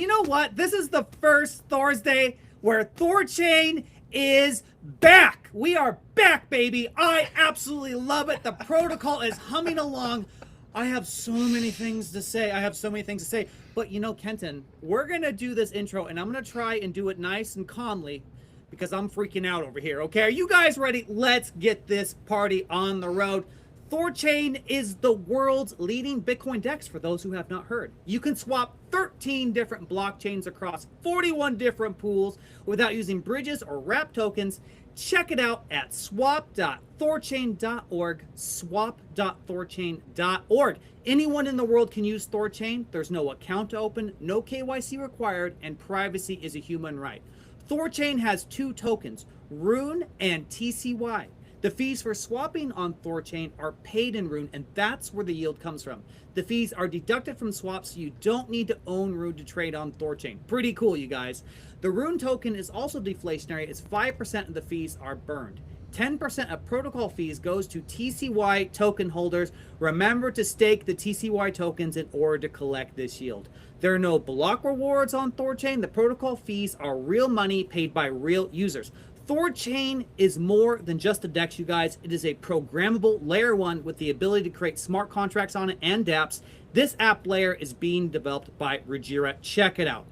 you know what? This is the first Thursday where THORChain is back. We are back, baby. I absolutely love it. The protocol is humming along. I have so many things to say. But you know, Kenton, we're going to do this intro and I'm going to try and do it nice and calmly because I'm freaking out over here. Okay, are you guys ready? Let's get this party on the road. THORChain is the world's leading Bitcoin DEX for those who have not heard. You can swap 13 different blockchains across 41 different pools without using bridges or wrap tokens. Check it out at swap.thorchain.org, swap.thorchain.org. Anyone in the world can use THORChain. There's no account to open, no KYC required, and privacy is a human right. THORChain has two tokens, Rune and TCY. The fees for swapping on THORChain are paid in Rune, and that's where the yield comes from. The fees are deducted from swaps, so you don't need to own Rune to trade on THORChain. Pretty cool, you guys. The Rune token is also deflationary, as 5% of the fees are burned. 10% of protocol fees goes to TCY token holders. Remember to stake the TCY tokens in order to collect this yield. There are no block rewards on THORChain. The protocol fees are real money paid by real users. THORChain is more than just a DEX, you guys. It is a programmable layer 1 with the ability to create smart contracts on it and dApps. This app layer is being developed by Rajira. Check it out.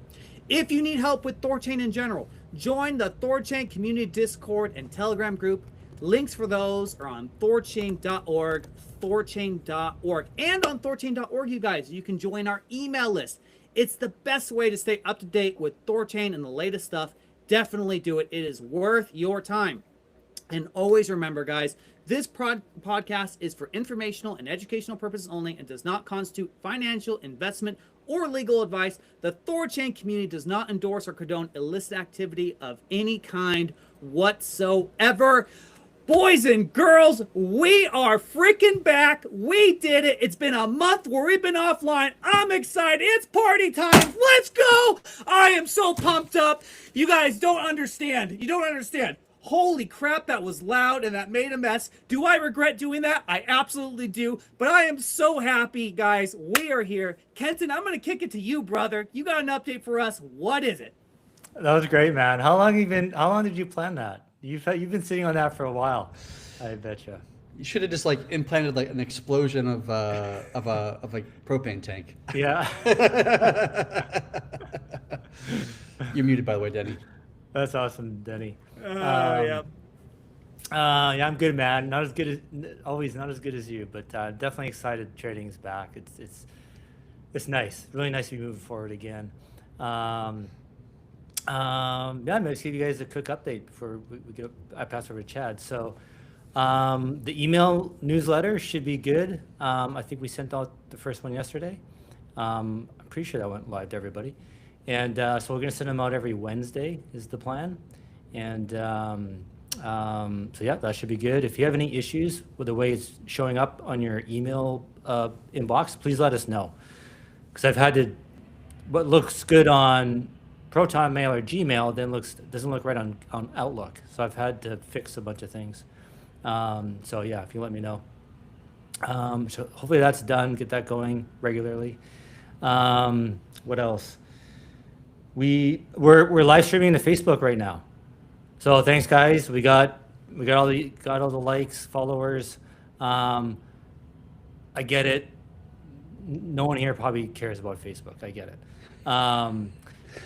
If you need help with THORChain in general, join the THORChain community Discord and Telegram group. Links for those are on thorchain.org, thorchain.org. And on thorchain.org, you guys, you can join our email list. It's the best way to stay up to date with THORChain and the latest stuff. Definitely do it. It is worth your time. And always remember, guys, this podcast is for informational and educational purposes only and does not constitute financial, investment, or legal advice. The THORChain community does not endorse or condone illicit activity of any kind whatsoever. Boys and girls, we are freaking back. We did it. It's been a month where we've been offline. I'm excited. It's party time. Let's go. I am so pumped up. You guys don't understand. You don't understand. Holy crap, that was loud and that made a mess. Do I regret doing that? I absolutely do. But I am so happy, guys. We are here. Kenton, I'm going to kick it to you, brother. You got an update for us. What is it? That was great, man. How long did you plan that? You've been sitting on that for a while, I bet you. You should have just like implanted like an explosion of a propane tank. Yeah. You're muted, by the way, Denny. That's awesome, Denny. Yeah. Yeah, I'm good, man. Not as good as you, but definitely excited. Trading's back. It's nice. Really nice to be moving forward again. Yeah, I'm going to give you guys a quick update before I pass over to Chad. So the email newsletter should be good. I think we sent out the first one yesterday. I'm pretty sure that went live to everybody. And so we're going to send them out every Wednesday is the plan. And so yeah, that should be good. If you have any issues with the way it's showing up on your email inbox, please let us know. Because I've had to, what looks good on Proton Mail or Gmail then doesn't look right on Outlook. So I've had to fix a bunch of things. So yeah, if you let me know. So hopefully that's done. Get that going regularly. What else? We're live streaming to Facebook right now. So thanks, guys. We got all the likes, followers. I get it. No one here probably cares about Facebook. I get it.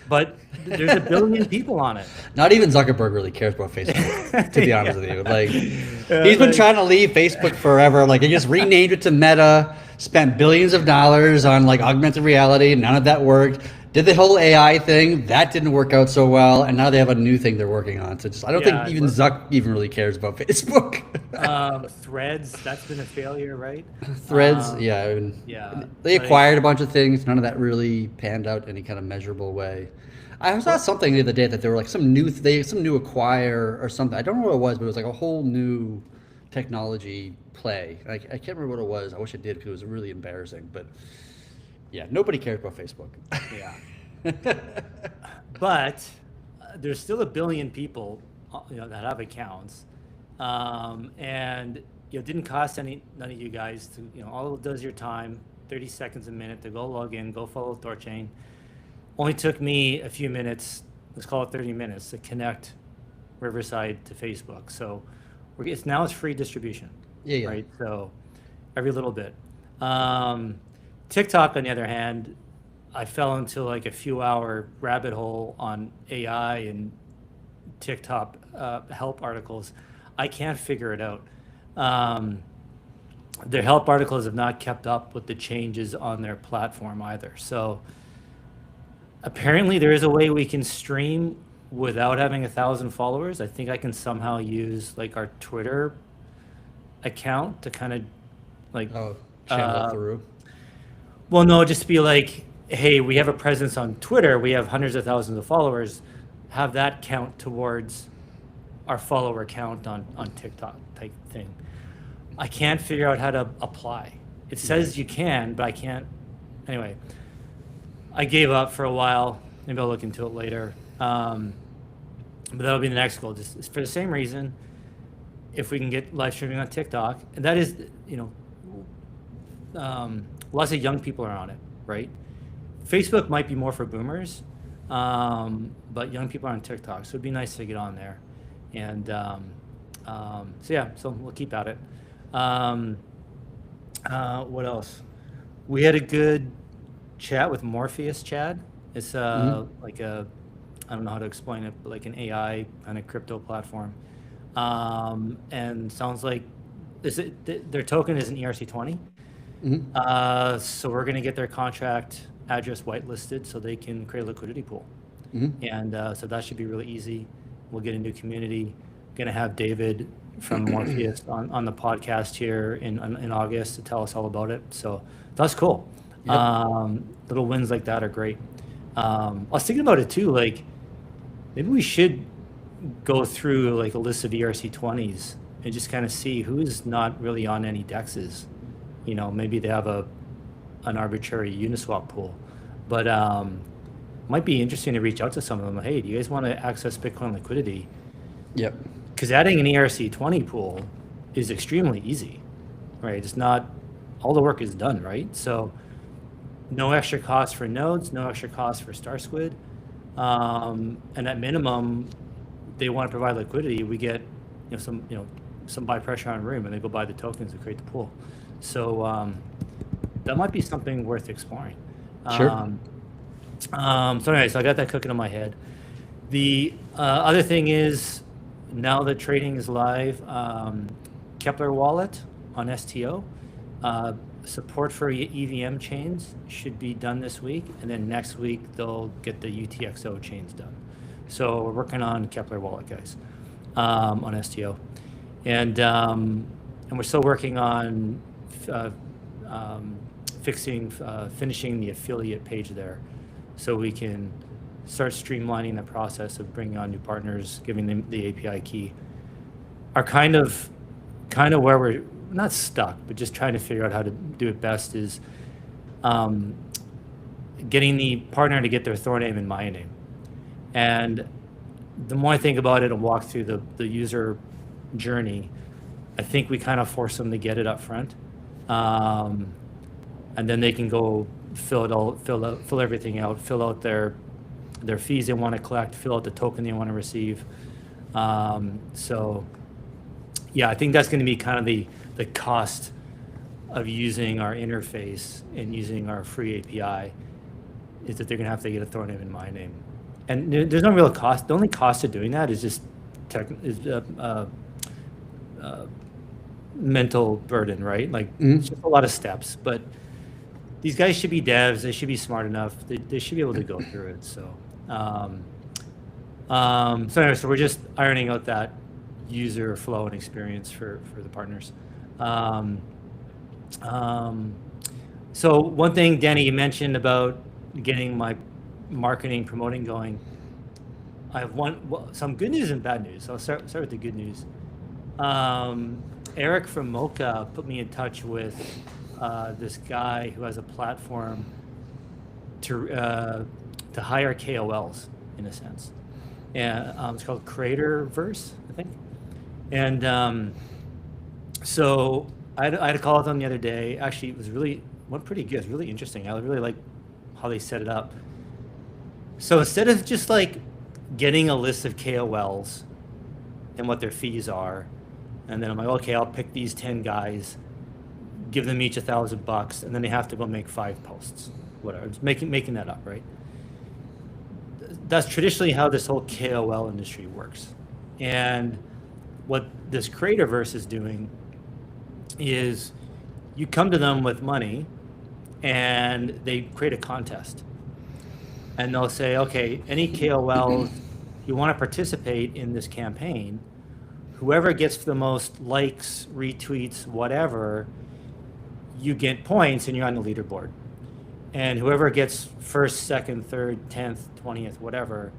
But there's 1 billion people on it. Not even Zuckerberg really cares about Facebook, to be honest with you. Like, he's been trying to leave Facebook forever. Like, he just renamed it to Meta, spent billions of dollars on like augmented reality. None of that worked. Did the whole AI thing, that didn't work out so well, and now they have a new thing they're working on. So I don't think even Zuck even really cares about Facebook. Threads, that's been a failure, right? Threads, yeah. They acquired a bunch of things. None of that really panned out any kind of measurable way. I saw something the other day that there were like some new acquire or something. I don't know what it was, but it was like a whole new technology play. I can't remember what it was. I wish I did because it was really embarrassing, but. Yeah, nobody cares about Facebook. Yeah. But there's still 1 billion people, that have accounts, and it didn't cost none of you guys to, all it does your time, 30 seconds a minute to go log in, go follow THORChain. only took me a few minutes, let's call it 30 minutes, to connect Riverside to Facebook. So it's free distribution, Yeah. right? So every little bit. TikTok, on the other hand, I fell into like a few hour rabbit hole on AI and TikTok help articles. I can't figure it out. Their help articles have not kept up with the changes on their platform either. So apparently there is a way we can stream without having 1,000 followers. I think I can somehow use like our Twitter account to kind of like channel through. Well, no, just be like, hey, we have a presence on Twitter. We have hundreds of thousands of followers. Have that count towards our follower count on TikTok type thing. I can't figure out how to apply. It says you can, but I can't. Anyway, I gave up for a while. Maybe I'll look into it later. But that'll be the next goal. Just for the same reason, if we can get live streaming on TikTok, and that is, lots of young people are on it, right? Facebook might be more for boomers, but young people are on TikTok, so it'd be nice to get on there. And so we'll keep at it. What else? We had a good chat with Morpheus, Chad. It's like I don't know how to explain it, but like an AI kind of crypto platform. And sounds like their token is an ERC20. So we're going to get their contract address whitelisted so they can create a liquidity pool. And so that should be really easy. We'll get a new community. Going to have David from Morpheus on the podcast here in August to tell us all about it. So that's cool. Yep. Little wins like that are great. I was thinking about it too, like maybe we should go through like a list of ERC20s and just kind of see who's not really on any dexes. Maybe they have an arbitrary Uniswap pool, but might be interesting to reach out to some of them. Hey, do you guys want to access Bitcoin liquidity? Yep. Because adding an ERC20 pool is extremely easy, right? It's not, all the work is done, right? So no extra cost for nodes, no extra cost for StarSquid. And at minimum, they want to provide liquidity. We get some buy pressure on room, and they go buy the tokens to create the pool. So that might be something worth exploring. Sure. So anyway, so I got that cooking in my head. The other thing is, now that trading is live, Kepler wallet on STO, support for EVM chains should be done this week, and then next week they'll get the UTXO chains done. So we're working on Kepler wallet, guys, on STO, and we're still working on finishing the affiliate page there, so we can start streamlining the process of bringing on new partners, giving them the API key. Are kind of where we're not stuck, but just trying to figure out how to do it best is getting the partner to get their Thor name and my name. And the more I think about it and walk through the user journey, I think we kind of force them to get it up front. And then they can go fill everything out, fill out their fees they want to collect, fill out the token they want to receive. So yeah, I think that's going to be kind of the cost of using our interface and using our free API, is that they're going to have to get a Thor name and my name. And there's no real cost. The only cost of doing that is just mental burden, right? Like it's just a lot of steps, but these guys should be devs. They should be smart enough. They should be able to go through it. So, so anyway, so we're just ironing out that user flow and experience for the partners. So one thing, Danny, you mentioned about getting my marketing promoting going. I have some good news and bad news. So I'll start with the good news. Eric from Mocha put me in touch with this guy who has a platform to hire KOLs, in a sense, and it's called Creatorverse, I think. And so I had a call with them the other day. Actually, it went pretty good. It was really interesting. I really like how they set it up. So instead of just like getting a list of KOLs and what their fees are, and then I'm like, okay, I'll pick these 10 guys, give them each $1,000, and then they have to go make 5 posts, whatever. Just making that up, right? That's traditionally how this whole KOL industry works. And what this Creatorverse is doing is you come to them with money and they create a contest. And they'll say, okay, any KOLs you want to participate in this campaign, whoever gets the most likes, retweets, whatever, you get points and you're on the leaderboard. And whoever gets first, second, third, 10th, 20th, whatever,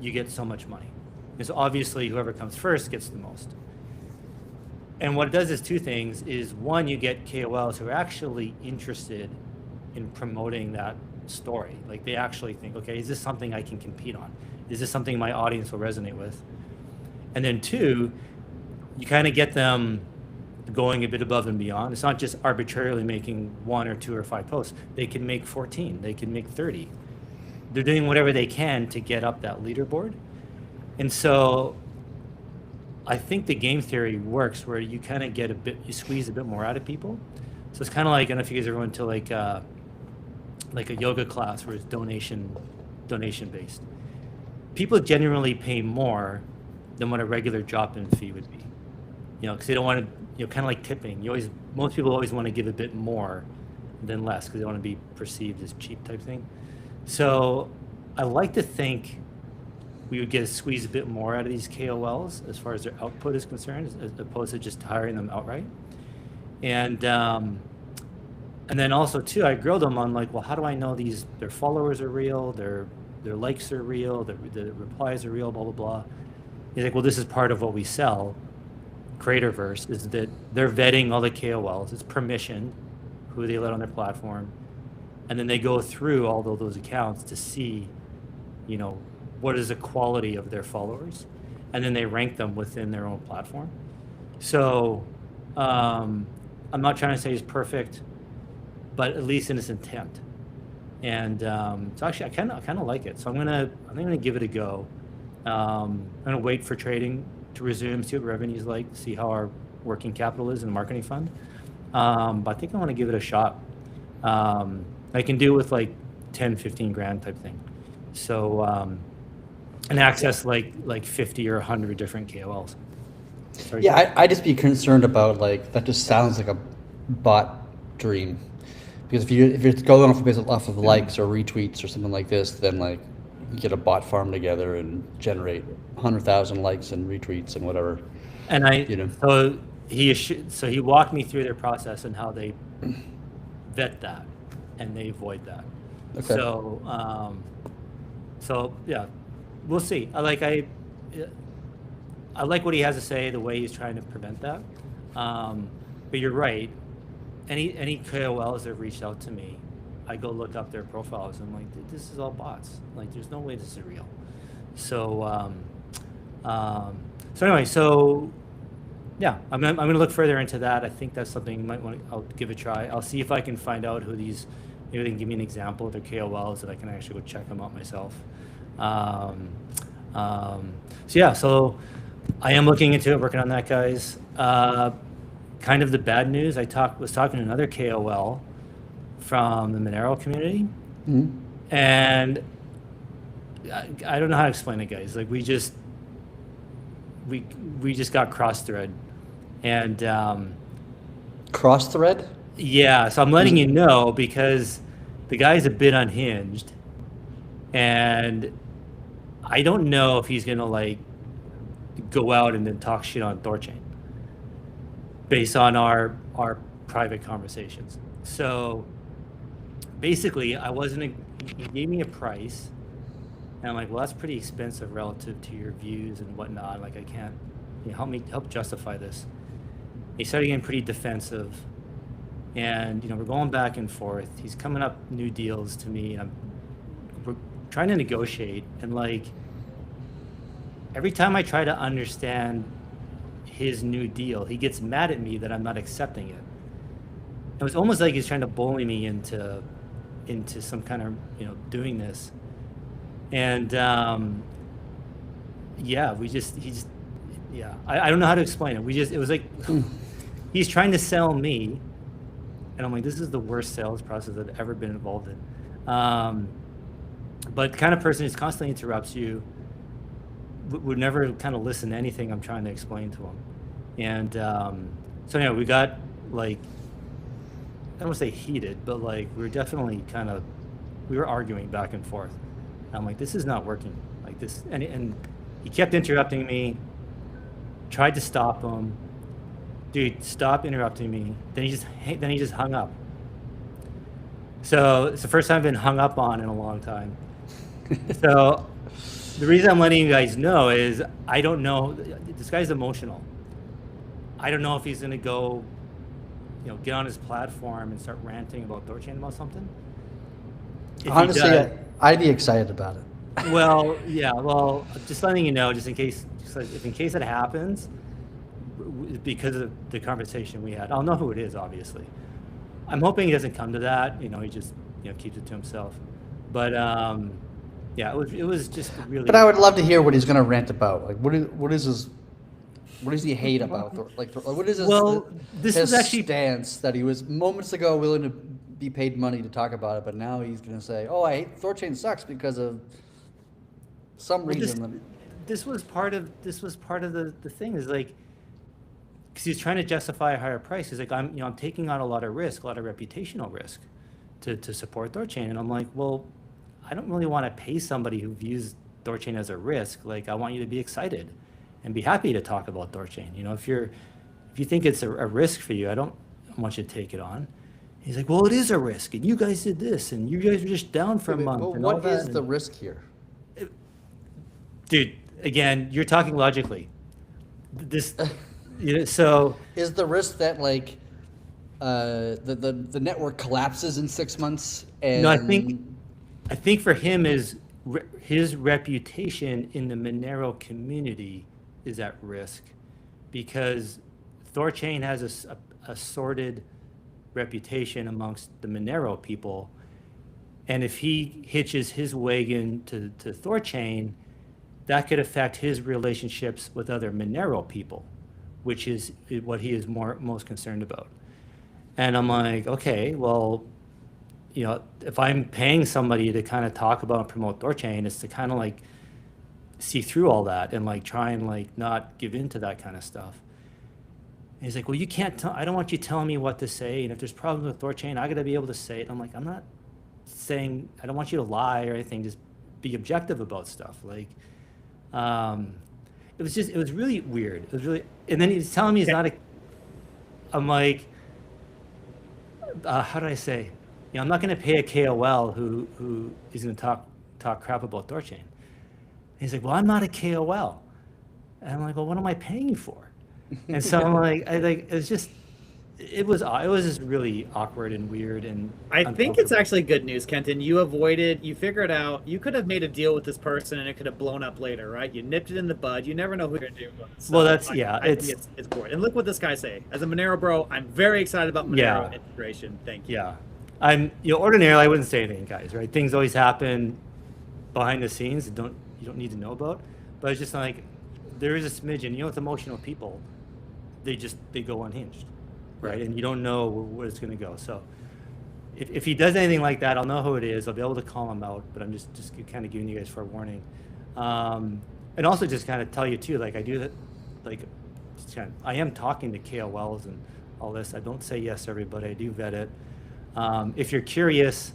you get so much money. Because obviously whoever comes first gets the most. And what it does is 2 things. Is one, you get KOLs who are actually interested in promoting that story. Like they actually think, okay, is this something I can compete on? Is this something my audience will resonate with? And then 2, you kind of get them going a bit above and beyond. It's not just arbitrarily making 1 or 2 or 5 posts. They can make 14, they can make 30. They're doing whatever they can to get up that leaderboard. And so I think the game theory works where you kind of get you squeeze a bit more out of people. So it's kind of like, I don't know if you guys ever went to like a yoga class where it's donation based. People generally pay more than what a regular drop-in fee would be. Because they don't want to, kind of like tipping. Most people always want to give a bit more than less because they want to be perceived as cheap type thing. So I like to think we would squeeze a bit more out of these KOLs as far as their output is concerned, as opposed to just hiring them outright. And then also too, I grilled them on like, well, how do I know their followers are real, their likes are real, the replies are real, blah blah blah. He's like, well, this is part of what we sell. Creatorverse is that they're vetting all the KOLs. It's permissioned, who they let on their platform, and then they go through all of those accounts to see, what is the quality of their followers, and then they rank them within their own platform. So I'm not trying to say it's perfect, but at least in its intent. And so actually, I kind of like it. So I'm gonna give it a go. I'm gonna wait for trading to resume, see what revenue's like, see how our working capital is in the marketing fund. But I think I want to give it a shot. I can do it with like 10, 15 grand type thing. So and access like 50 or 100 different KOLs. Sorry, yeah, I just be concerned about like that. Just sounds like a bot dream, because if you're going off of likes or retweets or something like this, then like you get a bot farm together and generate 100,000 likes and retweets and whatever. And so he walked me through their process and how they vet that and they avoid that. Okay. So yeah, we'll see. I like what he has to say, the way he's trying to prevent that. But you're right. Any KOLs that have reached out to me, I go look up their profiles and I'm like, this is all bots. Like, there's no way this is real. So anyway, yeah, I'm gonna look further into that. I think that's something you might want to. I'll give a try. I'll see if I can find out who these. Maybe they can give me an example of their KOLs that I can actually go check them out myself. So I am looking into it, working on that, guys. Kind of the bad news. Was talking to another KOL from the Monero community, and I don't know how to explain it, guys. Like we just got cross-thread, and cross-thread. Yeah, so I'm letting you know because the guy's a bit unhinged, and I don't know if he's gonna like go out and then talk shit on THORChain based on our private conversations. So basically, he gave me a price, and I'm like, well, that's pretty expensive relative to your views and whatnot. Like, I can't, help justify this. He started getting pretty defensive, and we're going back and forth. He's coming up new deals to me, and we're trying to negotiate. And like, every time I try to understand his new deal, he gets mad at me that I'm not accepting it. It was almost like he's trying to bully me into some kind of doing this. And yeah, I don't know how to explain it. It was like, he's trying to sell me, and I'm like, this is the worst sales process I've ever been involved in. But the kind of person who constantly interrupts you, would never kind of listen to anything I'm trying to explain to him. And so anyway, we got like, I don't want to say heated, but like we were arguing back and forth. And I'm like, this is not working like this. And he kept interrupting me, tried to stop him. Dude, stop interrupting me. Then he just hung up. So it's the first time I've been hung up on in a long time. So the reason I'm letting you guys know is I don't know. This guy's emotional. I don't know if he's going to go, get on his platform and start ranting about THORChain about something. Honestly, I'd be excited about it. Well, yeah. Well, just letting you know, just in case it happens, because of the conversation we had, I'll know who it is. Obviously, I'm hoping he doesn't come to that. He just keeps it to himself. But yeah, it was just really. But I would love to hear what he's going to rant about. Like, what does he hate about? What is his stance that he was moments ago willing to be paid money to talk about it, but now he's going to say, "Oh, I hate THORChain sucks because of some reason." This was part of the thing. Is like, because he's trying to justify a higher price. He's like, I'm taking on a lot of risk, a lot of reputational risk, to support THORChain, and I'm like, well, I don't really want to pay somebody who views THORChain as a risk. Like, I want you to be excited and be happy to talk about THORChain. If you think it's a risk for you, I don't want you to take it on. He's like, well, it is a risk, and you guys did this, and you guys were just down for a month. Well, what is the risk here? Dude, again, you're talking logically. This, so is the risk that like the network collapses in 6 months? And no, I think for him his reputation in the Monero community is at risk, because THORChain has a sordid reputation amongst the Monero people, and if he hitches his wagon to THORChain, that could affect his relationships with other Monero people, which is what he is most concerned about. And I'm like, okay, well, if I'm paying somebody to kind of talk about and promote THORChain, it's to kind of like see through all that and like try and like not give in to that kind of stuff. And he's like, well, you can't I don't want you telling me what to say. And if there's problems with THORChain, I got to be able to say it. I'm like, I'm not saying, I don't want you to lie or anything. Just be objective about stuff. Like, it was really weird. It was really, and then he's telling me he's not I'm like, how did I say? I'm not going to pay a KOL who is going to talk crap about THORChain. He's like, well, I'm not a KOL. And I'm like, well, what am I paying you for? And so I'm like, it was just really awkward and weird. And I think it's actually good news, Kenton. You figured out, you could have made a deal with this person and it could have blown up later, right? You nipped it in the bud. You never know who you're going to do. So well, that's, I think it's great. And look what this guy say. As a Monero bro, I'm very excited about Monero integration. Thank you. Yeah. Ordinarily I wouldn't say anything, guys, right? Things always happen behind the scenes that you don't need to know about. But it's just like, there is a smidgen, with emotional people, they go unhinged, right? And you don't know where it's going to go. So if he does anything like that, I'll know who it is. I'll be able to call him out, but I'm just kind of giving you guys forewarning. And also just kind of tell you too, like I do that, like I am talking to KOLs and all this. I don't say yes to everybody. I do vet it. If you're curious,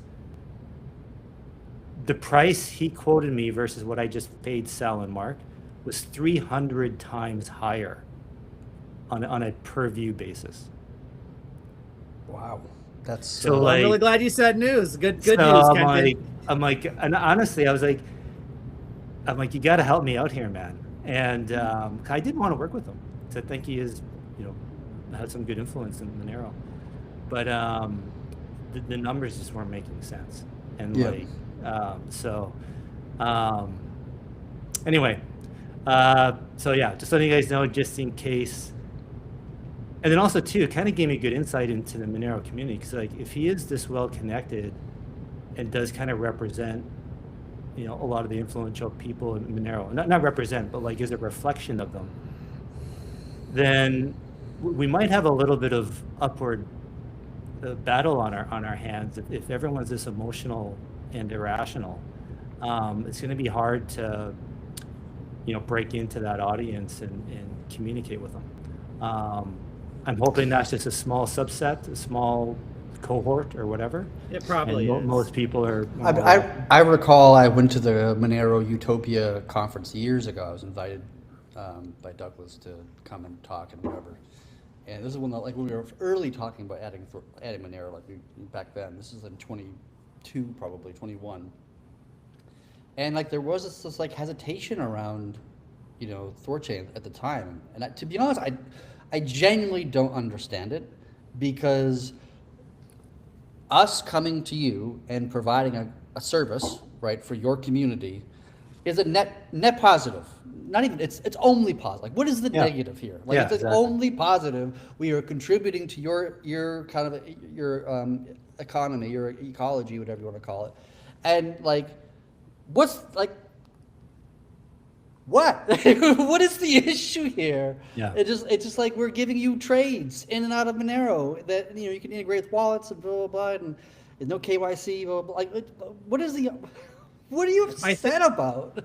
the price he quoted me versus what I just paid Sal and Mark was 300 times higher on a per view basis. Wow, that's so. Like, I'm really glad you said news. Good news, Kenton. I'm like, and honestly, I'm like, you got to help me out here, man. And I did want to work with him. So I think he is, had some good influence in Monero, but the numbers just weren't making sense. And anyway, so yeah, just letting you guys know, just in case. And then also too, it kind of gave me good insight into the Monero community, because like if he is this well connected and does kind of represent a lot of the influential people in Monero, not represent, but like is a reflection of them, then we might have a little bit of upward battle on our hands if everyone's this emotional and irrational. It's going to be hard to break into that audience and communicate with them. I'm hoping that's just a small subset, a small cohort or whatever. It probably is. Most people are. I recall I went to the Monero Utopia conference years ago. I was invited by Douglas to come and talk and whatever. And this is when we were early talking about adding Monero, back then. This is in 22, probably 21. And there was this hesitation around, THORChain at the time. And to be honest, I genuinely don't understand it, because us coming to you and providing a service, right, for your community is a net positive. Not even, it's only positive. What is the negative here? It's exactly. Only positive. We are contributing to your kind of your economy, your ecology, whatever you want to call it. And what's what? What is the issue here? Yeah. It's just we're giving you trades in and out of Monero that you can integrate with wallets and blah blah blah, and there's no KYC. Blah, blah, what are you upset about?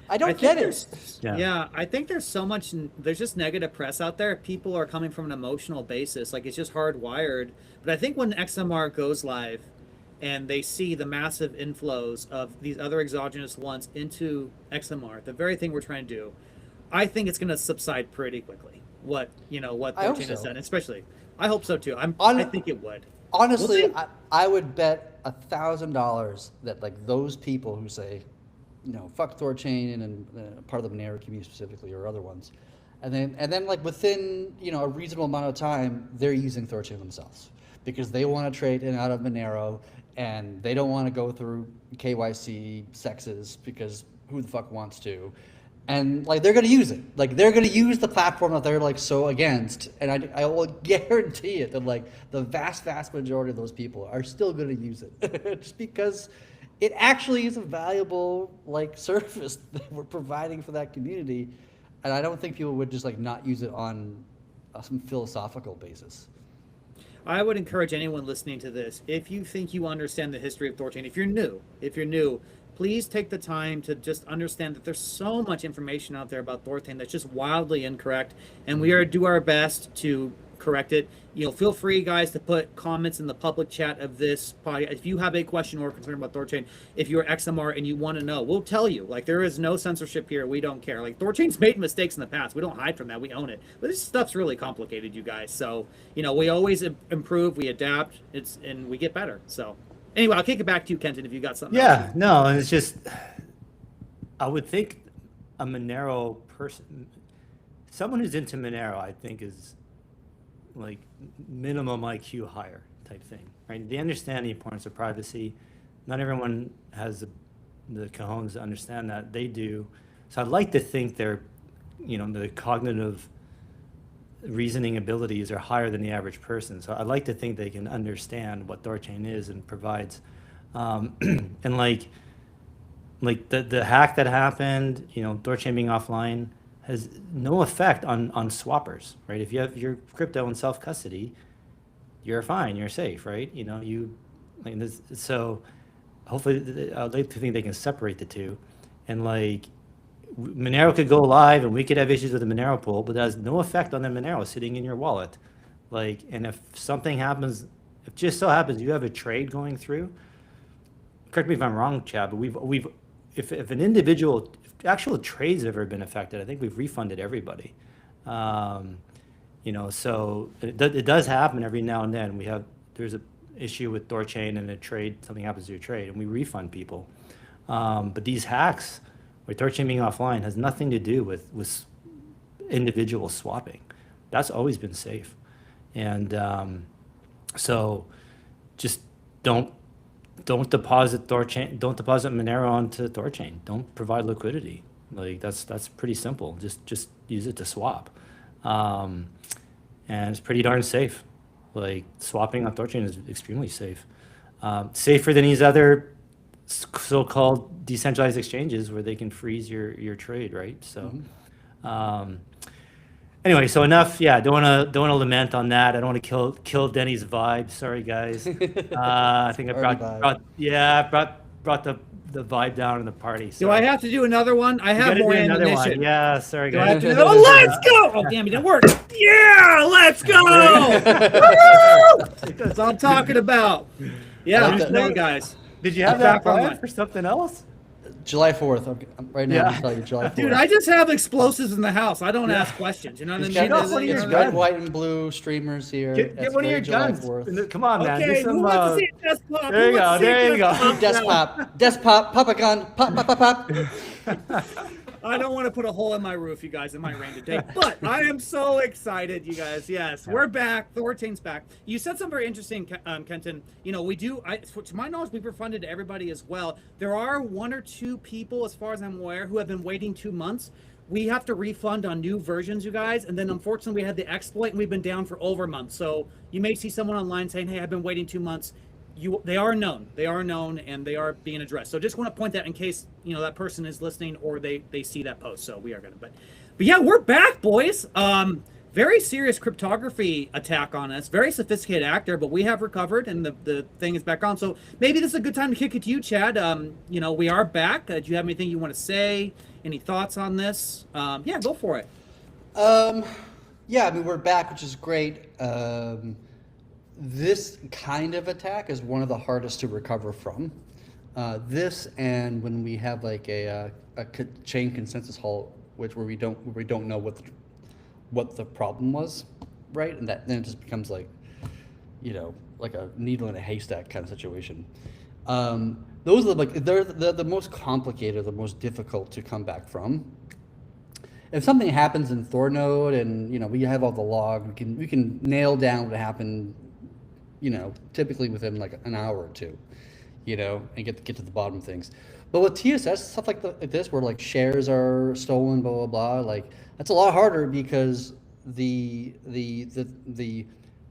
I don't get it. Yeah, I think there's so much. There's just negative press out there. People are coming from an emotional basis. It's just hardwired. But I think when XMR goes live, and they see the massive inflows of these other exogenous ones into XMR, the very thing we're trying to do, I think it's going to subside pretty quickly. What THORChain has done, especially. I hope so too. I think it would. Honestly, I would bet $1,000 that those people who say, fuck THORChain and part of the Monero community specifically, or other ones, and then within a reasonable amount of time, they're using THORChain themselves because they want to trade in and out of Monero. And they don't want to go through KYC sexes, because who the fuck wants to? And they're going to use it. They're going to use the platform that they're so against. And I will guarantee it that the vast majority of those people are still going to use it, just because it actually is a valuable service that we're providing for that community. And I don't think people would just not use it on some philosophical basis. I would encourage anyone listening to this, if you think you understand the history of THORChain, if you're new, please take the time to just understand that there's so much information out there about THORChain that's just wildly incorrect, and we are do our best to correct it. Feel free, guys, to put comments in the public chat of this podcast. If you have a question or concern about THORChain, if you're XMR and you want to know, we'll tell you. There is no censorship here. We don't care. THORChain's made mistakes in the past. We don't hide from that. We own it. But this stuff's really complicated, you guys. So, we always improve, we adapt, and we get better. So, anyway, I'll kick it back to you, Kenton, if you got something else. Yeah, no, and it's just, I would think a Monero person, someone who's into Monero, I think is minimum IQ higher type thing, right? They understand the importance of privacy. Not everyone has the cojones to understand that. They do. So I'd like to think their, the cognitive reasoning abilities are higher than the average person. So I'd like to think they can understand what THORChain is and provides. And the hack that happened, THORChain being offline, has no effect on swappers, right? If you have your crypto in self-custody, you're fine, you're safe, right? So hopefully, I'd like to think they can separate the two. And Monero could go live and we could have issues with the Monero pool, but that has no effect on the Monero sitting in your wallet. And if something happens, if just so happens you have a trade going through, correct me if I'm wrong, Chad, but if an individual, if actual trades have ever been affected, I think we've refunded everybody. So it does happen every now and then. There's an issue with THORChain and a trade, something happens to a trade, and we refund people. But these hacks, with THORChain being offline, has nothing to do with individual swapping. That's always been safe. And so just don't deposit THORChain, don't deposit Monero onto THORChain. Don't provide liquidity. That's pretty simple. Just use it to swap. And it's pretty darn safe. Swapping on THORChain is extremely safe. Safer than these other so-called decentralized exchanges where they can freeze your trade, right? So, anyway, so enough. Yeah, don't want to lament on that. I don't want to kill Denny's vibe. Sorry, guys. I think I brought the vibe down in the party. Do I have to do another one? I have more ammunition. Yeah, sorry, Do I guys. have to do? Oh, let's go! Oh, damn, it didn't work. Yeah, let's go! That's all I'm talking about. Yeah, like just know, guys. Did you have that plan for something else? July 4th. Right now, I'm telling you, July 4th. Dude, I just have explosives in the house. I don't ask questions. You know what I mean? Got one of your It's guns. red, white, and blue streamers here. Get one of your July guns. 4th. Come on, man. Okay, Do some, who wants to see a desk pop? there you go. There you go. Desk pop, pop a gun, pop, pop, pop, pop. I don't want to put a hole in my roof, you guys. It might rain today, but I am so excited, you guys. Yes, we're back. THORChain's back. You said something very interesting, Kenton. You know, we do. To my knowledge, we've refunded to everybody as well. There are 1 or 2 people, as far as I'm aware, who have been waiting 2 months. We have to refund on new versions, you guys. And then unfortunately, we had the exploit, and we've been down for over a month. So you may see someone online saying, "Hey, I've been waiting 2 months." They are known, and they are being addressed. So just want to point that in case that person is listening or they see that post. So we are gonna, but yeah, we're back, boys. Very serious cryptography attack on us. Very sophisticated actor, but we have recovered and the thing is back on. So maybe this is a good time to kick it to you, Chad. We are back. Do you have anything you want to say? Any thoughts on this? Yeah, go for it. Yeah, I mean, we're back, which is great. This kind of attack is one of the hardest to recover from. This and when we have like a chain consensus halt, where we don't know what the problem was, right? And then it just becomes like a needle in a haystack kind of situation. Those are they're the most complicated, the most difficult to come back from. If something happens in Thor node and we have all the log, we can nail down what happened. Typically within like an hour or two, and get to the bottom of things. But with TSS stuff like this, where like shares are stolen, blah blah blah, like that's a lot harder because the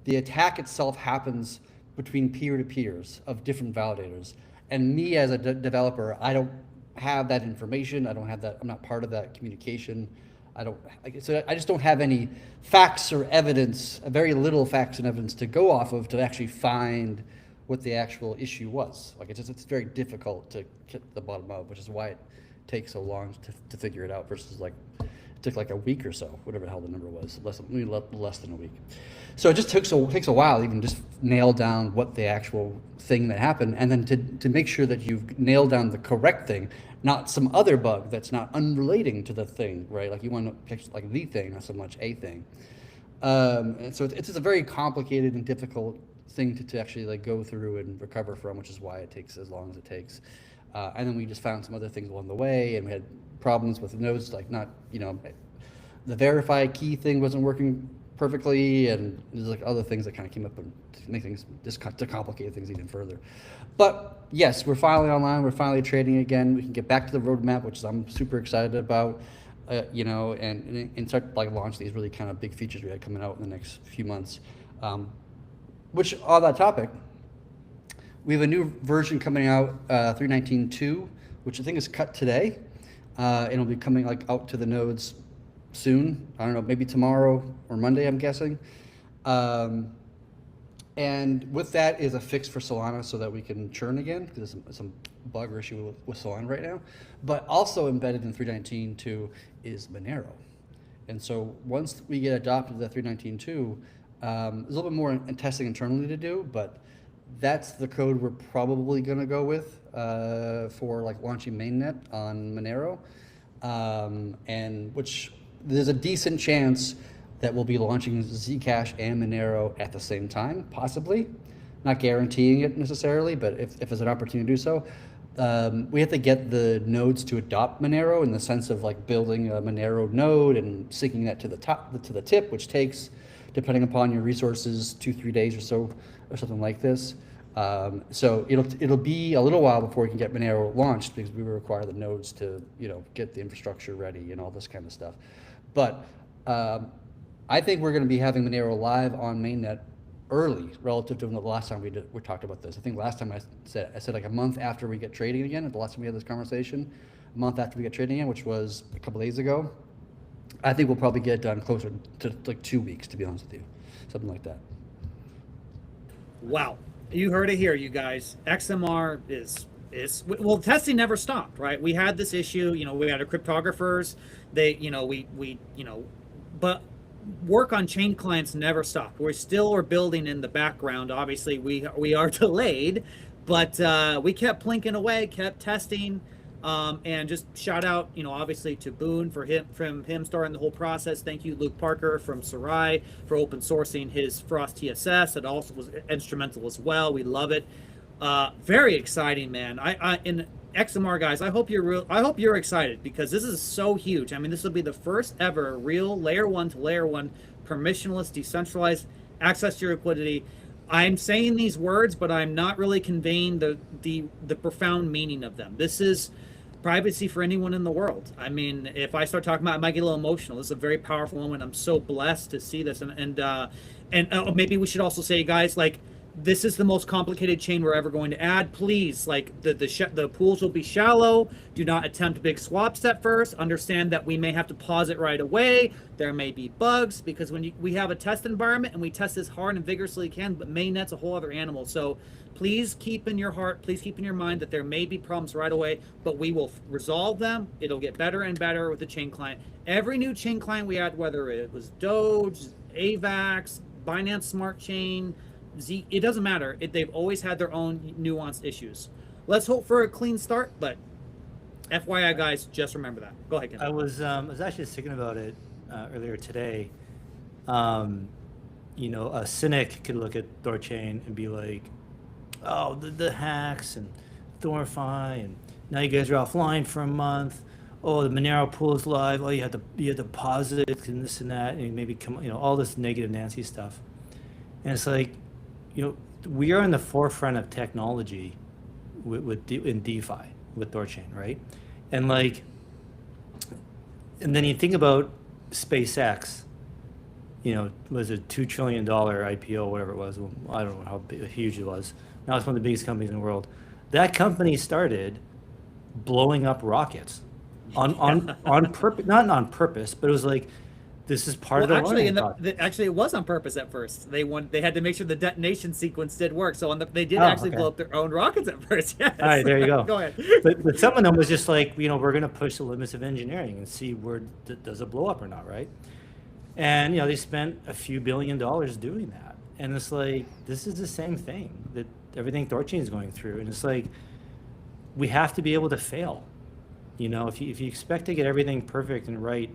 attack itself happens between peer-to-peers of different validators. And me as a developer, I don't have that information. I don't have that. I'm not part of that communication. So I just don't have any facts or evidence, very little facts and evidence to go off of to actually find what the actual issue was. Like it's very difficult to get the bottom of, which is why it takes so long to figure it out versus like it took like a week or so, whatever the hell the number was, less than a week. So it just takes a while even just nail down what the actual thing that happened, and then to make sure that you've nailed down the correct thing, not some other bug that's not unrelating to the thing, right? Like you want to pick like the thing, not so much a thing. And so it's just a very complicated and difficult thing to actually like go through and recover from, which is why it takes as long as it takes. And then we just found some other things along the way, and we had problems with nodes, like the verify key thing wasn't working perfectly, and there's like other things that kind of came up and to make things to complicate things even further. But yes, we're finally online. We're finally trading again. We can get back to the roadmap, which I'm super excited about. And start like launch these really kind of big features we had coming out in the next few months. Which on that topic, we have a new version coming out, 3.19.2, which I think is cut today, and it'll be coming like out to the nodes soon. I don't know, maybe tomorrow or Monday, I'm guessing. And with that is a fix for Solana so that we can churn again, because there's some bug or issue with Solana right now. But also embedded in 3.19.2 is Monero. And so once we get adopted to 3.19.2, there's a little bit more in testing internally to do, but that's the code we're probably going to go with for like launching mainnet on Monero, and which there's a decent chance that we'll be launching Zcash and Monero at the same time, possibly. Not guaranteeing it necessarily, but if there's an opportunity to do so. We have to get the nodes to adopt Monero in the sense of like building a Monero node and syncing that to the tip, which takes, depending upon your resources, 2-3 days or so, or something like this. So it'll be a little while before we can get Monero launched, because we will require the nodes to get the infrastructure ready and all this kind of stuff. But I think we're going to be having Monero live on mainnet early relative to the last time we talked about this. I think last time I said like a month after we get trading again. The last time we had this conversation, a month after we get trading again, which was a couple days ago. I think we'll probably get it done closer to like 2 weeks, to be honest with you, something like that. Wow, you heard it here, you guys. XMR is well, testing never stopped, right? We had this issue, we had our cryptographers, they, but work on chain clients never stopped. We still are building in the background. Obviously, we are delayed, but we kept plinking away, kept testing, and just shout out, obviously to Boone from him starting the whole process. Thank you, Luke Parker from Sarai, for open sourcing his Frost TSS. It also was instrumental as well. We love it. Very exciting, man. I in XMR guys, I hope you're excited, because this is so huge. I mean, this will be the first ever real layer 1 to layer 1 permissionless, decentralized access to your liquidity. I'm saying these words, but I'm not really conveying the profound meaning of them. This is privacy for anyone in the world. I mean, if I start talking about it, I might get a little emotional. This is a very powerful moment. I'm so blessed to see this, and maybe we should also say, guys, like, this is the most complicated chain we're ever going to add. Please, like, the pools will be shallow. Do not attempt big swaps at first. Understand that we may have to pause it right away. There may be bugs, because when we have a test environment and we test as hard and vigorously can, but mainnet's a whole other animal. So please keep in your heart, please keep in your mind that there may be problems right away, but we will resolve them. It'll get better and better with the chain client. Every new chain client we add, whether it was Doge, AVAX, Binance Smart Chain, it doesn't matter. They've always had their own nuanced issues. Let's hope for a clean start, but FYI, guys, just remember that. Go ahead, Ken. I was actually thinking about it earlier today. A cynic could look at THORChain and be like, "Oh, the hacks and THORFi, and now you guys are offline for a month. Oh, the Monero pool is live. Oh, you had to pause it and this and that, and maybe all this negative Nancy stuff." And it's like, we are in the forefront of technology in DeFi with THORChain, right? And then you think about SpaceX, was a $2 trillion IPO, whatever it was. Well, I don't know how huge it was. Now it's one of the biggest companies in the world. That company started blowing up rockets on purpose, not on purpose, but it was like, this is part of the learning process. Actually, it was on purpose at first. They had to make sure the detonation sequence did work. So they did actually blow up their own rockets at first. Yes. All right, there you go. Go ahead. But some of them was just like, we're going to push the limits of engineering and see where does it blow up or not, right? And they spent a few $1 billion doing that. And it's like, this is the same thing that everything THORChain is going through. And it's like, we have to be able to fail. If you expect to get everything perfect and right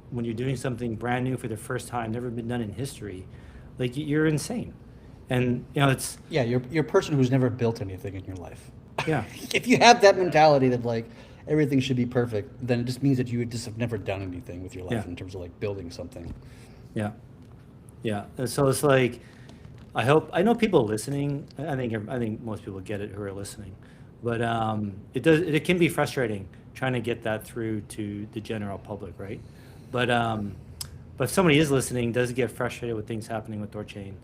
when you're doing something brand new for the first time, never been done in history, like, you're insane. And it's you're a person who's never built anything in your life. Yeah. If you have that mentality that like everything should be perfect, then it just means that you just have never done anything with your life in terms of like building something. Yeah. And so it's like, I know people listening. I think most people get it who are listening, but it can be frustrating trying to get that through to the general public, right? But if somebody is listening, does get frustrated with things happening with THORChain,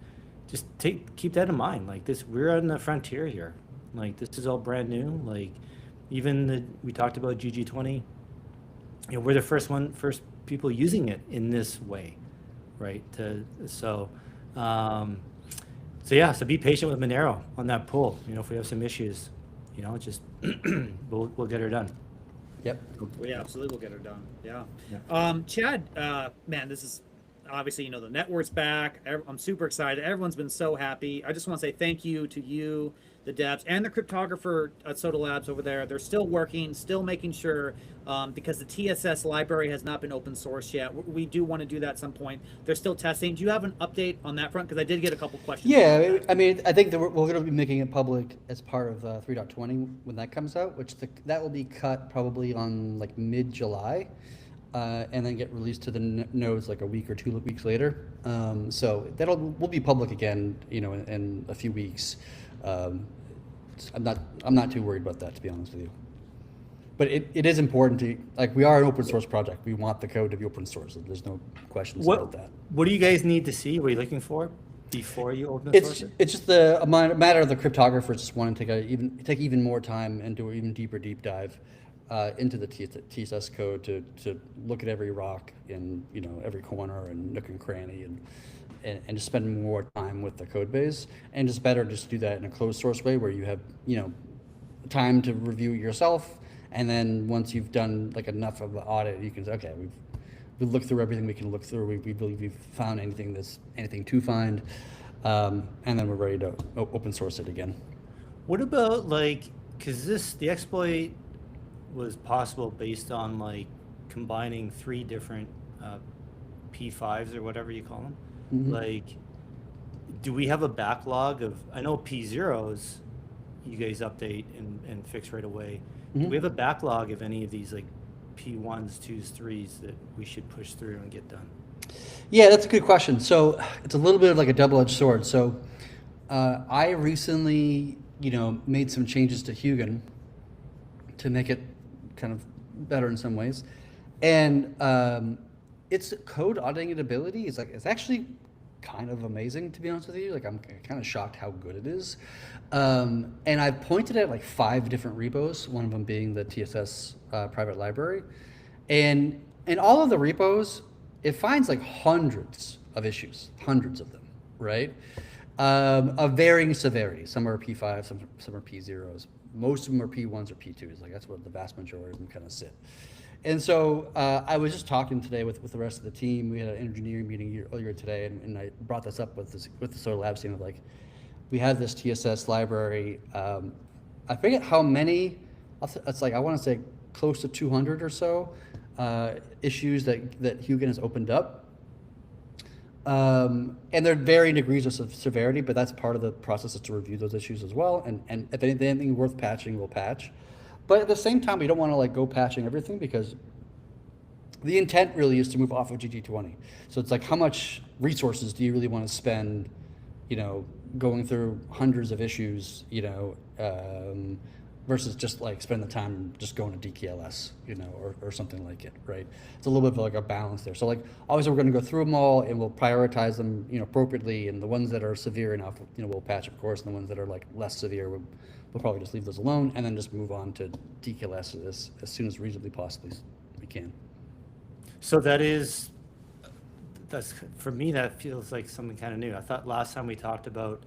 just keep that in mind. Like, we're on the frontier here. Like, this is all brand new. Like, we talked about GG20. We're the first people using it in this way, right? So be patient with Monero on that pool. If we have some issues, just we'll get her done. Yep. We absolutely will get her done. Yeah. Chad, man, this is obviously, the network's back. I'm super excited. Everyone's been so happy. I just want to say thank you to you, the devs, and the cryptographer at Soda Labs over there. They're still working, still making sure, because the TSS library has not been open sourced yet. We do want to do that at some point. They're still testing. Do you have an update on that front? Because I did get a couple questions. Yeah, I mean, I think that we're going to be making it public as part of 3.20 when that comes out, which that will be cut probably on like mid-July. And then get released to the nodes like a week or 2 weeks later. So will be public again, in a few weeks. I'm not too worried about that, to be honest with you. But it is important to, we are an open source project. We want the code to be open source. There's no questions about that. What do you guys need to see? What are you looking for? before you open source it? It's just the matter of the cryptographers just want to take even more time and do an even deep dive into the TSS code to look at every rock in every corner and nook and cranny and just spend more time with the code base, and just better just do that in a closed source way where you have time to review it yourself, and then once you've done like enough of the audit, you can say, okay, we've looked through everything we can look through. We believe we've found anything to find, and then we're ready to open source it again. What about because the exploit was possible based on combining 3 different P5s or whatever you call them. Mm-hmm. Do we have a backlog of? I know P0s, you guys update and fix right away. Mm-hmm. Do we have a backlog of any of these P1s, 2s, 3s that we should push through and get done? Yeah, that's a good question. So it's a little bit of a double-edged sword. So I recently, made some changes to Hugin to make it kind of better in some ways, and its code auditing ability is it's actually kind of amazing, to be honest with you. I'm kind of shocked how good it is, and I've pointed at 5 different repos, one of them being the TSS private library, and in all of the repos it finds hundreds of issues, hundreds of them, right, of varying severity. Some are P5, some are P0s. Most of them are P1s or P2s. That's where the vast majority of them kind of sit. And so I was just talking today with the rest of the team. We had an engineering meeting earlier today, and I brought this up with the Solar Labs team of we have this TSS library. I forget how many. It's I want to say close to 200 or so issues that Hugin has opened up. And they're varying degrees of severity, but that's part of the process, is to review those issues as well. And if anything worth patching, we'll patch. But at the same time, we don't want to go patching everything, because the intent really is to move off of GG20. So it's how much resources do you really want to spend, going through hundreds of issues, versus just spend the time just going to DKLS, or something like it, right? It's a little bit of a balance there. So obviously we're going to go through them all, and we'll prioritize them, appropriately. And the ones that are severe enough, we'll patch, of course. And the ones that are less severe, we'll probably just leave those alone, and then just move on to DKLS as soon as reasonably possibly we can. So that's for me, that feels like something kind of new. I thought last time we talked about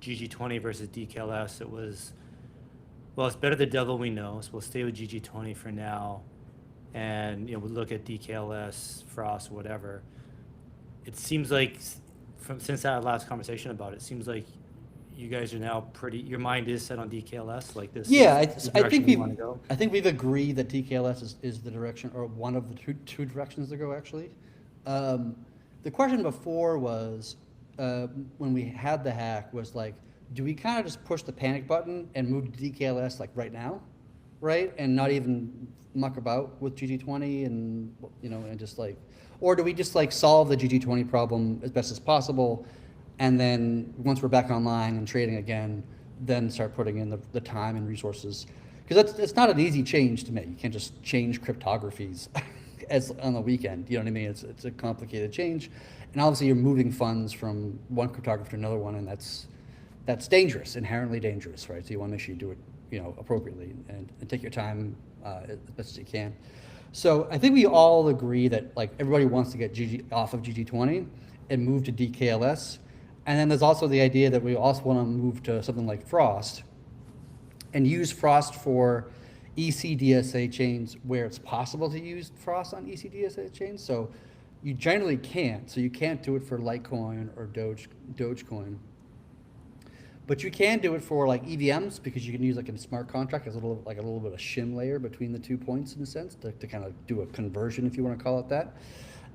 GG20 versus DKLS, it was, well, it's better the devil we know, so we'll stay with GG20 for now, and we'll look at DKLS, Frost, whatever. It seems like since that last conversation about it, it seems like you guys are now your mind is set on DKLS, this. Yeah, I think we've agreed that DKLS is the direction, or one of the two directions to go, actually. The question before was, when we had the hack, was do we kind of just push the panic button and move to DKLS right now, right, and not even muck about with GG20 and and just or do we just solve the GG20 problem as best as possible, and then once we're back online and trading again, then start putting in the time and resources, because it's not an easy change to make. You can't just change cryptographies as on the weekend. You know what I mean? It's a complicated change, and obviously you're moving funds from one cryptography to another one, and that's dangerous, inherently dangerous, right? So you want to make sure you do it, appropriately and take your time as best as you can. So I think we all agree that everybody wants to get off of GG20 and move to DKLS. And then there's also the idea that we also want to move to something like Frost and use Frost for ECDSA chains where it's possible to use Frost on ECDSA chains. So you generally can't. So you can't do it for Litecoin or Dogecoin. But you can do it for EVMs, because you can use a smart contract as a little bit of shim layer between the 2 points, in a sense, to kind of do a conversion, if you want to call it that.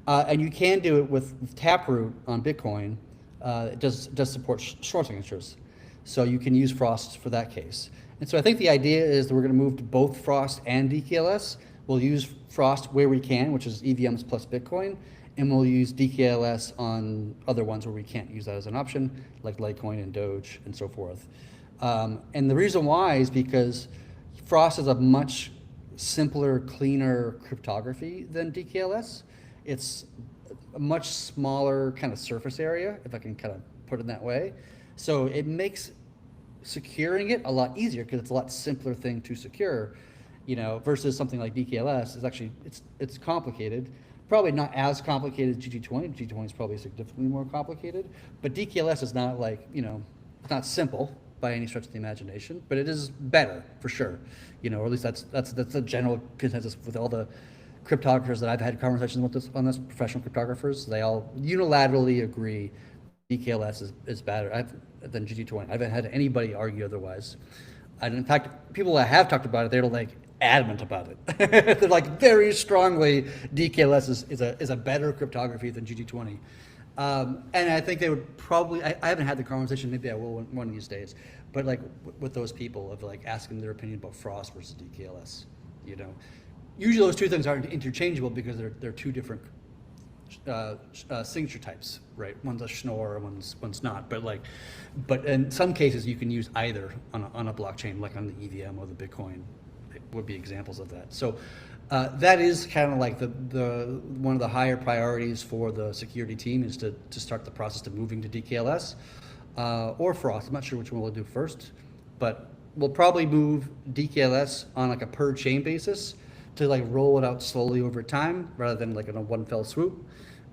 And you can do it with Taproot on Bitcoin. It does support short signatures, so you can use Frost for that case. And so I think the idea is that we're going to move to both Frost and DKLS. We'll use Frost where we can, which is EVMs plus Bitcoin, and we'll use DKLS on other ones where we can't use that as an option, like Litecoin and Doge and so forth. And the reason why is because Frost is a much simpler, cleaner cryptography than DKLS. It's a much smaller kind of surface area, if I can kind of put in that way. So it makes securing it a lot easier because it's a lot simpler thing to secure, versus something like DKLS is actually, it's complicated. Probably not as complicated as GG20. GG20 is probably significantly more complicated, but DKLS is not like, it's not simple by any stretch of the imagination, but it is better for sure, or at least that's the general consensus with all the cryptographers that I've had conversations with on this, professional cryptographers. They all unilaterally agree DKLS is better than GG20. I haven't had anybody argue otherwise. And in fact, people that have talked about it, they're like adamant about it. They're like very strongly DKLS is a better cryptography than GG20. And I think they would probably, I haven't had the conversation, maybe I will one of these days, but like with those people of like asking their opinion about Frost versus DKLS, Usually those two things aren't interchangeable because they're two different signature types, right? One's a Schnorr, one's not. But in some cases you can use either on a blockchain, like on the EVM or the Bitcoin, would be examples of that. So that is kind of like the one of the higher priorities for the security team is to start the process of moving to DKLS or Frost. I'm not sure which one we'll do first, but we'll probably move DKLS on like a per chain basis to like roll it out slowly over time rather than like in a one fell swoop.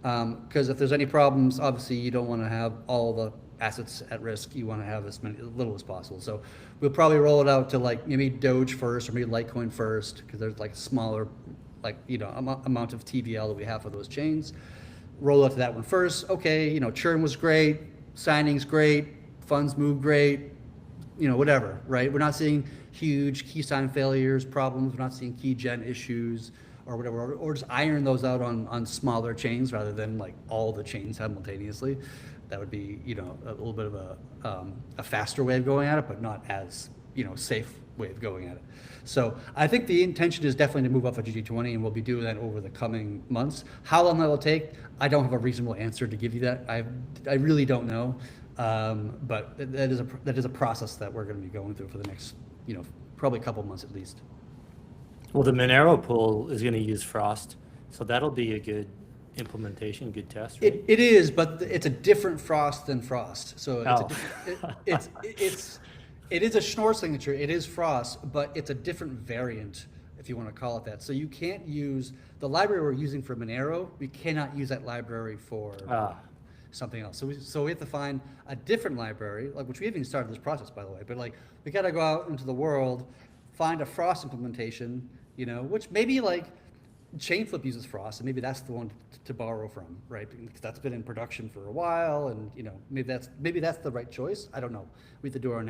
Because if there's any problems, obviously you don't want to have all the assets at risk. You want to have as little as possible. So we'll probably roll it out to like maybe Doge first or maybe Litecoin first, because there's like smaller, like, amount of TVL that we have for those chains. Roll out to that one first. Okay, churn was great, signing's great, funds move great, whatever, right? We're not seeing huge key sign failures, problems. We're not seeing key gen issues or whatever, or just iron those out on smaller chains rather than like all the chains simultaneously. That would be, a little bit of a faster way of going at it, but not as, safe way of going at it. So I think the intention is definitely to move up to GG20, and we'll be doing that over the coming months. How long that will take, I don't have a reasonable answer to give you that. I really don't know. But that is a process that we're going to be going through for the next, probably a couple months at least. Well, the Monero pool is going to use Frost, so that'll be a good implementation, good test, right? It is, but it's a different Frost than Frost. So it is a Schnorr signature. It is Frost, but it's a different variant, if you want to call it that. So you can't use the library we're using for Monero. We cannot use that library for something else. So we have to find a different library, like, which we haven't even started this process, by the way. But like, we got to go out into the world, find a Frost implementation, which maybe like Chainflip uses Frost, and maybe that's the one to borrow from, right? Because that's been in production for a while, and maybe that's the right choice. I don't know. We have to do our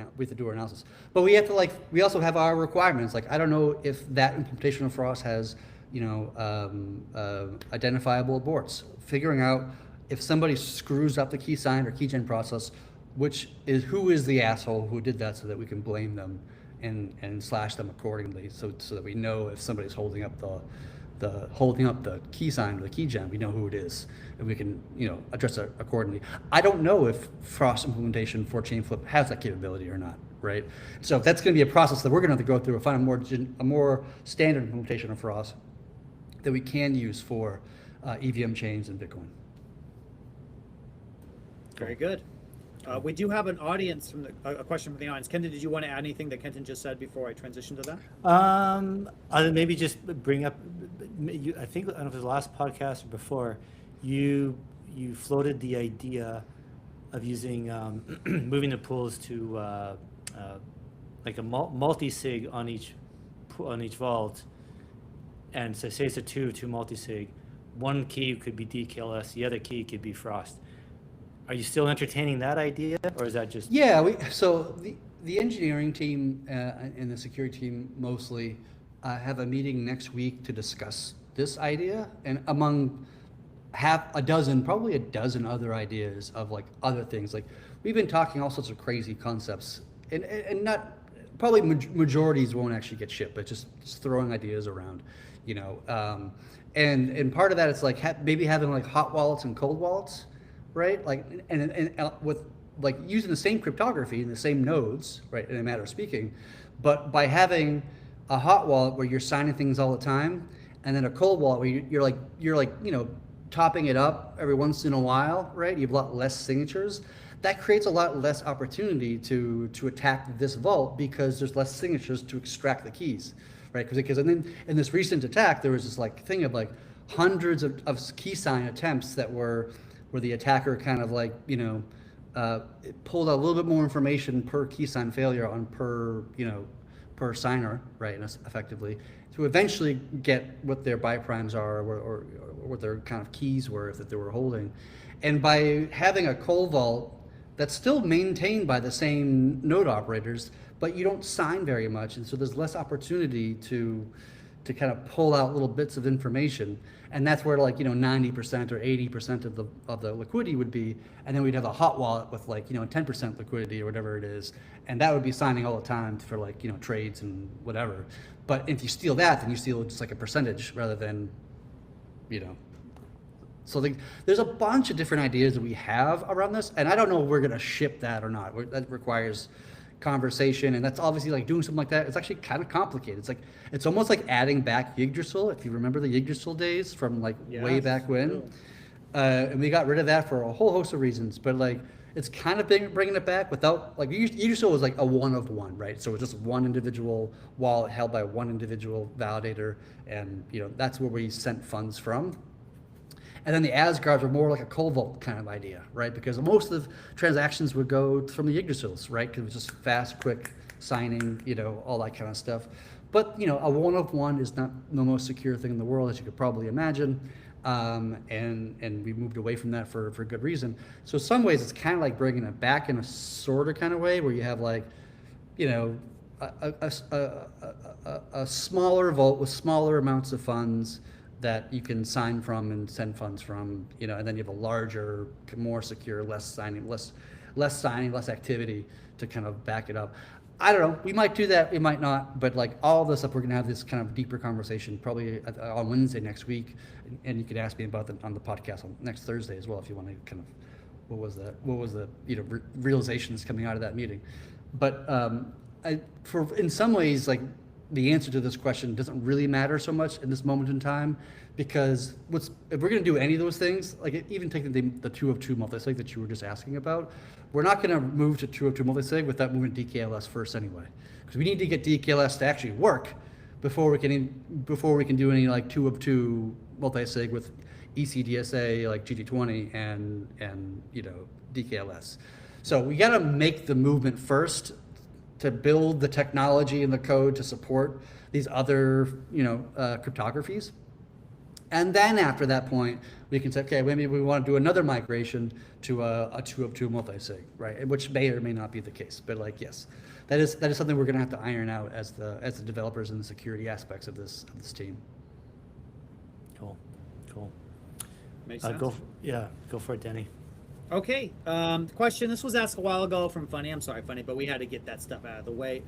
analysis, but we have to we also have our requirements. Like, I don't know if that implementation of Frost has identifiable aborts. Figuring out if somebody screws up the key sign or keygen process, who is the asshole who did that, so that we can blame them and slash them accordingly, so that we know if somebody's holding up the key sign or the keygen, we know who it is, and we can address it accordingly. I don't know if Frost implementation for Chainflip has that capability or not, right? So that's going to be a process that we're going to have to go through and find a more standard implementation of Frost that we can use for EVM chains and Bitcoin. Very good. We do have an audience a question from the audience. Kenton, did you want to add anything that Kenton just said before I transition to that? I'll maybe just bring up. I think, I don't know if it was the last podcast or before, you floated the idea of using moving the pools to like a multi-sig on each vault, and so say it's a two multi-sig. One key could be DKLS, the other key could be Frost. Are you still entertaining that idea, or is that just? Yeah, so the engineering team and the security team mostly have a meeting next week to discuss this idea, and among probably a dozen other ideas of like other things. Like, we've been talking all sorts of crazy concepts, and not probably majorities won't actually get shipped, but just throwing ideas around, and part of that is like maybe having like hot wallets and cold wallets. Right, like, and with like using the same cryptography and the same nodes, right, in a matter of speaking, but by having a hot wallet where you're signing things all the time, and then a cold wallet where you're like topping it up every once in a while, right? You have a lot less signatures. that creates a lot less opportunity to attack this vault because there's less signatures to extract the keys, right? Because and then in this recent attack, there was this like thing of like hundreds of key sign attempts that were where the attacker kind of like, it pulled out a little bit more information per key sign failure on per signer, right, effectively, to eventually get what their byte primes are or what their kind of keys were that they were holding. And by having a cold vault that's still maintained by the same node operators, but you don't sign very much, and so there's less opportunity to kind of pull out little bits of information, and that's where 90% or 80% of the liquidity would be, and then we'd have a hot wallet with 10% liquidity or whatever it is, and that would be signing all the time for trades and whatever. But if you steal that, then you steal just like a percentage rather than, So there's a bunch of different ideas that we have around this, and I don't know if we're gonna ship that or not. That requires conversation, and that's obviously doing something like that. It's actually kind of complicated. It's almost like adding back Yggdrasil, if you remember the Yggdrasil days from way back when. And we got rid of that for a whole host of reasons, but it's kind of bringing it back without Yggdrasil was a one of one, right? So it's just one individual wallet held by one individual validator, and that's where we sent funds from. And then the Asgards were more like a cold vault kind of idea, right? Because most of the transactions would go from the Yggdrasils, right? Because it was just fast, quick signing, all that kind of stuff. But a one of one is not the most secure thing in the world, as you could probably imagine. And we moved away from that for good reason. So in some ways, it's kind of like bringing it back in a sort of kind of way, where you have a smaller vault with smaller amounts of funds that you can sign from and send funds from, and then you have a larger, more secure, less signing, less activity to kind of back it up. I don't know. We might do that. We might not. But all this stuff, we're gonna have this kind of deeper conversation probably on Wednesday next week, and you can ask me about that on the podcast on next Thursday as well if you want to kind of what was the realizations coming out of that meeting. But in some ways the answer to this question doesn't really matter so much in this moment in time, because if we're going to do any of those things, even taking the 2 of 2 multisig that you were just asking about, we're not going to move to 2 of 2 multisig without moving DKLS first anyway, because we need to get DKLS to actually work before we can do any 2 of 2 multisig with ECDSA GT20 and DKLS. So we got to make the movement first to build the technology and the code to support these other, cryptographies. And then after that point, we can say, okay, maybe we want to do another migration to a 2 of 2 multisig, right? Which may or may not be the case, but yes, that is something we're going to have to iron out as the developers and the security aspects of this team. Cool. Makes sense. Go for it, Danny. Okay, question. This was asked a while ago from Funny. I'm sorry, Funny, but we had to get that stuff out of the way.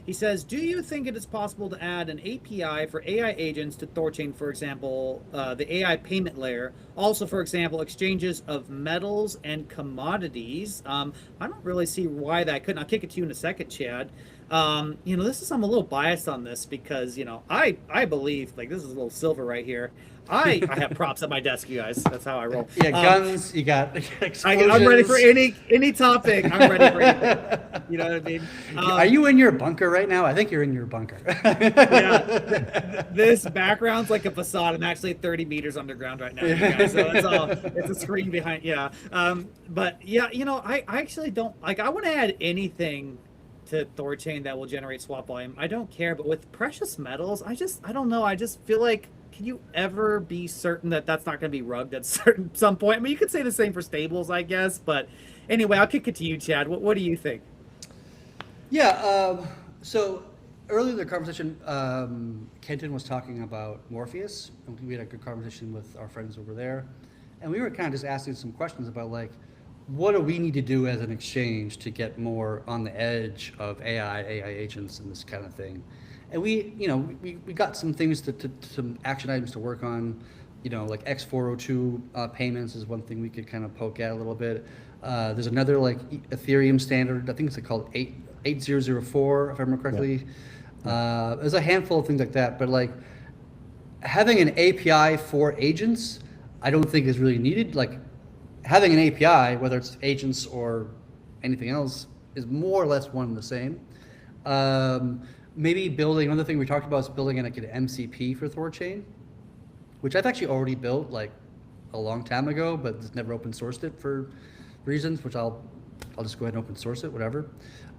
He says, do you think it is possible to add an API for AI agents to THORChain, for example, the AI payment layer? Also, for example, exchanges of metals and commodities. I don't really see why that couldn't. I'll kick it to you in a second, Chad. I'm a little biased on this because, I believe, this is a little silver right here. I have props at my desk, you guys. That's how I roll. Yeah, guns. You got explosions. I'm ready for any topic. I'm ready for anything. You know what I mean? Are you in your bunker right now? I think you're in your bunker. Yeah. This background's like a facade. I'm actually 30 meters underground right now, you guys. So it's all. It's a screen behind. Yeah. But yeah, I actually don't I want to add anything to THORChain that will generate swap volume. I don't care. But with precious metals, I don't know. I just feel like, can you ever be certain that that's not going to be rugged at some point? I mean, you could say the same for stables, I guess. But anyway, I'll kick it to you, Chad. What do you think? Yeah. So earlier in the conversation, Kenton was talking about Morpheus. We had a good conversation with our friends over there. And we were kind of just asking some questions about what do we need to do as an exchange to get more on the edge of AI agents and this kind of thing. And we got some things some action items to work on, X402 payments is one thing we could kind of poke at a little bit. There's another Ethereum standard, I think it's called 8004, if I remember correctly. Yeah. There's a handful of things like that, but having an API for agents, I don't think is really needed. having an API, whether it's agents or anything else, is more or less one and the same. Maybe building, another thing we talked about is building like an MCP for THORChain, which I've actually already built like a long time ago, but just never open sourced it for reasons, which I'll just go ahead and open source it, whatever.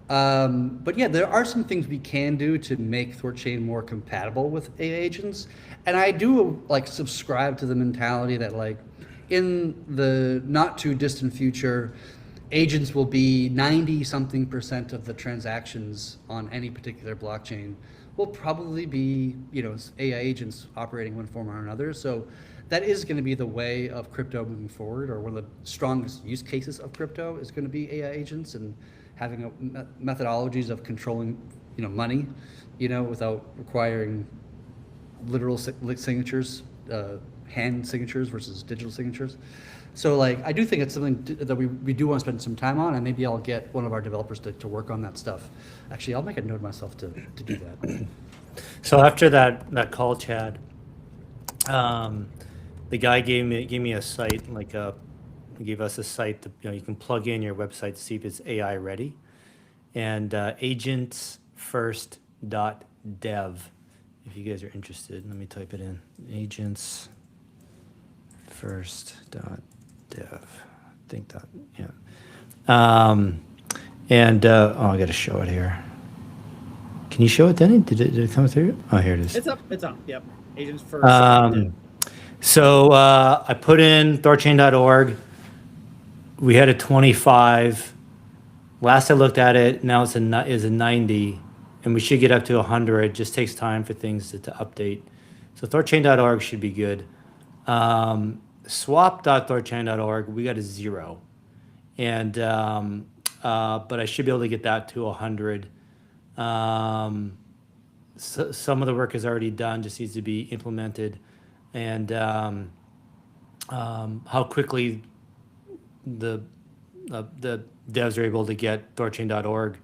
But yeah, there are some things we can do to make THORChain more compatible with AI agents. And I do like subscribe to the mentality that like in the not too distant future, agents will be 90-something% of the transactions on any particular blockchain will probably be, AI agents operating one form or another. So that is going to be the way of crypto moving forward, or one of the strongest use cases of crypto is going to be AI agents and having methodologies of controlling, money, without requiring literal signatures, hand signatures versus digital signatures. So like, I do think it's something that we do want to spend some time on, and maybe I'll get one of our developers to work on that stuff. Actually, I'll make a note of myself to do that. So after that call, Chad, the guy gave me a site, he gave us a site that you can plug in your website to see if it's AI ready, and agentsfirst.dev. If you guys are interested, let me type it in. Agentsfirst.dev. I think that, yeah. I got to show it here. Can you show it, Denny? Did it come through? Oh, here it is. It's up. It's on. Yep. Agents first. So I put in THORChain.org. We had a 25. Last I looked at it, now it's a 90, and we should get up to 100. Just takes time for things to update. So THORChain.org should be good. Swap.THORChain.org, we got a 0, and but I should be able to get that to 100. So some of the work is already done, just needs to be implemented, and how quickly the devs are able to get THORChain.org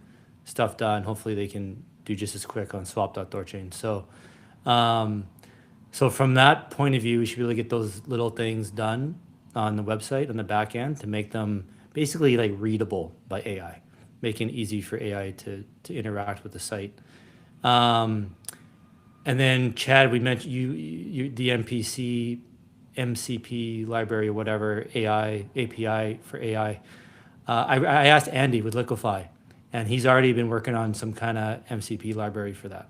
stuff done. Hopefully they can do just as quick on swap.thorchain. So from that point of view, we should be able to get those little things done on the website, on the back end, to make them basically like readable by AI, making it easy for AI to interact with the site. And then Chad, we mentioned you the MCP library or whatever, AI, API for AI. I asked Andy with Liquify, and he's already been working on some kind of MCP library for that.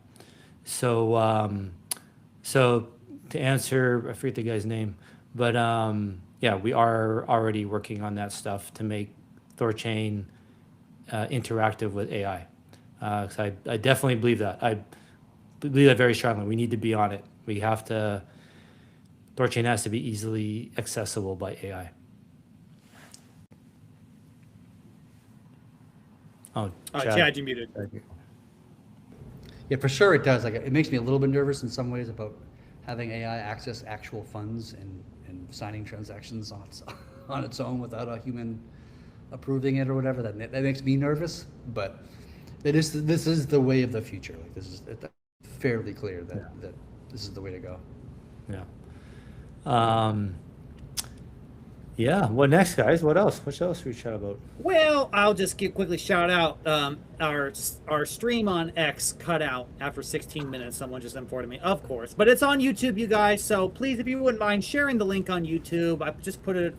So to answer, I forget the guy's name, but yeah, we are already working on that stuff to make THORChain interactive with AI. So I definitely believe that. I believe that very strongly. We need to be on it. We have to, THORChain has to be easily accessible by AI. Oh, Chad, you muted. Yeah, for sure it does. Like, it makes me a little bit nervous in some ways about having AI access actual funds and signing transactions on its own without a human approving it or whatever. That makes me nervous, but this is the way of the future. Like, this is fairly clear that this is the way to go. Yeah. Yeah. What next, guys? What else? What else should we chat about? Well, I'll just quickly shout out our stream on X cut out after 16 minutes. Someone just informed me, of course, but it's on YouTube, you guys. So please, if you wouldn't mind sharing the link on YouTube, I just put it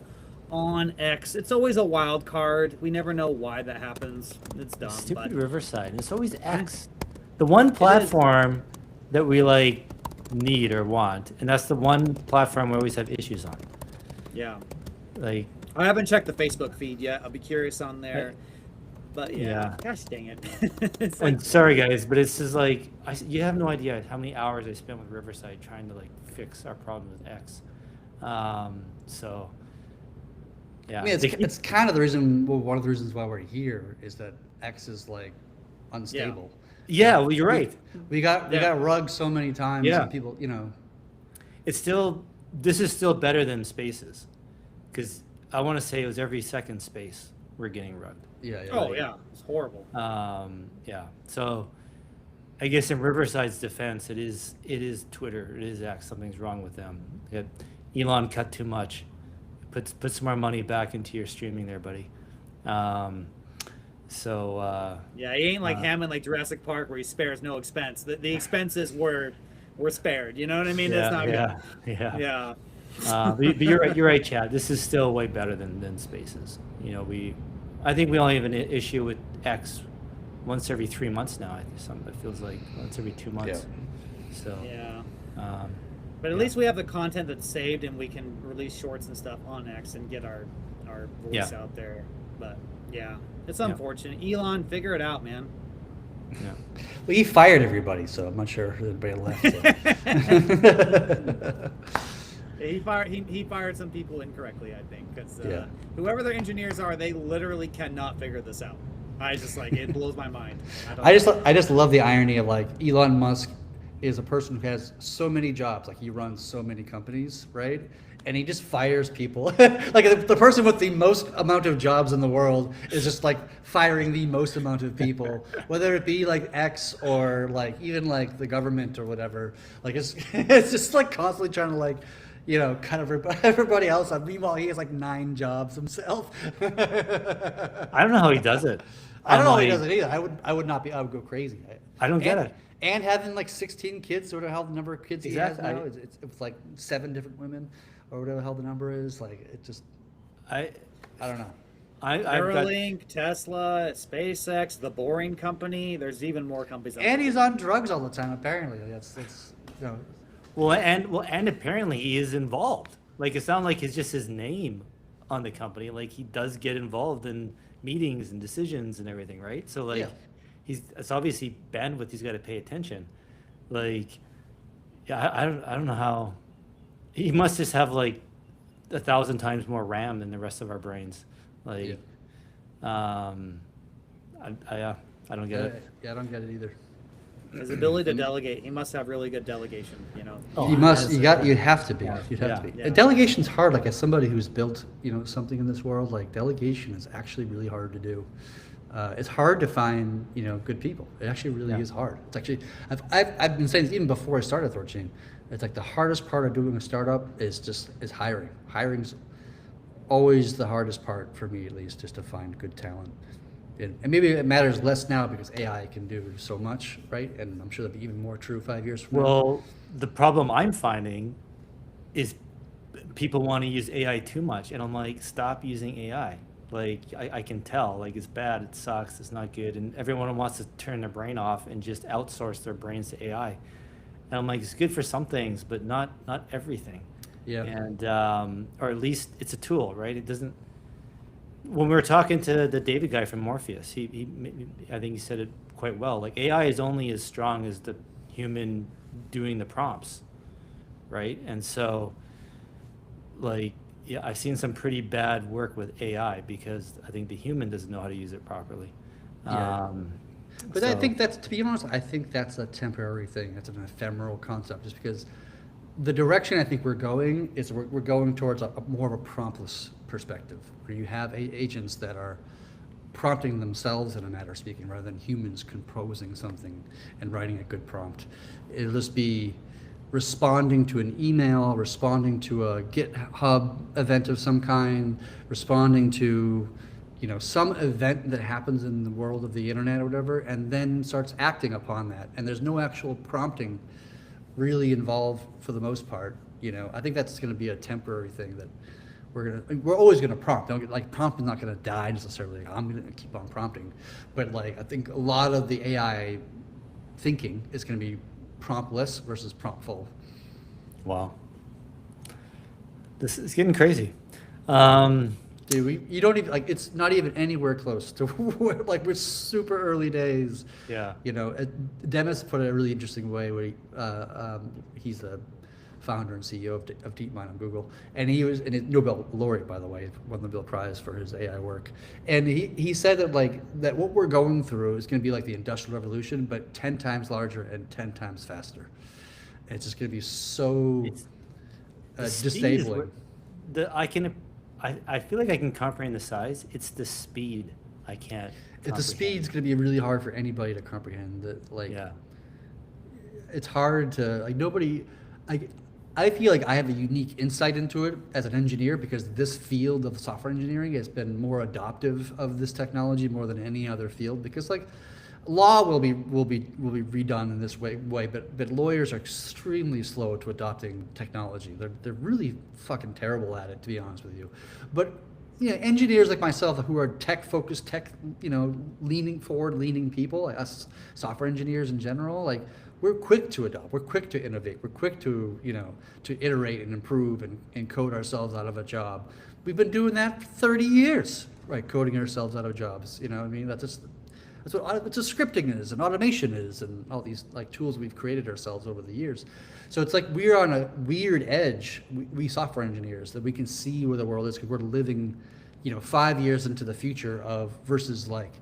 on X. It's always a wild card. We never know why that happens. It's dumb. Stupid Riverside. It's always X. The one platform that we like need or want, and that's the one platform we always have issues on. Yeah. Like, I haven't checked the Facebook feed yet. I'll be curious on there. But yeah. Gosh dang it. It's like, and sorry guys, but it's just like you have no idea how many hours I spent with Riverside trying to like fix our problem with X. So yeah, I mean, it's kind of the reason. Well, one of the reasons why we're here is that X is like unstable. Yeah, well, you're right. We got rugged so many times. Yeah. And people, this is still better than Spaces, because I want to say it was every second space we're getting rugged. Yeah. oh yeah, it's horrible. Yeah. So I guess in Riverside's defense, it is Twitter, it is X. Something's wrong with them. Elon cut too much, put some more money back into your streaming there, buddy. Yeah, he ain't like Hammond, like Jurassic Park, where he spares no expense. The expenses were spared. You know what I mean? It's not yeah. Yeah. But you're right, Chad. This is still way better than Spaces. You know, I think we only have an issue with X once every 3 months now. It feels like once every 2 months. Yeah. So Yeah. But at least we have the content that's saved, and we can release shorts and stuff on X and get our voice out there. But yeah, it's unfortunate. Elon, figure it out, man. Yeah. Well, he fired everybody, so I'm not sure if anybody left. So. He fired some people incorrectly, I think, because Yeah. whoever their engineers are, they literally cannot figure this out. I just like it blows my mind. I just love the irony of like Elon Musk is a person who has so many jobs, like he runs so many companies, right? And he just fires people. Like the person with the most amount of jobs in the world is just like firing the most amount of people, whether it be like X or like even like the government or whatever. Like it's just like constantly trying to like, you know, cut everybody else up. Meanwhile, he has like 9 jobs himself. I don't know how he does it. I don't know how he does it either. I would go crazy. I don't get it. And having like 16 kids, or whatever the hell the number of kids he has now, it's like 7 different women, or whatever the hell the number is. Like it just, I don't know. Neuralink, Tesla, SpaceX, the Boring Company. There's even more companies. And he's on drugs all the time. Apparently, that's you know. Well, and apparently he is involved. Like it's not like it's just his name on the company. Like he does get involved in meetings and decisions and everything, right? So like. Yeah. It's obviously bandwidth. He's got to pay attention. Like, yeah, I don't know how. He must just have like 1,000 times more RAM than the rest of our brains. Like, I don't get it. Yeah, I don't get it either. His ability to delegate. He must have really good delegation. You know. Oh, you have to be. You'd have to be. Yeah. Delegation's hard. Like as somebody who's built, you know, something in this world, like delegation is actually really hard to do. It's hard to find, you know, good people. It actually really is hard. It's actually, I've been saying this even before I started THORChain. It's like the hardest part of doing a startup is hiring. Hiring's always the hardest part for me, at least, just to find good talent. And maybe it matters less now because AI can do so much, right? And I'm sure that'll be even more true 5 years from now. Well, the problem I'm finding is people want to use AI too much, and I'm like, stop using AI. Like I can tell, like it's bad, it sucks, it's not good, and everyone wants to turn their brain off and just outsource their brains to AI. And I'm like, it's good for some things, but not everything. Yeah. And or at least it's a tool, right? It doesn't. When we were talking to the David guy from Morpheus, he I think he said it quite well. Like AI is only as strong as the human doing the prompts, right? And so, like. Yeah, I've seen some pretty bad work with AI because I think the human doesn't know how to use it properly. Yeah. But I think that's, to be honest, I think that's a temporary thing. That's an ephemeral concept, just because the direction I think we're going is we're going towards a more of a promptless perspective, where you have agents that are prompting themselves in a matter of speaking, rather than humans composing something and writing a good prompt. It'll just be responding to an email, responding to a GitHub event of some kind, responding to, you know, some event that happens in the world of the internet or whatever, and then starts acting upon that. And there's no actual prompting really involved for the most part. You know, I think that's going to be a temporary thing that we're always going to prompt. Don't get, like, prompt is not going to die necessarily. I'm going to keep on prompting, but like I think a lot of the AI thinking is going to be promptless versus promptful. Wow. This is getting crazy. Dude, you don't even, like, it's not even anywhere close to like, we're super early days. Yeah. You know, Demis put it a really interesting way where he's the founder and CEO of DeepMind on Google, and he was, and he's Nobel laureate, by the way, won the Nobel Prize for his AI work. And he said that, like, that what we're going through is going to be like the Industrial Revolution, but 10 times larger and 10 times faster. And it's just going to be so disabling. I feel like I can comprehend the size. It's the speed I can't. The speed's going to be really hard for anybody to comprehend. That, like, it's hard to, like, nobody. I feel like I have a unique insight into it as an engineer because this field of software engineering has been more adoptive of this technology more than any other field. Because like law will be redone in this way, but lawyers are extremely slow to adopting technology. They're really fucking terrible at it, to be honest with you. But engineers like myself who are tech-focused, leaning people, like us software engineers in general, like we're quick to adopt, we're quick to innovate, we're quick to to iterate and improve and code ourselves out of a job. We've been doing that for 30 years, right? Coding ourselves out of jobs. You know what I mean? That's what scripting is and automation is and all these like tools we've created ourselves over the years. So it's like we're on a weird edge, we software engineers, that we can see where the world is because we're living 5 years into the future of versus like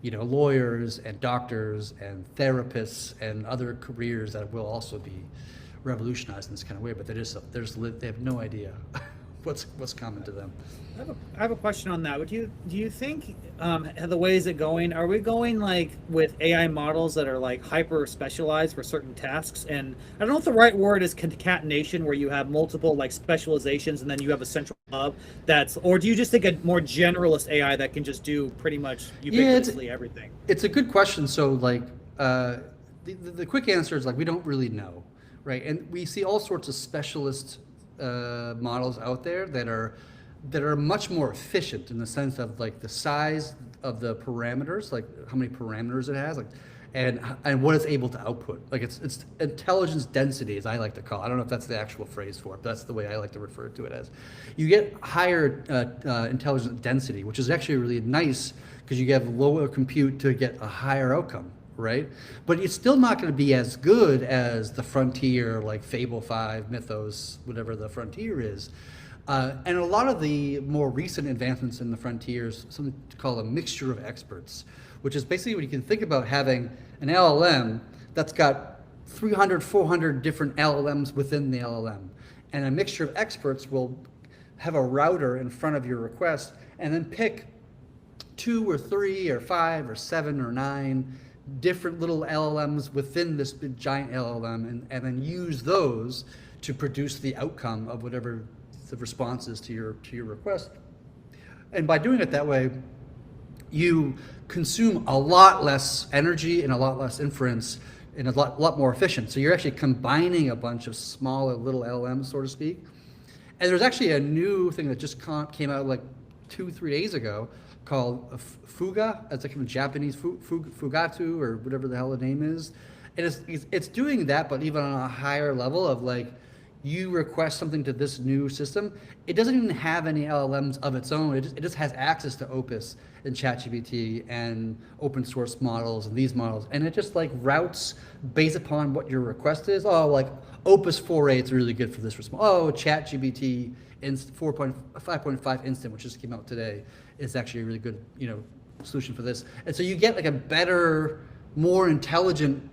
lawyers and doctors and therapists and other careers that will also be revolutionized in this kind of way, but they have no idea what's coming to them. I have a question on that. Do you think the way is it going? Are we going like with AI models that are like hyper specialized for certain tasks? And I don't know if the right word is concatenation, where you have multiple like specializations and then you have a central hub or do you just think a more generalist AI that can just do pretty much ubiquitously everything? It's a good question. So like the quick answer is like we don't really know, right? And we see all sorts of specialist models out there that are much more efficient in the sense of like the size of the parameters, like how many parameters it has, like and what it's able to output. Like it's intelligence density, as I like to call it. I don't know if that's the actual phrase for it, but that's the way I like to refer to it as. You get higher intelligence density, which is actually really nice because you have lower compute to get a higher outcome. Right? But it's still not going to be as good as the frontier, like Fable 5, Mythos, whatever the frontier is. And a lot of the more recent advancements in the frontiers, something called a mixture of experts, which is basically what you can think about having an LLM that's got 300, 400 different LLMs within the LLM. And a mixture of experts will have a router in front of your request and then pick 2 or 3 or 5 or 7 or 9 different little LLMs within this big giant LLM and then use those to produce the outcome of whatever the response is to your request. And by doing it that way, you consume a lot less energy and a lot less inference and a lot more efficient. So you're actually combining a bunch of smaller little LLMs, so to speak. And there's actually a new thing that just came out like 2-3 days ago called Fuga. It's like from Japanese Fugatu or whatever the hell the name is. And it's doing that, but even on a higher level of like, you request something to this new system, it doesn't even have any LLMs of its own. It just has access to Opus and ChatGPT and open source models and these models. And it just like routes based upon what your request is. Oh, like Opus 4.8 is really good for this response. Oh, ChatGPT 5.5 instant, which just came out today, is actually a really good, solution for this. And so you get like a better, more intelligent,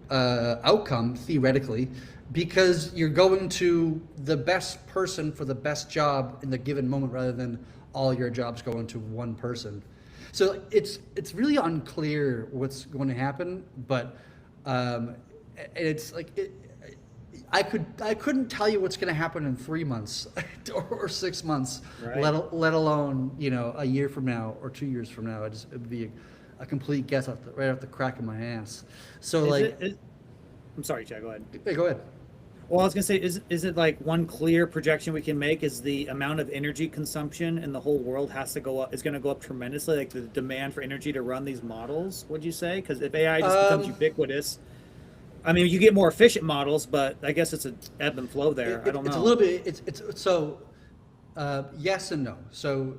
outcome theoretically, because you're going to the best person for the best job in the given moment rather than all your jobs going to one person. So it's really unclear what's going to happen, but it's like I couldn't tell you what's going to happen in 3 months or 6 months, right. let alone a year from now or 2 years from now. It'd be a complete guess right off the crack of my ass. So I'm sorry, Chad. Go ahead. Hey, go ahead. Well, I was gonna say, is it like one clear projection we can make is the amount of energy consumption in the whole world has to go up, is going to go up tremendously, like the demand for energy to run these models, would you say? Because if AI just becomes ubiquitous, I mean, you get more efficient models, but I guess it's an ebb and flow there. I don't know. It's a little bit, it's so yes and no. So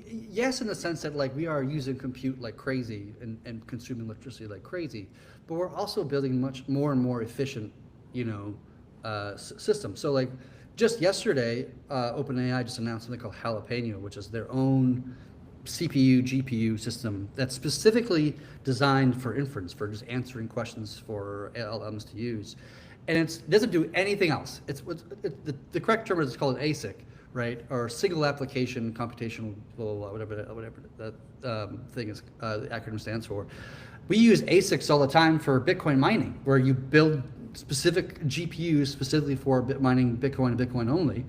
yes, in the sense that like we are using compute like crazy and consuming electricity like crazy, but we're also building much more and more efficient, system. So like just yesterday, OpenAI just announced something called Jalapeno, which is their own CPU, GPU system that's specifically designed for inference, for just answering questions for LLMs to use. And it doesn't do anything else. The correct term is called an ASIC, right? Or single application computational, blah, blah, blah, whatever that thing is, the acronym stands for. We use ASICs all the time for Bitcoin mining, where you build specific GPUs specifically for bit mining Bitcoin and Bitcoin only.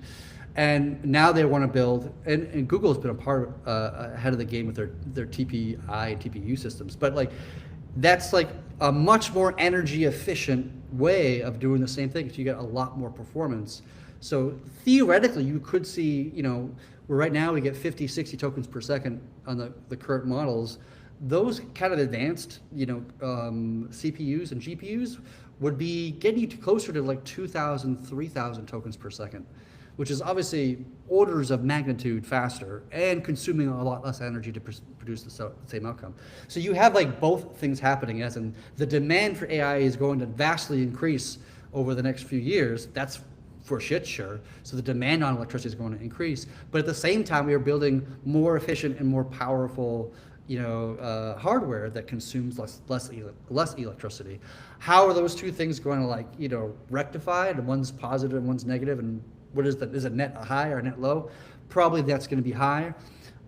And now they want to build, and Google has been a part ahead of the game with their TPI and TPU systems. But like, that's like a much more energy efficient way of doing the same thing. So you get a lot more performance. So theoretically, you could see, where right now we get 50, 60 tokens per second on the current models. Those kind of advanced, CPUs and GPUs would be getting you closer to like 2,000, 3,000 tokens per second, which is obviously orders of magnitude faster and consuming a lot less energy to produce the same outcome. So you have like both things happening, as in the demand for AI is going to vastly increase over the next few years. That's for shit sure. So the demand on electricity is going to increase. But at the same time, we are building more efficient and more powerful hardware that consumes less electricity. How are those two things going to rectify? And one's positive and one's negative, and what is that? Is it net high or net low? Probably that's going to be high.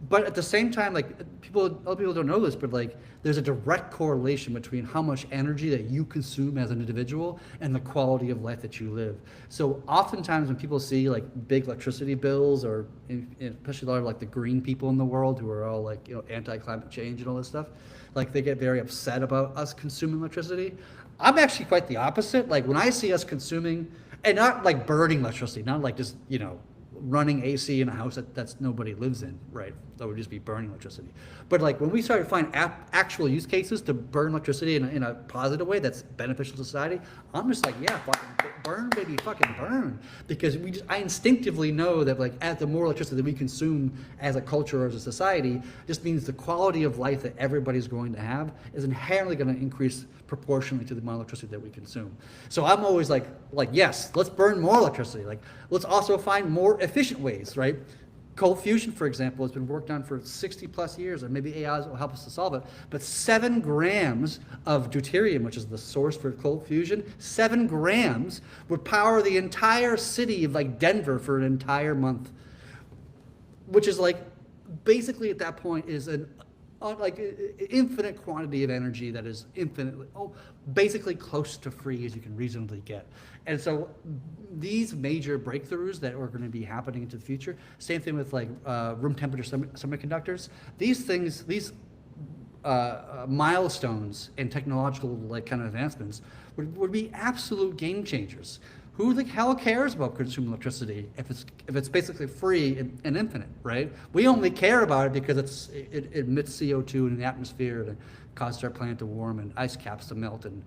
But at the same time, like other people don't know this, but like there's a direct correlation between how much energy that you consume as an individual and the quality of life that you live. So oftentimes when people see like big electricity bills, or especially a lot of like the green people in the world who are all like anti-climate change and all this stuff, like they get very upset about us consuming electricity. I'm actually quite the opposite. Like when I see us consuming, and not like burning electricity, not like just running AC in a house that's nobody lives in, right? That would just be burning electricity. But like when we start to find actual use cases to burn electricity in a positive way that's beneficial to society, I'm just like, yeah, fucking burn, baby, fucking burn. Because I instinctively know that like the more electricity that we consume as a culture or as a society, just means the quality of life that everybody's going to have is inherently going to increase proportionally to the amount of electricity that we consume. So I'm always like yes, let's burn more electricity. Like let's also find more efficient ways, right? Cold fusion, for example, has been worked on for 60 plus years, and maybe AI will help us to solve it. But 7 grams of deuterium, which is the source for cold fusion, 7 grams would power the entire city of like Denver for an entire month, which is like basically at that point is an infinite quantity of energy that is infinitely, basically close to free as you can reasonably get. And so these major breakthroughs that are going to be happening into the future, same thing with like room temperature semiconductors, these things, these milestones in technological like kind of advancements would be absolute game changers. Who the hell cares about consuming electricity if it's basically free and infinite, right? We only care about it because it emits CO2 in the atmosphere and causes our planet to warm and ice caps to melt and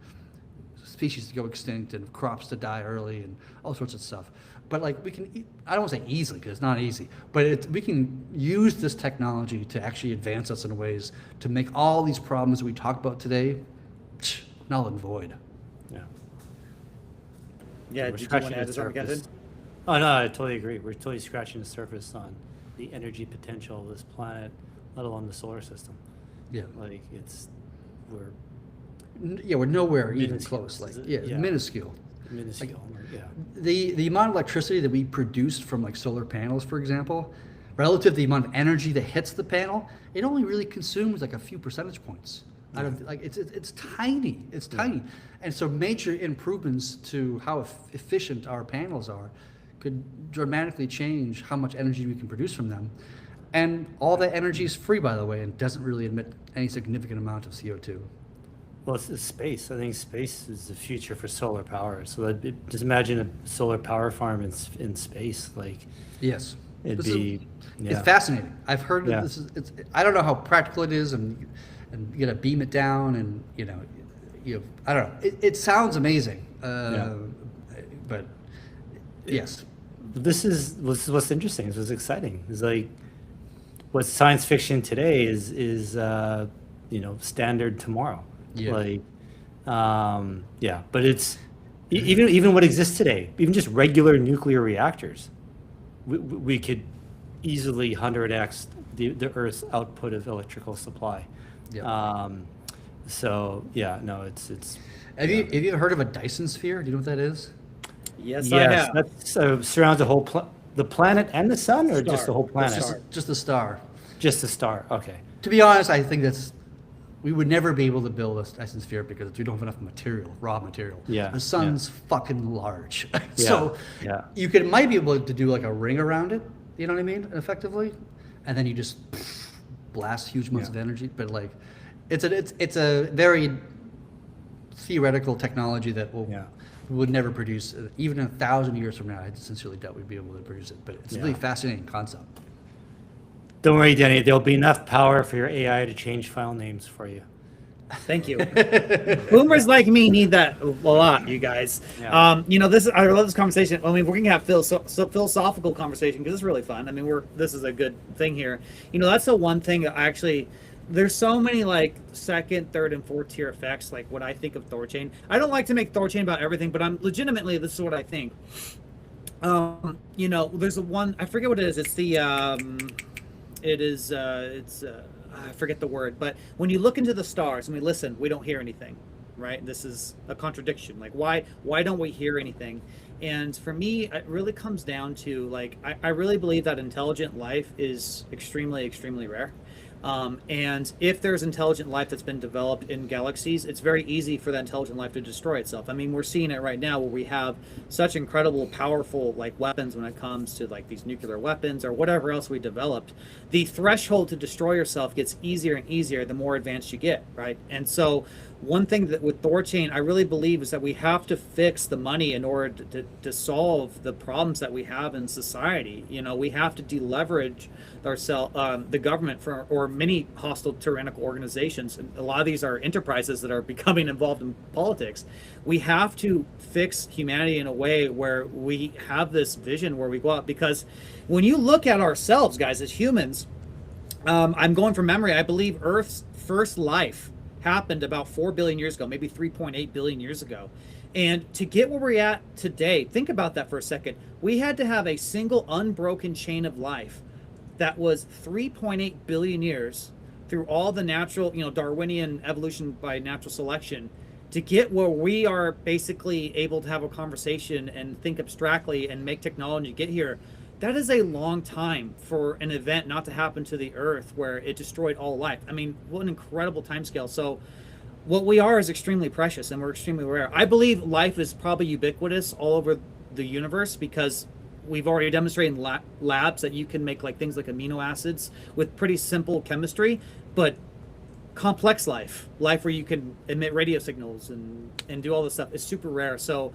species to go extinct and crops to die early and all sorts of stuff. But like we can, I don't want to say easily because it's not easy, but we can use this technology to actually advance us in ways to make all these problems we talk about today null and void. Yeah, did you want to add to Armageddon? Oh no, I totally agree. We're totally scratching the surface on the energy potential of this planet, let alone the solar system. Yeah, like we're nowhere even close. Like minuscule. Minuscule. Like, the amount of electricity that we produce from like solar panels, for example, relative to the amount of energy that hits the panel, it only really consumes like a few percentage points. Out of like it's tiny, tiny, and so major improvements to how efficient our panels are could dramatically change how much energy we can produce from them, and all that energy is free, by the way, and doesn't really emit any significant amount of CO2. Well, it's space. I think space is the future for solar power. So just imagine a solar power farm in space, like yes, it's fascinating. I've heard that this is. I don't know how practical it is, and you gotta beam it down, and I don't know. It sounds amazing, but yes. This is what's interesting. This is exciting. It's like what's science fiction today is standard tomorrow. Yeah. But it's even what exists today. Even just regular nuclear reactors, we could easily 100x the Earth's output of electrical supply. Yeah. It's. Have you ever heard of a Dyson sphere? Do you know what that is? Yes, I have. That surrounds the whole the planet and the sun, or just the whole planet? Just the star. Just the star. Okay. To be honest, I think that's we would never be able to build a Dyson sphere because we don't have enough material, raw material. Yeah, The sun's fucking large. Yeah, So yeah. you might be able to do like a ring around it, you know what I mean, effectively, and then you just blast huge amounts of energy. But like, it's a very theoretical technology that would never produce, even 1,000 years from now. I sincerely doubt we'd be able to produce it, but it's a really fascinating concept. Don't worry, Danny. There'll be enough power for your AI to change file names for you. Thank you. Boomers like me need that a lot, you guys. Yeah. I love this conversation. I mean, we're gonna have philosophical conversation because it's really fun. I mean, this is a good thing here. That's the one thing that there's so many like second, third, and fourth tier effects. Like what I think of THORChain. I don't like to make THORChain about everything, but I'm legitimately, this is what I think. There's one, I forget what it is. It's the I forget the word, but when you look into the stars and we listen, we don't hear anything, right? This is a contradiction. Like why don't we hear anything? And for me, it really comes down to like, I really believe that intelligent life is extremely, extremely rare. And if there's intelligent life that's been developed in galaxies, it's very easy for that intelligent life to destroy itself. I mean, we're seeing it right now where we have such incredible, powerful like weapons when it comes to like these nuclear weapons or whatever else we developed. The threshold to destroy yourself gets easier and easier the more advanced you get, right? And so one thing that with THORChain, I really believe is that we have to fix the money in order to solve the problems that we have in society. We have to deleverage the government or many hostile tyrannical organizations. And a lot of these are enterprises that are becoming involved in politics. We have to fix humanity in a way where we have this vision where we go out, because when you look at ourselves, guys, as humans, I'm going from memory, I believe Earth's first life happened about 4 billion years ago, maybe 3.8 billion years ago. And to get where we're at today, think about that for a second. We had to have a single unbroken chain of life that was 3.8 billion years through all the natural, Darwinian evolution by natural selection to get where we are basically able to have a conversation and think abstractly and make technology get here. That is a long time for an event not to happen to the Earth where it destroyed all life. I mean, what an incredible timescale. So what we are is extremely precious and we're extremely rare. I believe life is probably ubiquitous all over the universe because we've already demonstrated in labs that you can make like things like amino acids with pretty simple chemistry, but complex life where you can emit radio signals and do all this stuff is super rare. So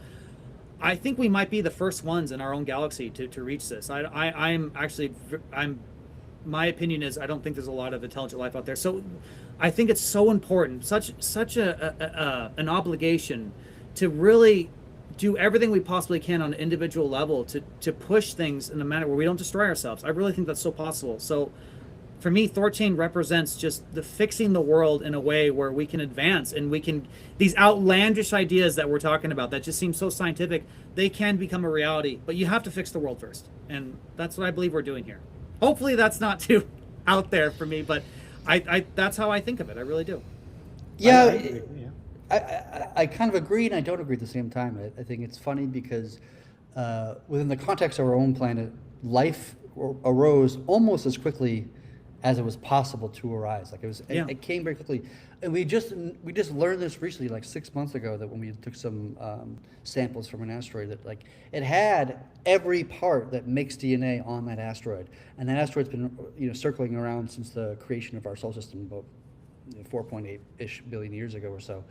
I think we might be the first ones in our own galaxy to reach this. My opinion is I don't think there's a lot of intelligent life out there. So I think it's so important, such an obligation to really do everything we possibly can on an individual level to push things in a manner where we don't destroy ourselves. I really think that's so possible. So for me, THORChain represents just the fixing the world in a way where we can advance and we can, these outlandish ideas that we're talking about that just seem so scientific, they can become a reality, but you have to fix the world first. And that's what I believe we're doing here. Hopefully that's not too out there for me, but I that's how I think of it. I really do. Yeah, I kind of agree and I don't agree at the same time. I think it's funny because within the context of our own planet, life arose almost as quickly as it was possible to arise. Like it came very quickly. And we just learned this recently, like 6 months ago, that when we took some samples from an asteroid, that like it had every part that makes DNA on that asteroid. And that asteroid's been circling around since the creation of our solar system about 4.8-ish billion years ago or so.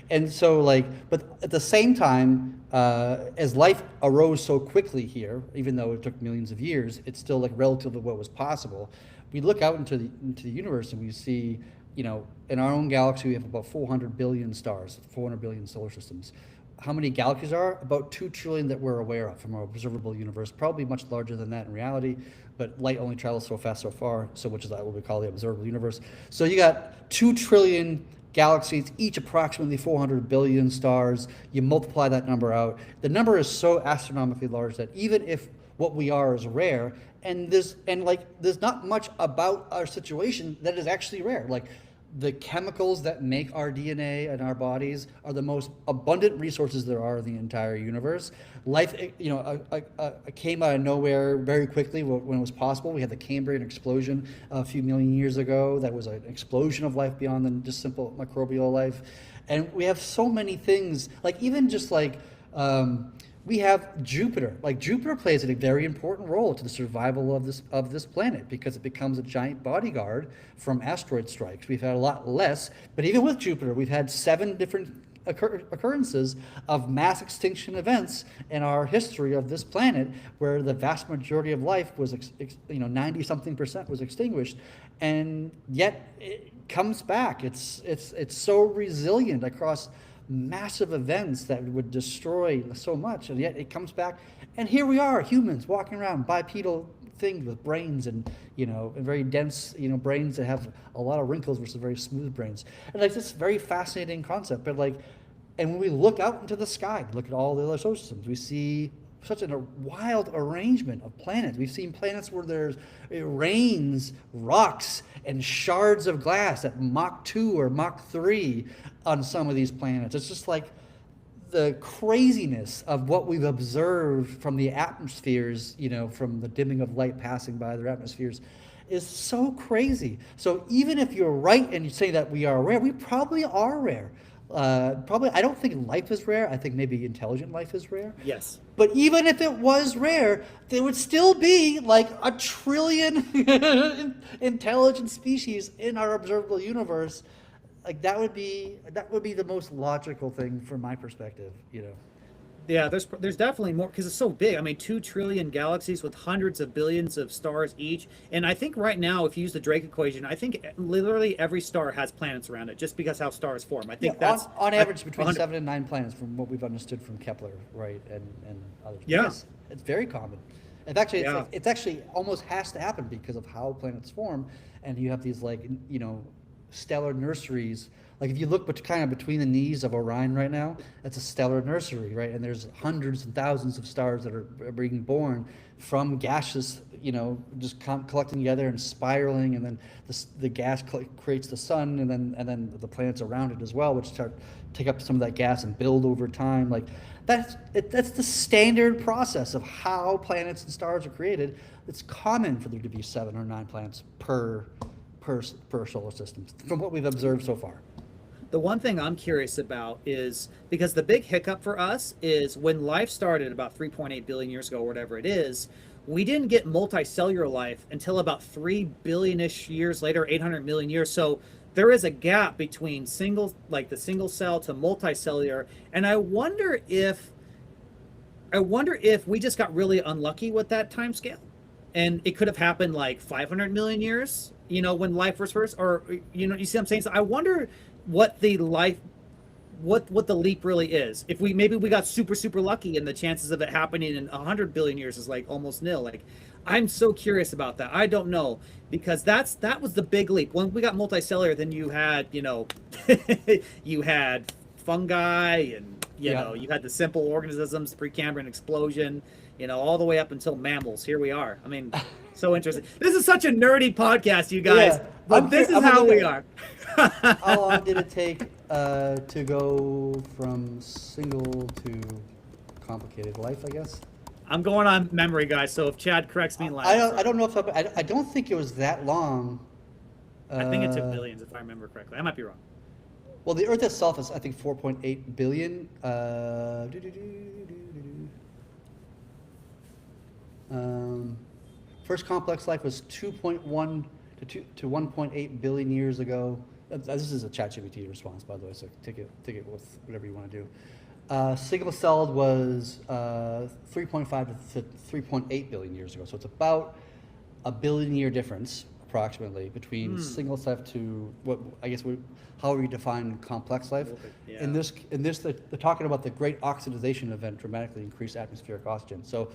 And so but at the same time, as life arose so quickly here, even though it took millions of years, it's still like relative to what was possible. We look out into the universe and we see, in our own galaxy, we have about 400 billion stars, 400 billion solar systems. How many galaxies are? About 2 trillion that we're aware of from our observable universe, probably much larger than that in reality, but light only travels so fast so far, so which is what we call the observable universe. So you got 2 trillion galaxies, each approximately 400 billion stars. You multiply that number out. The number is so astronomically large that even if what we are is rare, and there's not much about our situation that is actually rare. Like the chemicals that make our DNA and our bodies are the most abundant resources there are in the entire universe. Life, came out of nowhere very quickly when it was possible. We had the Cambrian explosion a few million years ago. That was an explosion of life beyond than just simple microbial life. And we have so many things, like even just like, we have Jupiter. Like Jupiter plays a very important role to the survival of this planet because it becomes a giant bodyguard from asteroid strikes. We've had a lot less, but even with Jupiter, we've had 7 different occurrences of mass extinction events in our history of this planet, where the vast majority of life was, 90-something% was extinguished, and yet it comes back. It's so resilient across massive events that would destroy so much, and yet it comes back, and here we are, humans walking around, bipedal things with brains and and very dense brains that have a lot of wrinkles versus very smooth brains. And like this very fascinating concept, but like, and when we look out into the sky, look at all the other solar systems, we see such a wild arrangement of planets. We've seen planets where it rains rocks and shards of glass at Mach 2 or Mach 3 on some of these planets. It's just like the craziness of what we've observed from the atmospheres, from the dimming of light passing by their atmospheres, is so crazy. So even if you're right and you say that we are rare, we probably are rare. I don't think life is rare. I think maybe intelligent life is rare. Yes. But even if it was rare, there would still be like 1 trillion intelligent species in our observable universe. Like that would be the most logical thing from my perspective, Yeah, there's definitely more because it's so big. I mean, 2 trillion galaxies with hundreds of billions of stars each. And I think right now, if you use the Drake equation, I think literally every star has planets around it, just because how stars form. I think that's on average between 7 and 9 planets, from what we've understood from Kepler, right, and others. Yeah, yes, it's very common. And actually, it's actually almost has to happen because of how planets form, and you have these stellar nurseries. Like if you look kind of between the knees of Orion right now, that's a stellar nursery, right? And there's hundreds and thousands of stars that are being born from gaseous, just collecting together and spiraling, and then the gas creates the sun, and then the planets around it as well, which start take up some of that gas and build over time. Like that's the standard process of how planets and stars are created. It's common for there to be 7 or 9 planets per solar system, from what we've observed so far. The one thing I'm curious about is, because the big hiccup for us is when life started about 3.8 billion years ago, or whatever it is, we didn't get multicellular life until about 3 billion-ish years later, 800 million years. So there is a gap between the single cell to multicellular. And I wonder if we just got really unlucky with that time scale. And it could have happened like 500 million years, when life was first, or, you see what I'm saying? So I wonder what the leap really is. If we got super lucky, and the chances of it happening in 100 billion years is like almost nil. Like, I'm so curious about that. I don't know, because that was the big leap. When we got multicellular, then you had you had fungi, and you had the simple organisms, the Precambrian explosion, all the way up until mammals. Here we are. I mean, so interesting. This is such a nerdy podcast, you guys. Yeah, but this is how we are. How long did it take to go from single to complicated life, I guess? I'm going on memory, guys, so if Chad corrects me in live. I don't know if I don't think it was that long. I think it took billions, if I remember correctly. I might be wrong. Well, the Earth itself is, I think, 4.8 billion. First complex life was 2.1 to 1.8 billion years ago. This is a ChatGPT response, by the way, so take it with whatever you want to do. Single-celled was 3.5 to 3.8 billion years ago. So it's about a billion-year difference, approximately, between single-cell to however you define complex life. Yeah. In this, they're talking about the great oxidation event dramatically increased atmospheric oxygen. So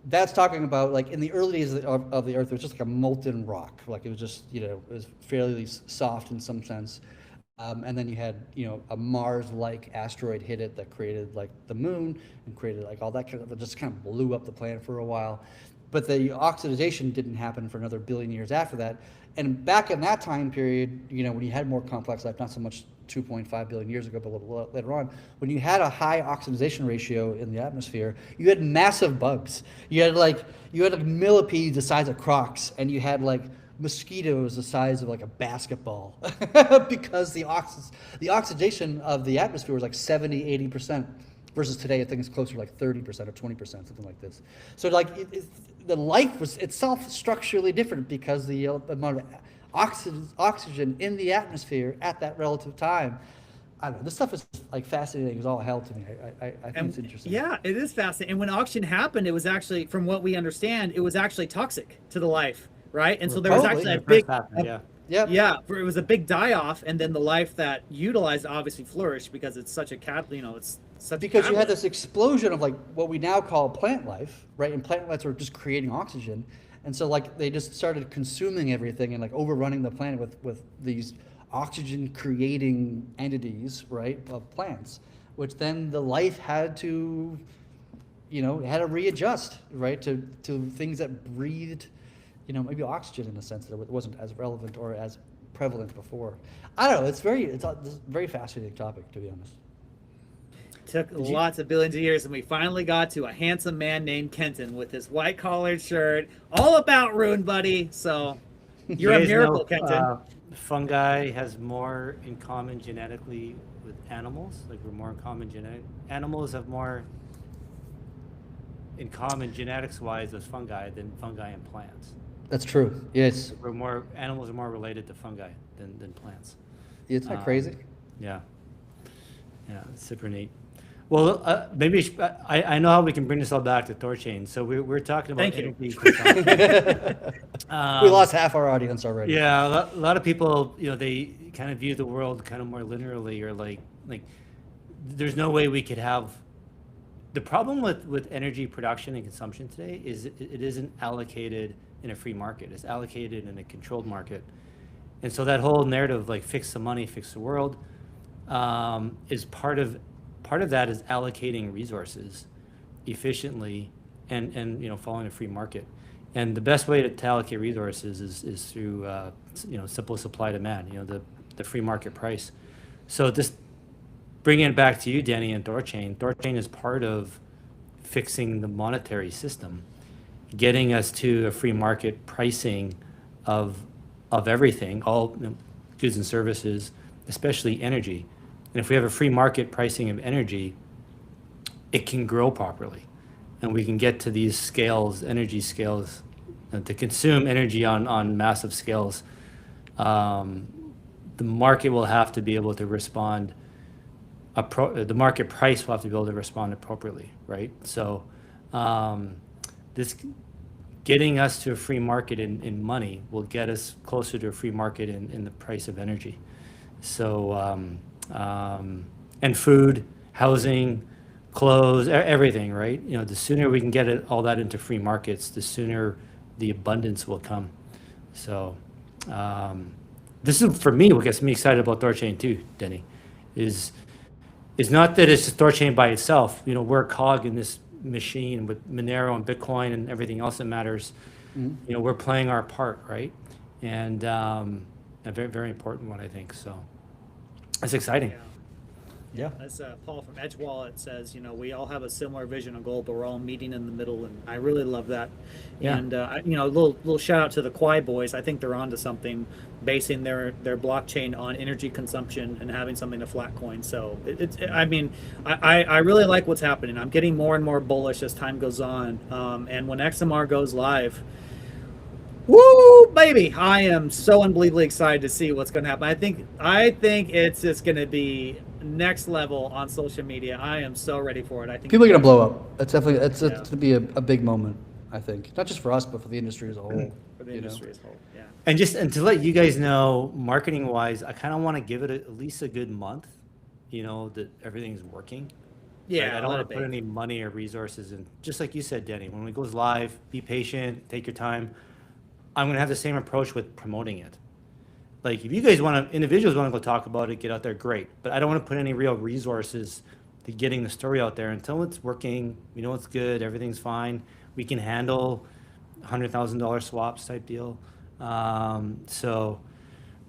that's talking about, like, in the early days of the Earth, it was just like a molten rock. Like, it was just, it was fairly soft in some sense. And then you had, a Mars-like asteroid hit it that created like the moon and created like all that kind of, it just kind of blew up the planet for a while. But the oxidation didn't happen for another billion years after that. And back in that time period, when you had more complex life, not so much 2.5 billion years ago, but a little later on, when you had a high oxidation ratio in the atmosphere, you had massive bugs. You had like millipedes the size of crocs, and you had like mosquitoes the size of like a basketball because the oxidation of the atmosphere was like 70-80%, versus today I think it's closer to like 30% or 20%, something like this. So like the life was itself structurally different because the amount of oxygen in the atmosphere at that relative time. I don't know, this stuff is like fascinating as all hell to me. I think it's interesting. Yeah, it is fascinating. And when oxygen happened, it was actually, from what we understand, it was actually toxic to the life, right? And so there was actually a big, it was a big die-off, and then the life that utilized obviously flourished because it's such a it's such because you had this explosion of like what we now call plant life, right? And plant life are just creating oxygen, and so like they just started consuming everything and like overrunning the planet with these oxygen creating entities, right, of plants, which then the life had to, it had to readjust, right, to things that breathed, maybe oxygen in a sense that it wasn't as relevant or as prevalent before. I don't know. It's a very fascinating topic, to be honest. Took lots of billions of years, and we finally got to a handsome man named Kenton with his white collared shirt, all about Rune, buddy. So you're a miracle, Kenton. Fungi has more in common genetically with animals. Like we're more in common animals have more in common genetics-wise with fungi than fungi and plants. That's true. Yes. Animals are more related to fungi than plants. Isn't that crazy? Yeah. Yeah, it's super neat. Well, maybe I know how we can bring this all back to THORChain. So we're talking about energy consumption. We lost half our audience already. Yeah, a lot of people, they kind of view the world kind of more linearly, or like there's no way we could have. The problem with energy production and consumption today is it isn't allocated in a free market. It's allocated in a controlled market. And so that whole narrative, like fix the money, fix the world, is part of that is allocating resources efficiently and following a free market. And the best way to allocate resources is through simple supply demand, the free market price. So just bringing it back to you, Danny, and THORChain. THORChain is part of fixing the monetary system, getting us to a free market pricing of everything, all goods and services, especially energy. And if we have a free market pricing of energy, it can grow properly. And we can get to these scales, energy scales, to consume energy on massive scales. The market will have to be able to respond, the market price will have to be able to respond appropriately, right? So this getting us to a free market in money will get us closer to a free market in the price of energy. So, and food, housing, clothes, everything, right? The sooner we can get all that into free markets, the sooner the abundance will come. So this is, for me, what gets me excited about THORChain too, Denny, is not that it's just THORChain by itself. We're a cog in this machine with Monero and Bitcoin and everything else that matters. Mm-hmm. We're playing our part, right? And a very, very important one, I think. So it's exciting. Yeah. As Paul from Edge Wallet says, we all have a similar vision and goal, but we're all meeting in the middle, and I really love that. Yeah. And a little shout out to the Quai boys. I think they're onto something, basing their blockchain on energy consumption and having something to flat coin. So I really like what's happening. I'm getting more and more bullish as time goes on. And when XMR goes live, woo, baby! I am so unbelievably excited to see what's going to happen. I think it's just going to be next level on social media. I am so ready for it. I think people are going to blow up. It's definitely it's going to be a big moment. I think not just for us, but for the industry as a whole. For the industry as a whole, yeah. And to let you guys know, marketing wise, I kind of want to give it at least a good month. That everything's working. Yeah, right? I don't want to put any money or resources in. Just like you said, Denny, when it goes live, be patient, take your time. I'm going to have the same approach with promoting it. Like if you guys want to, individuals want to go talk about it, get out there, great. But I don't want to put any real resources to getting the story out there until it's working. We know it's good, everything's fine. We can handle $100,000 swaps type deal. So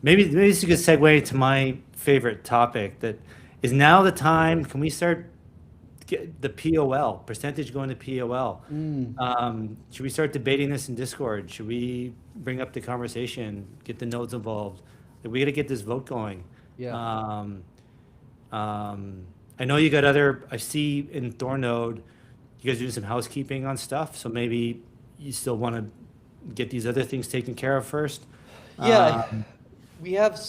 maybe this is a good segue to my favorite topic. That is now the time. Can we start get the POL percentage going to POL? Should we start debating this in Discord? Should we bring up the conversation? Get the nodes involved? We got to get this vote going. Yeah. I know you got other. I see in Thornode, you guys doing some housekeeping on stuff. So maybe you still want to get these other things taken care of first. Yeah, we have.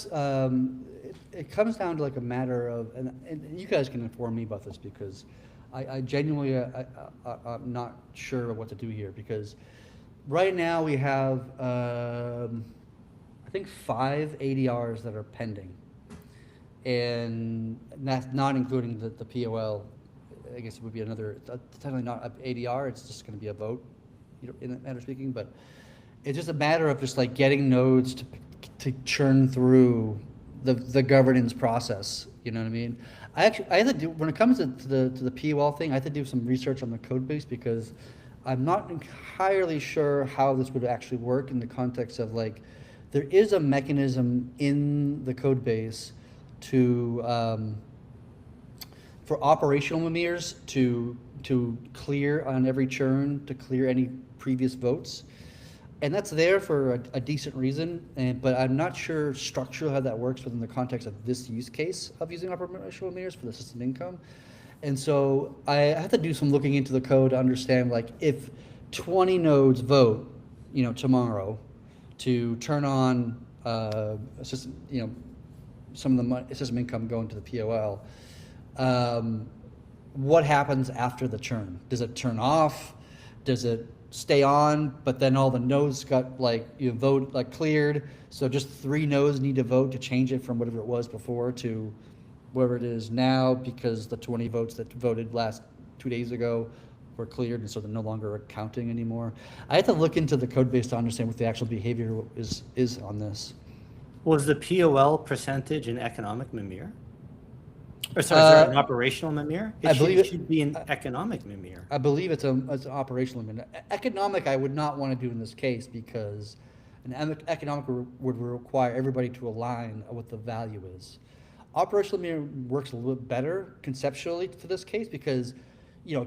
It comes down to like a matter of, and you guys can inform me about this because I genuinely I'm not sure what to do here because right now we have I think 5 ADRs that are pending, and that's not including the POL. I guess it would be another, technically not an ADR. It's just going to be a vote, in that manner of speaking. But it's just a matter of just like getting nodes to churn through the governance process. You know what I mean? I had to do, when it comes to the POL thing, I had to do some research on the code base because I'm not entirely sure how this would actually work in the context of like, there is a mechanism in the code base to for operational mimirs to clear on every churn, to clear any previous votes. And that's there for a decent reason, but I'm not sure structurally how that works within the context of this use case of using operational mirrors for the system income. And so I had to do some looking into the code to understand, like, if 20 nodes vote, tomorrow to turn on system, some of the system income going to the POL, what happens after the churn? Does it turn off? Does it stay on, but then all the nodes got vote cleared, so just 3 nodes need to vote to change it from whatever it was before to whatever it is now, because the 20 votes that voted last 2 days ago were cleared, and so they're no longer counting anymore. I had to look into the code base to understand what the actual behavior is on this. Was the POL percentage an economic mimir? Or sorry, an operational mimir? It should be an economic mimir. I believe it's an operational mimir. Economic, I would not want to do in this case because an economic would require everybody to align what the value is. Operational mimir works a little bit better conceptually for this case because,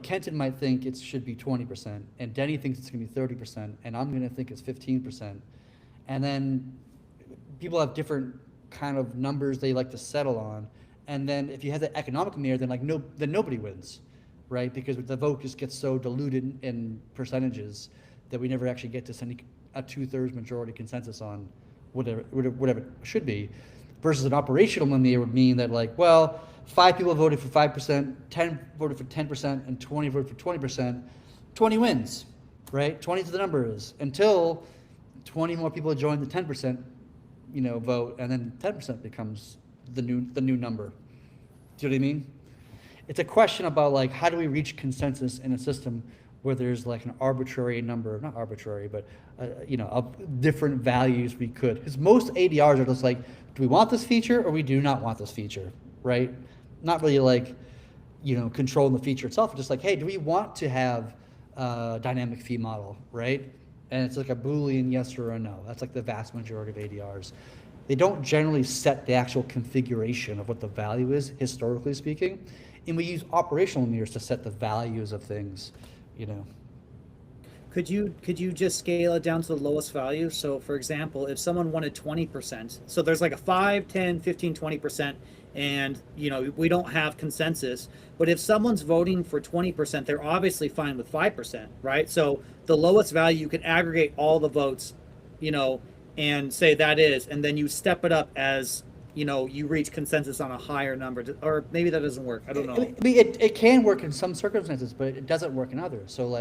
Kenton might think it should be 20%, and Denny thinks it's going to be 30%, and I'm going to think it's 15%. And then people have different kind of numbers they like to settle on. And then if you have the economic mirror, then then nobody wins, right? Because the vote just gets so diluted in percentages that we never actually get to a 2/3 majority consensus on whatever it should be. Versus an operational mirror would mean that 5 people voted for 5%, 10 voted for 10%, and 20 voted for 20%. 20 wins, right? 20 is the number is until 20 more people join the 10%, vote, and then 10% becomes the new number. Do you know what I mean? It's a question about how do we reach consensus in a system where there's an arbitrary number, not arbitrary, but of different values we could. Because most ADRs are just do we want this feature or we do not want this feature, right? Not really controlling the feature itself. It's just hey, do we want to have a dynamic fee model, right? And it's a Boolean yes or a no. That's the vast majority of ADRs. They don't generally set the actual configuration of what the value is, historically speaking. And we use operational mirrors to set the values of things, Could you just scale it down to the lowest value? So for example, if someone wanted 20%, so there's a 5, 10, 15, 20%, and we don't have consensus, but if someone's voting for 20%, they're obviously fine with 5%, right? So the lowest value, you could aggregate all the votes, and say that is, and then you step it up as you reach consensus on a higher number, or maybe that doesn't work. I don't know. I mean, it can work in some circumstances, but it doesn't work in others. So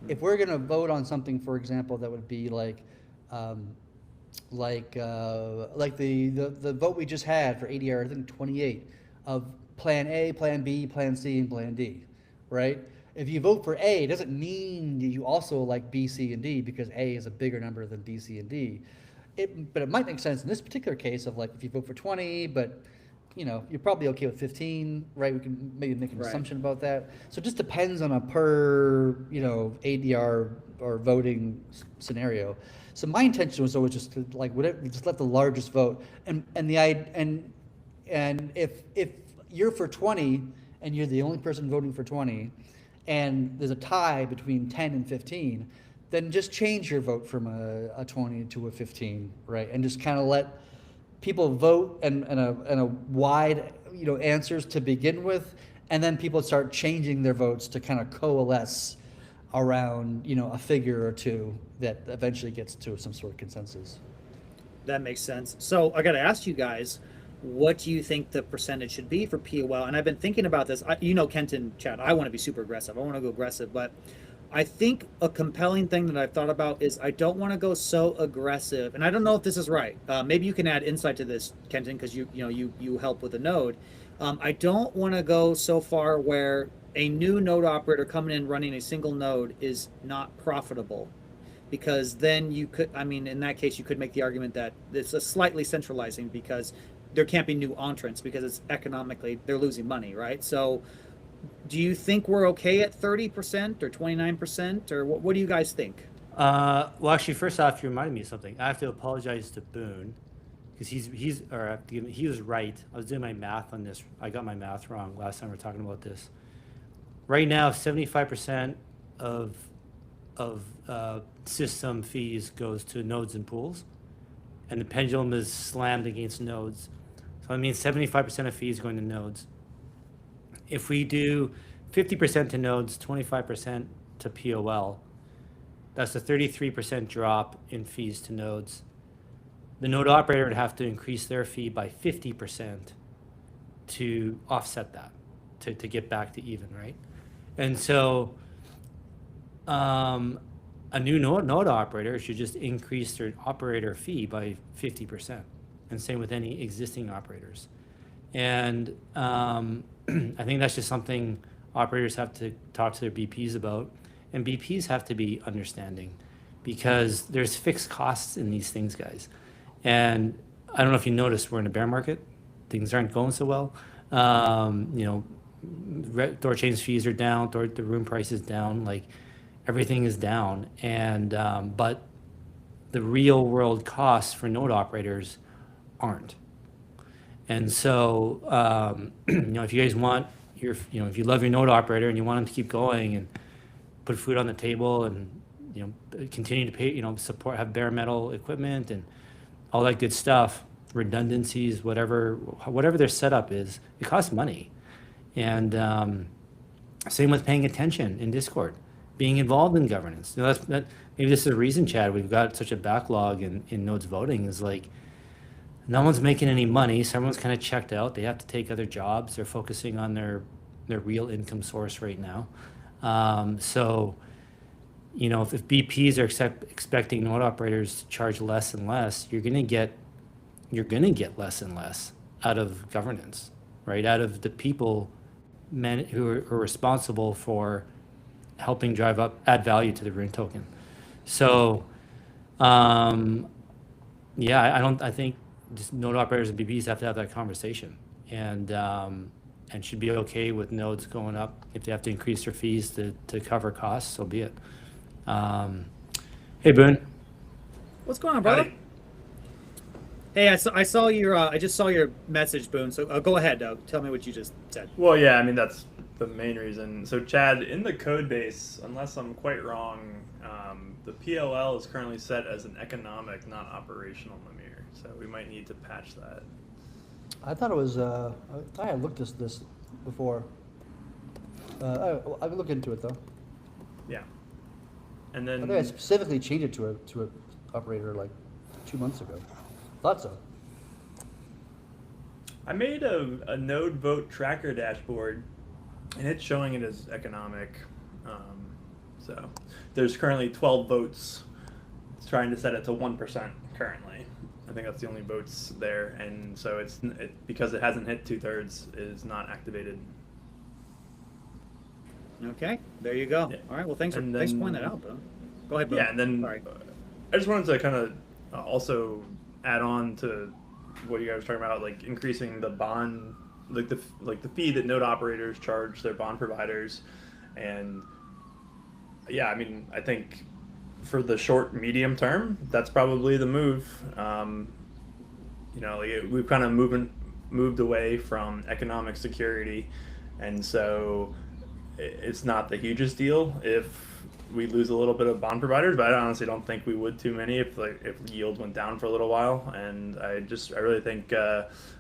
if we're going to vote on something, for example, that would be the vote we just had for ADR, I think 28, of Plan A, Plan B, Plan C, and Plan D, right? If you vote for A, it doesn't mean you also like B, C, and D because A is a bigger number than B, C, and D. but it might make sense in this particular case of like if you vote for 20, but you're probably okay with 15, right? We can maybe make an assumption about that. So it just depends on a per, ADR or voting scenario. So my intention was always just to like whatever, just let the largest vote, and if you're for 20 and you're the only person voting for 20, and there's a tie between 10 and 15, then just change your vote from a 20 to a 15, right? And just kind of let people vote and a wide, answers to begin with, and then people start changing their votes to kind of coalesce around, a figure or two that eventually gets to some sort of consensus. That makes sense. So I got to ask you guys, what do you think the percentage should be for POL? And I've been thinking about this. Kenton, Chad, I want to be super aggressive. I want to go aggressive, but I think a compelling thing that I've thought about is I don't want to go so aggressive. And I don't know if this is right. Maybe you can add insight to this, Kenton, because you help with the node. I don't want to go so far where a new node operator coming in running a single node is not profitable, because then you could, in that case, you could make the argument that it's a slightly centralizing, because there can't be new entrants because it's economically, they're losing money, right? So do you think we're okay at 30% or 29%, or what do you guys think? Well, actually, first off, you reminded me of something. I have to apologize to Boone, because he was right. I was doing my math on this. I got my math wrong last time we were talking about this. Right now, 75% of system fees goes to nodes and pools, and the pendulum is slammed against nodes. So that means 75% of fees going to nodes. If we do 50% to nodes, 25% to POL, that's a 33% drop in fees to nodes. The node operator would have to increase their fee by 50% to offset that, to get back to even, right? And so a new node operator should just increase their operator fee by 50%, and same with any existing operators. And I think that's just something operators have to talk to their BPs about, and BPs have to be understanding, because there's fixed costs in these things, guys. And I don't know if you noticed, we're in a bear market. Things aren't going so well. THORChain's fees are down, the room price is down, like everything is down. And but the real world costs for node operators aren't. And so, if you guys want if you love your node operator and you want them to keep going and put food on the table and, continue to pay, support, have bare metal equipment and all that good stuff, redundancies, whatever their setup is, it costs money. And same with paying attention in Discord, being involved in governance. Maybe this is the reason, Chad, we've got such a backlog in nodes voting, is like, no one's making any money, so everyone's kind of checked out. They have to take other jobs. They're focusing on their real income source right now. If BPs are expecting node operators to charge less and less, you're gonna get less and less out of governance, right? Out of the people who are responsible for helping add value to the Rune token. So, I think just node operators and BPs have to have that conversation, and should be okay with nodes going up. If they have to increase their fees to cover costs, so be it. Hey, Boone. What's going on, brother? Howdy. Hey, I saw your I just saw your message, Boone. So go ahead, tell me what you just said. Well, yeah, that's the main reason. So, Chad, in the code base, unless I'm quite wrong, the PLL is currently set as an economic, not operational limit. So we might need to patch that. I thought it was. I thought I looked this before. I'll look into it though. Yeah. And then I think I specifically changed it to a operator like 2 months ago. Thought so. I made a node vote tracker dashboard, and it's showing it as economic. So there's currently 12 votes. It's trying to set it to 1% currently. I think that's the only votes there, and so because it hasn't hit 2/3, is not activated. Okay, there you go. Yeah. All right, well, thanks for pointing that out, Boone. Go ahead, Boone. Yeah, and then Sorry. I just wanted to kind of also add on to what you guys were talking about, like increasing the bond, like the fee that node operators charge their bond providers, and yeah, I mean, I think for the short medium term, that's probably the move. We've kind of moved away from economic security, and so it's not the hugest deal if we lose a little bit of bond providers, but I honestly don't think we would too many if yield went down for a little while. And I really think,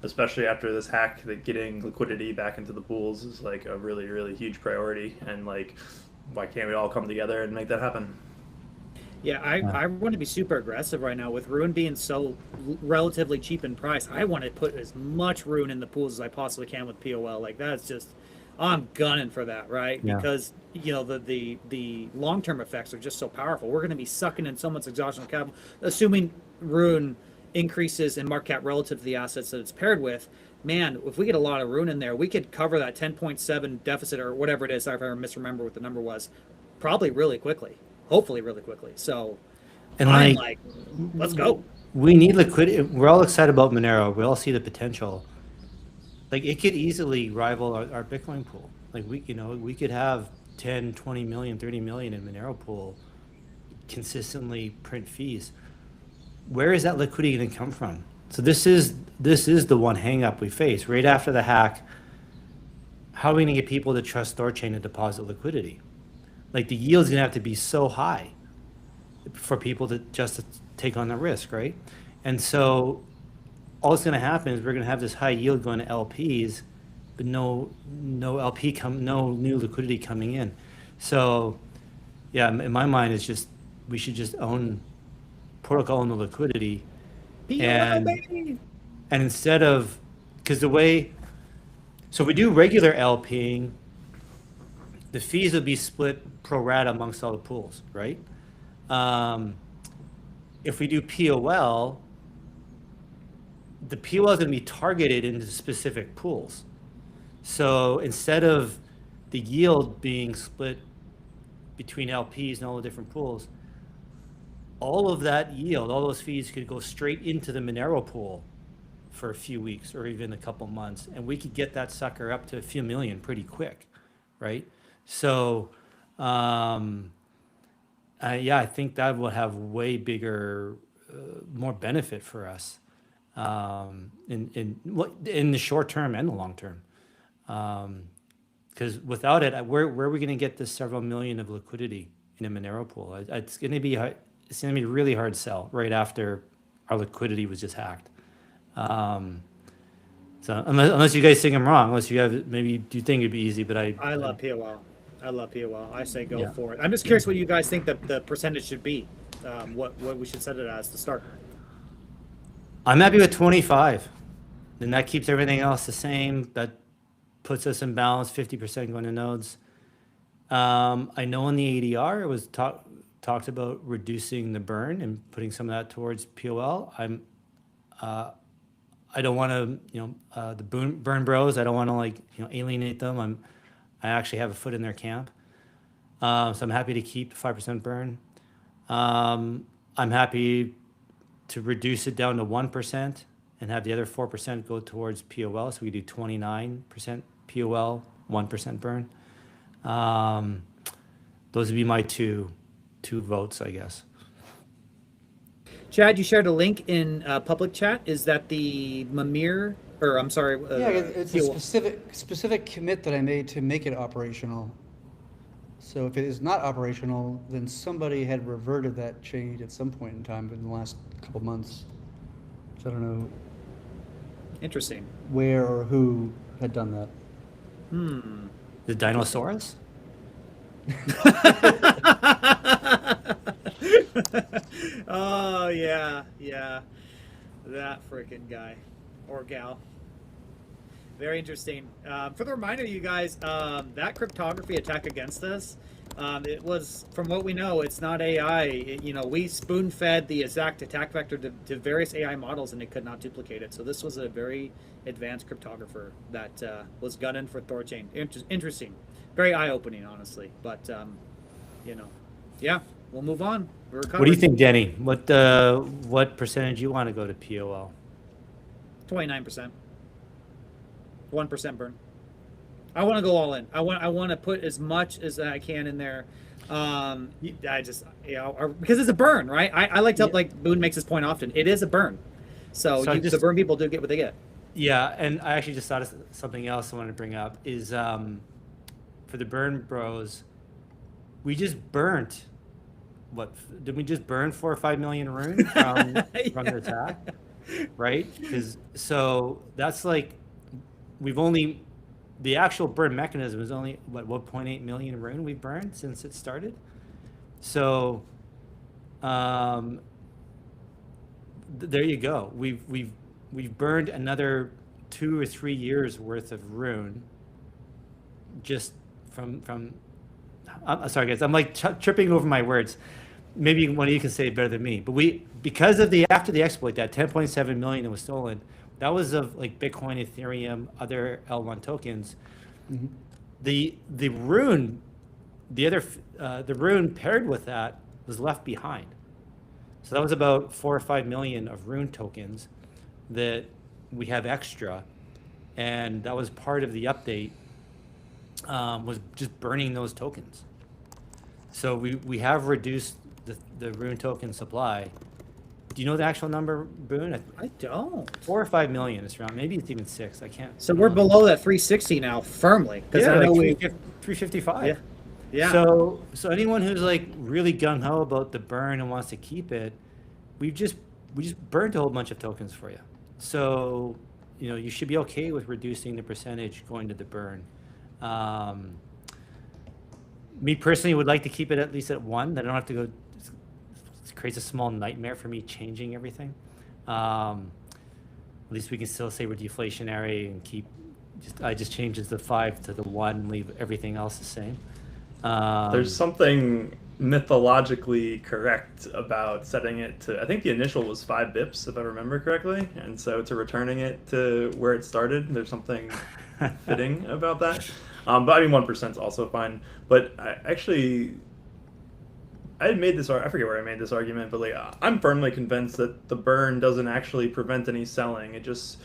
especially after this hack, that getting liquidity back into the pools is like a really, really huge priority. And like, why can't we all come together and make that happen? Yeah, I want to be super aggressive right now with Rune being so relatively cheap in price. I want to put as much Rune in the pools as I possibly can with POL. Like that's just, I'm gunning for that, right? Yeah. Because the long-term effects are just so powerful. We're going to be sucking in so much exogenous capital, assuming Rune increases in market cap relative to the assets that it's paired with. Man, if we get a lot of Rune in there, we could cover that 10.7 deficit or whatever it is. If I misremember what the number was, probably really quickly. Hopefully really quickly. So And I'm like, let's go. We need liquidity. We're all excited about Monero. We all see the potential. Like it could easily rival our Bitcoin pool. Like we could have 10, 20 million, 30 million in Monero pool, consistently print fees. Where is that liquidity going to come from? So this is the one hang up we face right after the hack. How are we going to get people to trust THORChain to deposit liquidity? Like the yield's going to have to be so high for people to just take on the risk, right? And so all that's going to happen is we're going to have this high yield going to LPs, but no new liquidity coming in. So yeah, in my mind, it's just we should just own protocol and the liquidity, and instead of, because so if we do regular LPing, the fees will be split pro rata amongst all the pools, right? If we do POL, the POL is going to be targeted into specific pools. So instead of the yield being split between LPs and all the different pools, all of that yield, all those fees could go straight into the Monero pool for a few weeks or even a couple months, and we could get that sucker up to a few million pretty quick, right? So, yeah, I think that will have way bigger, more benefit for us in the short term and the long term. Because without it, where are we going to get this several million of liquidity in a Monero pool? It's going to be really hard to sell right after our liquidity was just hacked. So unless you guys think I'm wrong, unless you have maybe you think it'd be easy, but I love POL. I love POL. I say go for it. I'm just curious what you guys think the percentage should be. What we should set it as to start. I'm happy with 25. Then that keeps everything else the same. That puts us in balance, 50% going to nodes. I know in the ADR it was talked about reducing the burn and putting some of that towards POL. I don't want to, the burn bros. I don't want to alienate them. I actually have a foot in their camp, so I'm happy to keep 5% burn. I'm happy to reduce it down to 1% and have the other 4% go towards POL, so we do 29% POL, 1% burn. Those would be my two votes, I guess. Chad, you shared a link in public chat. Is that the Mimir, or I'm sorry? Yeah, it's a specific commit that I made to make it operational. So if it is not operational, then somebody had reverted that change at some point in time in the last couple months. So I don't know. Interesting. Where or who had done that. The Dinosaurus? Oh yeah, that freaking guy or gal. Very interesting. For the reminder, you guys, that cryptography attack against us, it was, from what we know, it's not AI. We spoon-fed the exact attack vector to various AI models, and it could not duplicate it. So this was a very advanced cryptographer that was gunning for THORChain. Interesting, very eye-opening, honestly. But yeah, we'll move on. We're What do you think, Denny? What percentage you want to go to POL? 29%. 1% burn. I want to go all in. I want to put as much as I can in there. I just, because it's a burn, right? I like to, like Boone makes this point often. It is a burn. So the burn people do get what they get. Yeah, and I actually just thought of something else I wanted to bring up is for the burn bros, we just burnt. What did we just burn 4 or 5 million rune from the attack, right? So that's like the actual burn mechanism is only what 1.8 million rune we've burned since it started. So there you go. We've burned another 2 or 3 years worth of rune just from I'm sorry guys, I'm like tripping over my words. Maybe one of you can say it better than me, but because of after the exploit, that 10.7 million that was stolen, that was of like Bitcoin, Ethereum, other L1 tokens. Mm-hmm. The rune, the rune paired with that was left behind. So that was about 4 or 5 million of rune tokens that we have extra, and that was part of the update. Was just burning those tokens. So we have reduced the rune token supply. Do you know the actual number, Boone? I don't. 4 or 5 million is around. Maybe it's even 6. I can't. So we're below that 360 now, firmly. Because I know like 355. Yeah. So anyone who's like really gung ho about the burn and wants to keep it, we just burned a whole bunch of tokens for you. So you should be okay with reducing the percentage going to the burn. Me personally would like to keep it at least at 1. That I don't have to go. It creates a small nightmare for me changing everything. At least we can still say we're deflationary and keep. I just changes the 5 to the 1 and leave everything else the same. There's something mythologically correct about setting it to. I think the initial was 5 bips, if I remember correctly, and so to returning it to where it started, there's something fitting about that. But I mean, 1% is also fine. But I had made this. I forget where I made this argument, but like I'm firmly convinced that the burn doesn't actually prevent any selling. It just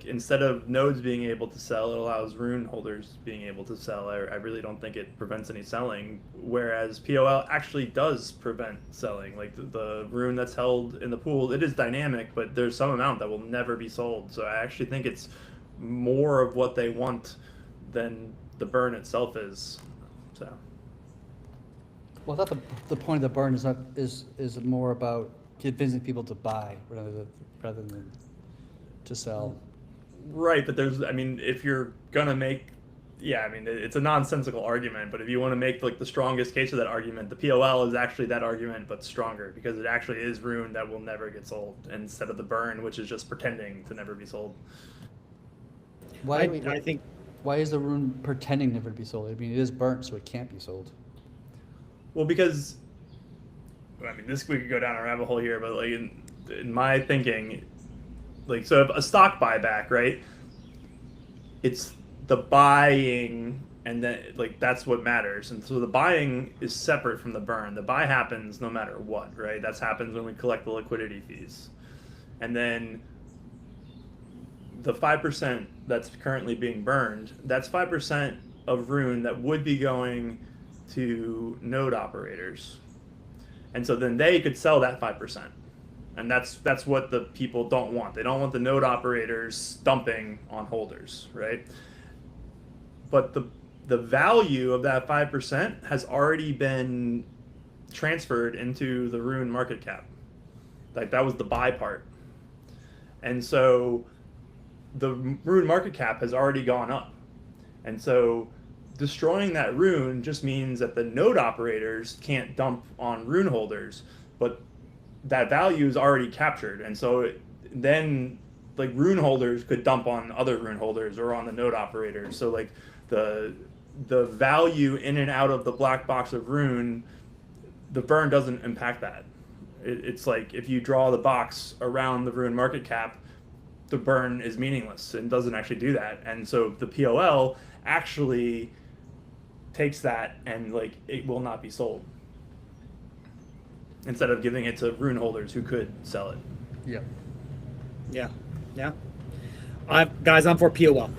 instead of nodes being able to sell, it allows rune holders being able to sell. I really don't think it prevents any selling. Whereas POL actually does prevent selling. Like the rune that's held in the pool, it is dynamic, but there's some amount that will never be sold. So I actually think it's more of what they want than the burn itself is. So. Well, I thought the point of the burn is more about convincing people to buy rather than to sell. Right, but if you're gonna make, it's a nonsensical argument. But if you want to make the strongest case of that argument, the POL is actually that argument, but stronger because it actually is rune that will never get sold instead of the burn, which is just pretending to never be sold. Why is the rune pretending never to be sold? I mean, it is burnt, so it can't be sold. Well, because we could go down a rabbit hole here, but in my thinking, so if a stock buyback, right? It's the buying, and then that's what matters. And so the buying is separate from the burn. The buy happens no matter what, right? That happens when we collect the liquidity fees, and then the 5% that's currently being burned, that's 5% of rune that would be going to node operators, and so then they could sell that 5%, and that's what the people don't want. They don't want the node operators dumping on holders, right? But the value of that 5% has already been transferred into the rune market cap. That was the buy part, and so the rune market cap has already gone up, and so destroying that rune just means that the node operators can't dump on rune holders, but that value is already captured, and so then rune holders could dump on other rune holders or on the node operators. So the value in and out of the black box of rune, the burn doesn't impact that. It's like if you draw the box around the rune market cap, the burn is meaningless and doesn't actually do that. And so the POL actually takes that and it will not be sold. instead of giving it to rune holders who could sell it. Yeah. Yeah. Guys, I'm for POL.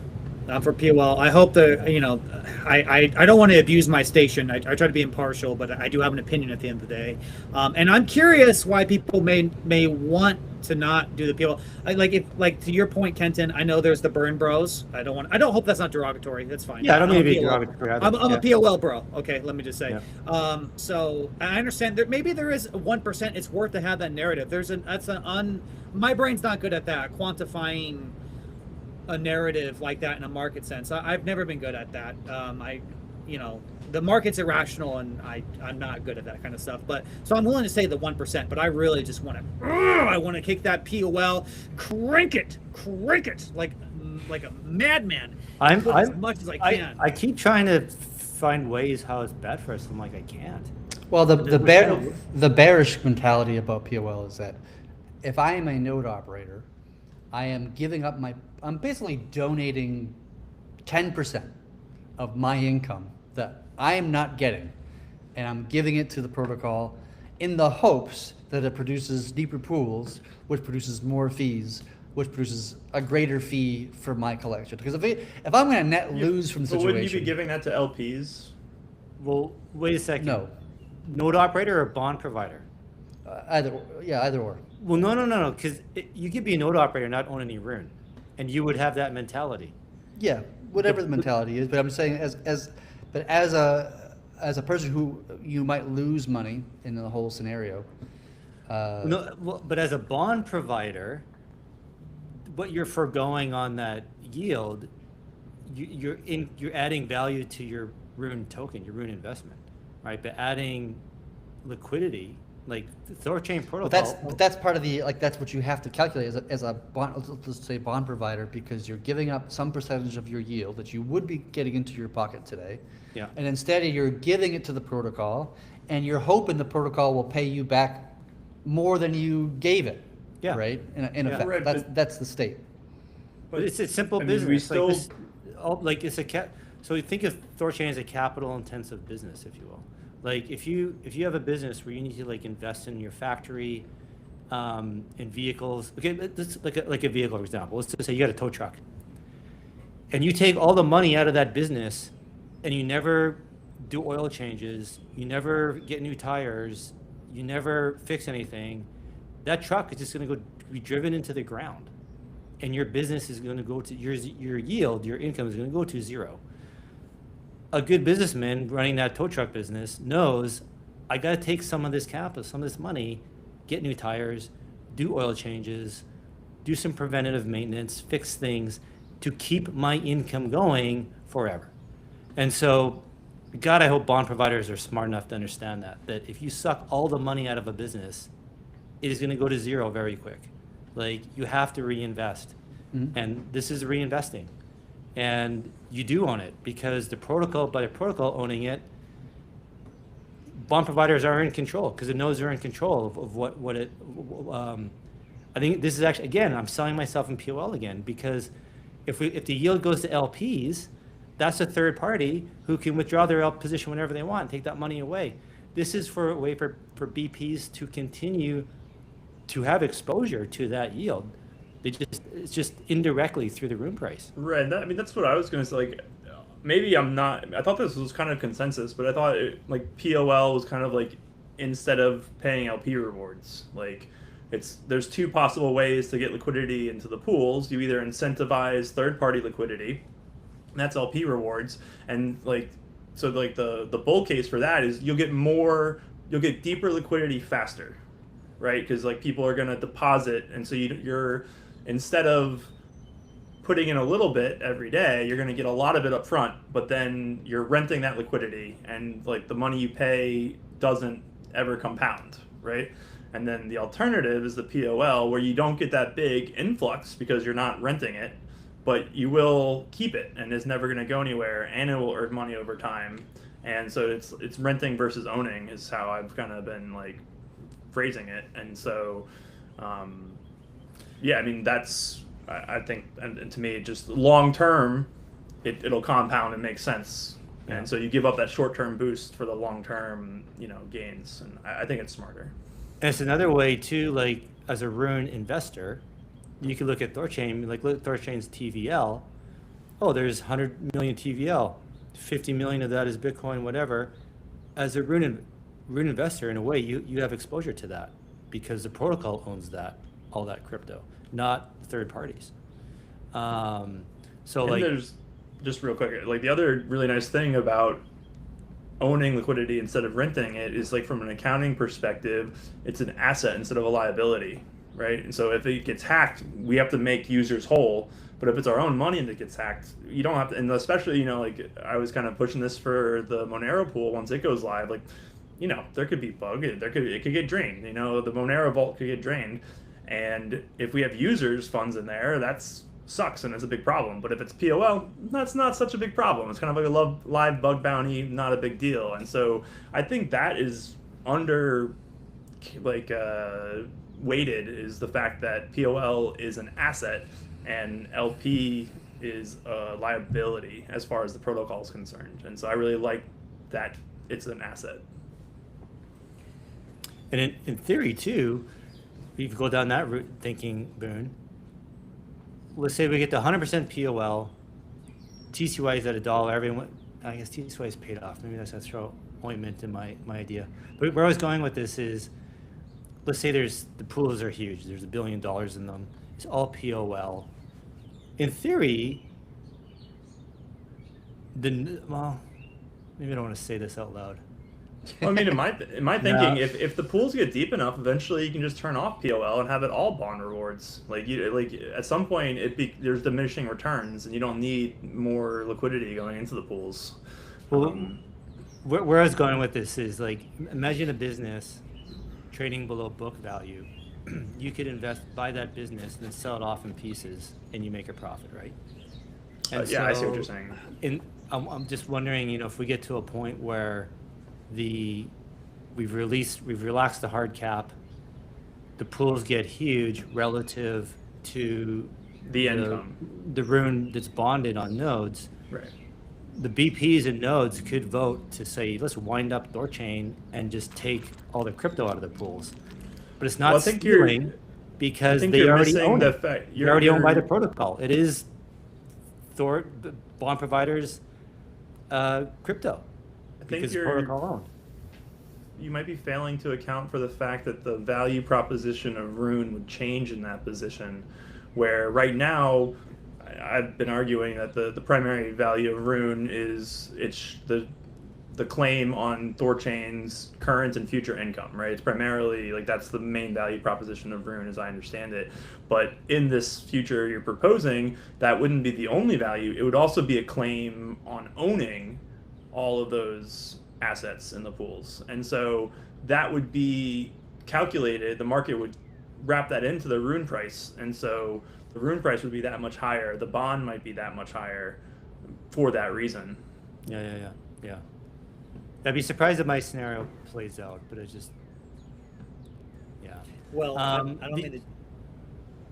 I'm for POL. I hope I don't want to abuse my station. I try to be impartial, but I do have an opinion at the end of the day. And I'm curious why people may want to not do the POL. Like to your point, Kenton, I know there's the burn bros. I don't hope that's not derogatory. That's fine. Yeah, I don't mean to be POL. derogatory either. I'm Yeah. a POL bro. Okay, let me just say. Yeah. So I understand that maybe there is 1%. It's worth to have that narrative. My brain's not good at that, quantifying a narrative like that in a market sense. I've never been good at that. The market's irrational, and I'm not good at that kind of stuff. But so I'm willing to say the 1%, but I really just want to kick that POL, crank it like a madman. As much as I can. I keep trying to find ways how it's bad for us. I'm like, I can't. Well, the bearish mentality about POL is that if I am a node operator, I am I'm basically donating 10% of my income that I am not getting, and I'm giving it to the protocol in the hopes that it produces deeper pools, which produces more fees, which produces a greater fee for my collection. Because if I'm going to net lose from the situation, wouldn't you be giving that to LPs? Well, wait a second. No. Node operator or bond provider? Either or. Well, no, because you could be a node operator, not own any rune, and you would have that mentality. Yeah, whatever the mentality is, but I'm saying as a person who you might lose money in the whole scenario. But as a bond provider, what you're foregoing on that yield, you're adding value to your rune token, your rune investment, right? But adding liquidity. Like the THORChain protocol. But that's part of the that's what you have to calculate as a bond, let's say bond provider, because you're giving up some percentage of your yield that you would be getting into your pocket today. Yeah. And instead you're giving it to the protocol, and you're hoping the protocol will pay you back more than you gave it. Yeah. Right. In effect, Right, that's the state. But it's a simple business. So you think of THORChain as a capital-intensive business, if you will. Like if you have a business where you need to invest in your factory, in vehicles. Okay, let's like a vehicle for example. Let's just say you got a tow truck, and you take all the money out of that business, and you never do oil changes, you never get new tires, you never fix anything. That truck is just going to be driven into the ground, and your business is going to go to your yield, your income is going to go to zero. A good businessman running that tow truck business knows I got to take some of this capital, some of this money, get new tires, do oil changes, do some preventative maintenance, fix things to keep my income going forever. And so, God, I hope bond providers are smart enough to understand that if you suck all the money out of a business, it is going to go to zero very quick. Like you have to reinvest. Mm-hmm. And this is reinvesting. And you do own it because by the protocol owning it, bond providers are in control because it knows they're in control of what it. I think this is actually, again, I'm selling myself in POL again because if the yield goes to LPs, that's a third party who can withdraw their position whenever they want and take that money away. This is a way for BPs to continue to have exposure to that yield. It's just indirectly through the rune price. Right. That's what I was going to say. Like, maybe I'm not. I thought this was kind of consensus, but I thought POL was kind of like instead of paying LP rewards. Like, there's two possible ways to get liquidity into the pools. You either incentivize third-party liquidity, and that's LP rewards, and the bull case for that is you'll get deeper liquidity faster, right? Because people are going to deposit, and so you're instead of putting in a little bit every day, you're going to get a lot of it up front, but then you're renting that liquidity, and the money you pay doesn't ever compound, right? And then the alternative is the POL, where you don't get that big influx because you're not renting it, but you will keep it, and it's never going to go anywhere, and it will earn money over time. And so it's renting versus owning is how I've kind of been phrasing it. And so, that's, I think, and to me, just long term, it'll compound and make sense. Yeah. And so you give up that short term boost for the long term, gains. And I think it's smarter. And it's another way too, like as a Rune investor, you could look at THORChain, like look at THORChain's TVL. Oh, there's 100 million TVL, 50 million of that is Bitcoin, whatever. As a Rune investor, in a way, you have exposure to that because the protocol owns that, all that crypto, not third parties. So and like, there's just real quick, like the other really nice thing about owning liquidity instead of renting it is like from an accounting perspective, it's an asset instead of a liability, right? And so if it gets hacked, we have to make users whole. But if it's our own money and it gets hacked, you don't have to. And especially, you know, like I was kind of pushing this for the Monero pool once it goes live. Like, you know, there could be bug. It could get drained. You know, the Monero vault could get drained. And if we have users' funds in there, that's sucks and it's a big problem. But if it's POL, that's not such a big problem. It's kind of like a live bug bounty, not a big deal. And so I think that is under like weighted is the fact that POL is an asset and LP is a liability as far as the protocol is concerned. And so I really like that it's an asset. and in theory too, you could go down that route thinking, Boone, let's say we get to 100% POL, TCY is at $1, everyone, I guess TCY is paid off. Maybe that's going to throw ointment in my idea. But where I was going with this is, let's say the pools are huge. There's $1 billion in them. It's all POL. In theory, well, maybe I don't want to say this out loud. Well, I mean, in my thinking, if the pools get deep enough, eventually you can just turn off POL and have it all bond rewards. Like at some point, there's diminishing returns, and you don't need more liquidity going into the pools. Well, where I was going with this is like, imagine a business trading below book value. You could buy that business, and then sell it off in pieces, and you make a profit, right? And yeah, I see what you're saying. I'm just wondering, you know, if we get to a point where we've relaxed the hard cap, the pools get huge relative to the income, the Rune that's bonded on nodes. Right. The BPs and nodes could vote to say, let's wind up THORChain and just take all the crypto out of the pools. But it's not stealing because they already own it. You're already owned by the protocol. It is the bond providers' crypto. I think because protocol owned. You might be failing to account for the fact that the value proposition of Rune would change in that position, where right now I've been arguing that the primary value of Rune is the claim on THORChain's current and future income, right? It's primarily like that's the main value proposition of Rune as I understand it. But in this future you're proposing, that wouldn't be the only value. It would also be a claim on owning all of those assets in the pools. And so that would be calculated, the market would wrap that into the Rune price. And so the Rune price would be that much higher. The bond might be that much higher for that reason. Yeah. I'd be surprised if my scenario plays out, but it's just, yeah. Well, I don't mean to...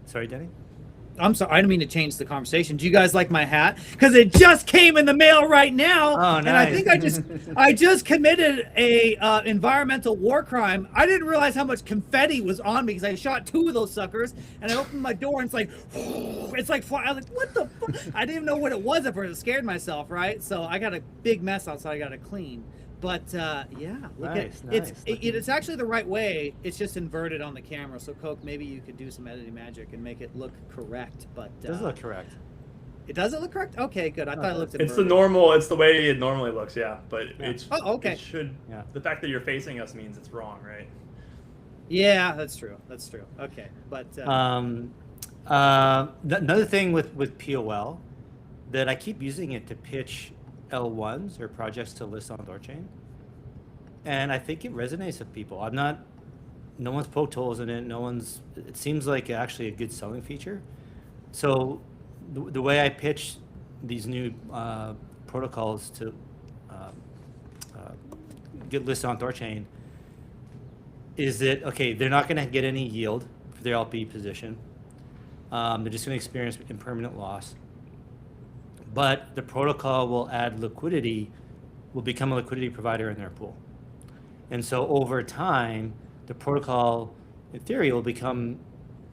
Sorry, Denny? I'm sorry, I don't mean to change the conversation. Do you guys like my hat? Because it just came in the mail right now. Oh, nice. And I think I just committed a environmental war crime. I didn't realize how much confetti was on me because I shot 2 of those suckers, and I opened my door and it's like fly. I was like, what the fuck? I didn't even know what it was at first. I scared myself, right? So I got a big mess outside I got to clean. But yeah, look it's actually the right way. It's just inverted on the camera. So Coke, maybe you could do some editing magic and make it look correct. But it does look correct. It doesn't look correct. Okay, good. I thought it looked inverted. It's the way it normally looks. Yeah, but it's okay. It should. Yeah. The fact that you're facing us means it's wrong, right? Yeah, that's true. That's true. Okay, but another thing with POL that I keep using it to pitch L1s or projects to list on THORChain, and I think it resonates with people. No one's poked holes in it. It seems like actually a good selling feature. So the way I pitch these new protocols to get listed on THORChain is that, okay, they're not going to get any yield for their LP position. They're just going to experience impermanent loss. But the protocol will become a liquidity provider in their pool. And so over time, the protocol, in theory, will become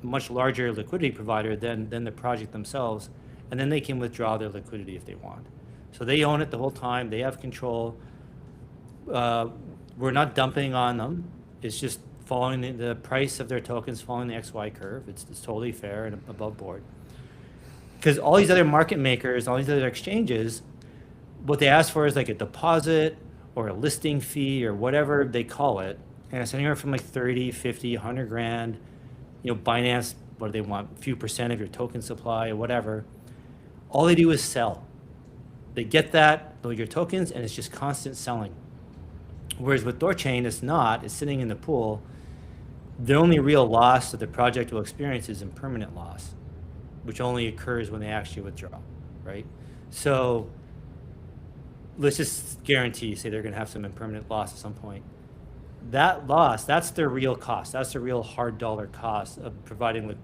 a much larger liquidity provider than the project themselves, and then they can withdraw their liquidity if they want. So they own it the whole time. They have control. We're not dumping on them. It's just following the price of their tokens, following the XY curve. It's totally fair and above board. Because all these other market makers, all these other exchanges, what they ask for is like a deposit or a listing fee or whatever they call it. And it's anywhere from like 30, 50, 100 grand. You know, Binance, what do they want? A few percent of your token supply or whatever. All they do is sell. They get that, your tokens, and it's just constant selling. Whereas with THORChain, it's not. It's sitting in the pool. The only real loss that the project will experience is impermanent loss, which only occurs when they actually withdraw, right? So let's just guarantee, say they're going to have some impermanent loss at some point. That loss, that's their real cost. That's the real hard dollar cost of providing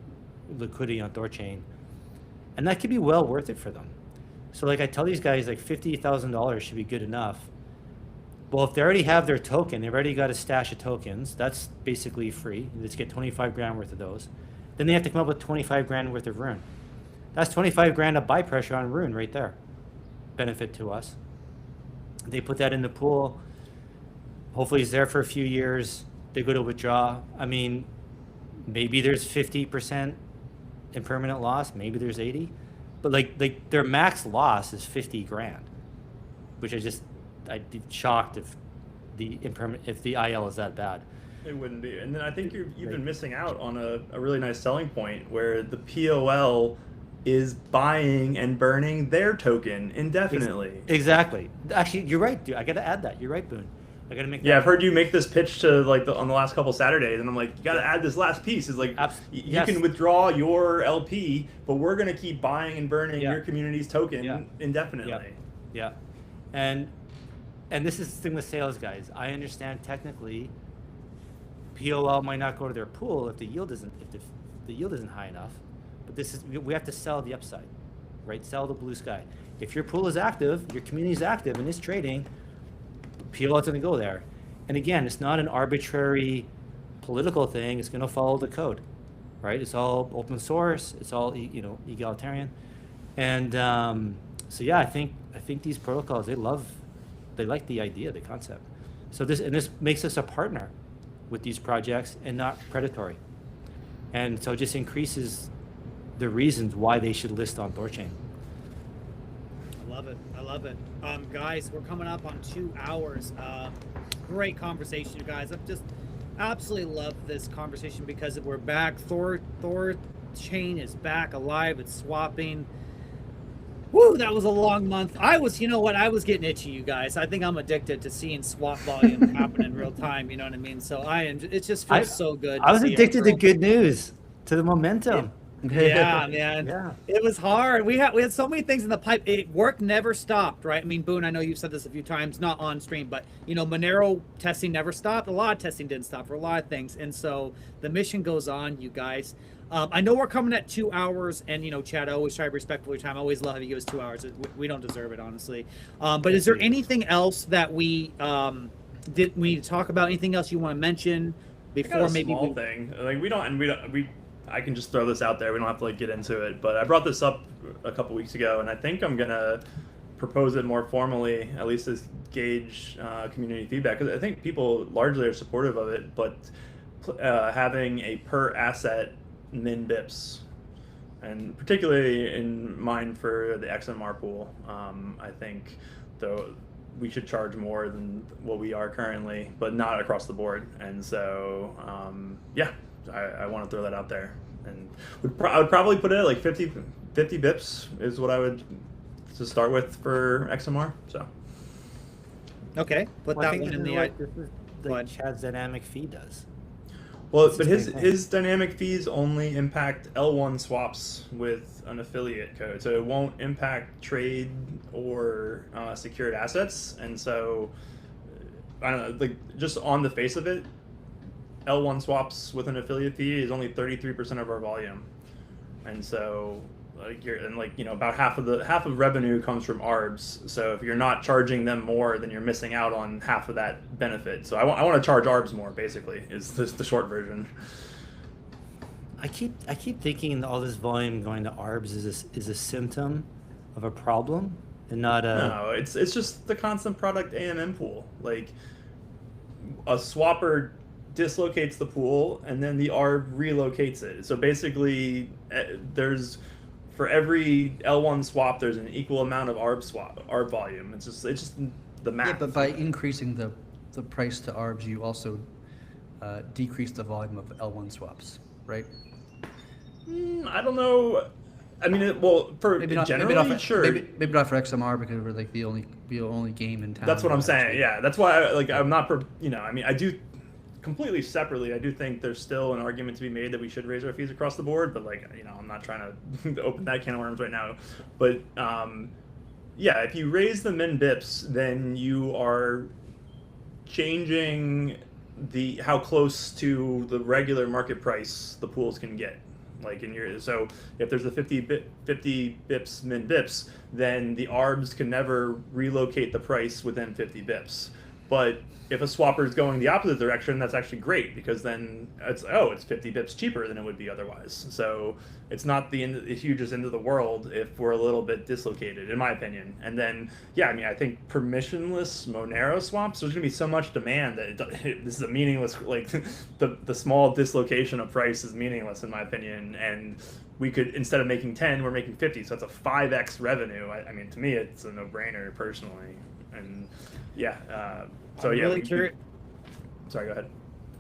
liquidity on THORChain. And that could be well worth it for them. So like I tell these guys, like $50,000 should be good enough. Well, if they already have their token, they've already got a stash of tokens, that's basically free. Let's get 25 grand worth of those. Then they have to come up with 25 grand worth of Rune. That's 25 grand of buy pressure on Rune right there. Benefit to us. They put that in the pool. Hopefully it's there for a few years. They go to withdraw. I mean, maybe there's 50% impermanent loss. Maybe there's 80. But like their max loss is 50 grand, which I'd be shocked if the IL is that bad. It wouldn't be. And then I think you've been missing out on a really nice selling point where the POL is buying and burning their token indefinitely. Exactly. Actually, you're right, dude. I got to add that. You're right, Boone. I got to make that. Yeah, I've heard you make this pitch to like on the last couple Saturdays, and I'm like, you got to add this last piece. Is like, you can withdraw your LP, but we're gonna keep buying and burning your community's token indefinitely. Yeah. And this is the thing with sales guys. I understand technically, POL might not go to their pool if the yield isn't high enough, but we have to sell the upside, right? Sell the blue sky. If your pool is active, your community is active and is trading, POL is going to go there. And again, it's not an arbitrary political thing. It's going to follow the code, right? It's all open source. It's all egalitarian. And so yeah, I think these protocols, they like the idea, the concept. So this makes us a partner with these projects and not predatory. And so it just increases the reasons why they should list on THORChain. I love it. Guys, we're coming up on 2 hours. Great conversation, you guys. I've just absolutely loved this conversation because we're back. THORChain is back alive. It's swapping. Woo, that was a long month. I was getting itchy, you guys. I think I'm addicted to seeing swap volume happen in real time. You know what I mean? So it just feels so good. I was addicted to good news, to the momentum. Yeah, man. Yeah. It was hard. We had so many things in the pipe. Work never stopped, right? I mean, Boone, I know you've said this a few times, not on stream, but Monero testing never stopped. A lot of testing didn't stop for a lot of things, and so the mission goes on, you guys. I know we're coming at 2 hours, and Chad, I always try to be respectful of your time. I always love having you give us 2 hours. We don't deserve it, honestly. But is there anything else that we need to talk about? Anything else you want to mention before maybe small thing? Like I can just throw this out there. We don't have to get into it. But I brought this up a couple weeks ago, and I think I'm gonna propose it more formally, at least as gauge community feedback. Because I think people largely are supportive of it, but having a per asset min bips, and particularly in mind for the XMR pool, I think though we should charge more than what we are currently, but not across the board. And so I want to throw that out there, and I would probably put it at like 50 bips is what I would to start with for XMR. So okay, put that one in the this is like Chad's dynamic fee does. Well, but his dynamic fees only impact L1 swaps with an affiliate code, so it won't impact trade or secured assets. And so I don't know, like just on the face of it, L1 swaps with an affiliate fee is only 33% of our volume. And so About half of revenue comes from arbs. So if you're not charging them more, then you're missing out on half of that benefit. So I want to charge arbs more. Basically, is this the short version? I keep thinking all this volume going to arbs is a symptom of a problem and not a. No, it's just the constant product AMM pool. Like a swapper dislocates the pool and then the arb relocates it. So basically, there's for every L1 swap, there's an equal amount of arb volume. It's just the math. Yeah, but by increasing the price to arbs, you also decrease the volume of L1 swaps, right? I don't know. I mean, generally, sure. Maybe not for XMR because we're like the only game in town. That's what I'm saying. Yeah, that's why I'm not. I do completely separately. I do think there's still an argument to be made that we should raise our fees across the board. But I'm not trying to open that can of worms right now. But if you raise the min bips, then you are changing how close to the regular market price the pools can get. So if there's a 50 bips min bips, then the arbs can never relocate the price within 50 bips. But if a swapper is going the opposite direction, that's actually great because then it's 50 bips cheaper than it would be otherwise. So it's not the hugest end of the world if we're a little bit dislocated, in my opinion. And then, I think permissionless Monero swaps, there's going to be so much demand that this is a meaningless, the small dislocation of price is meaningless, in my opinion. And we could, instead of making 10, we're making 50. So that's a 5x revenue. To me, it's a no-brainer personally. And really curious. Sorry, go ahead.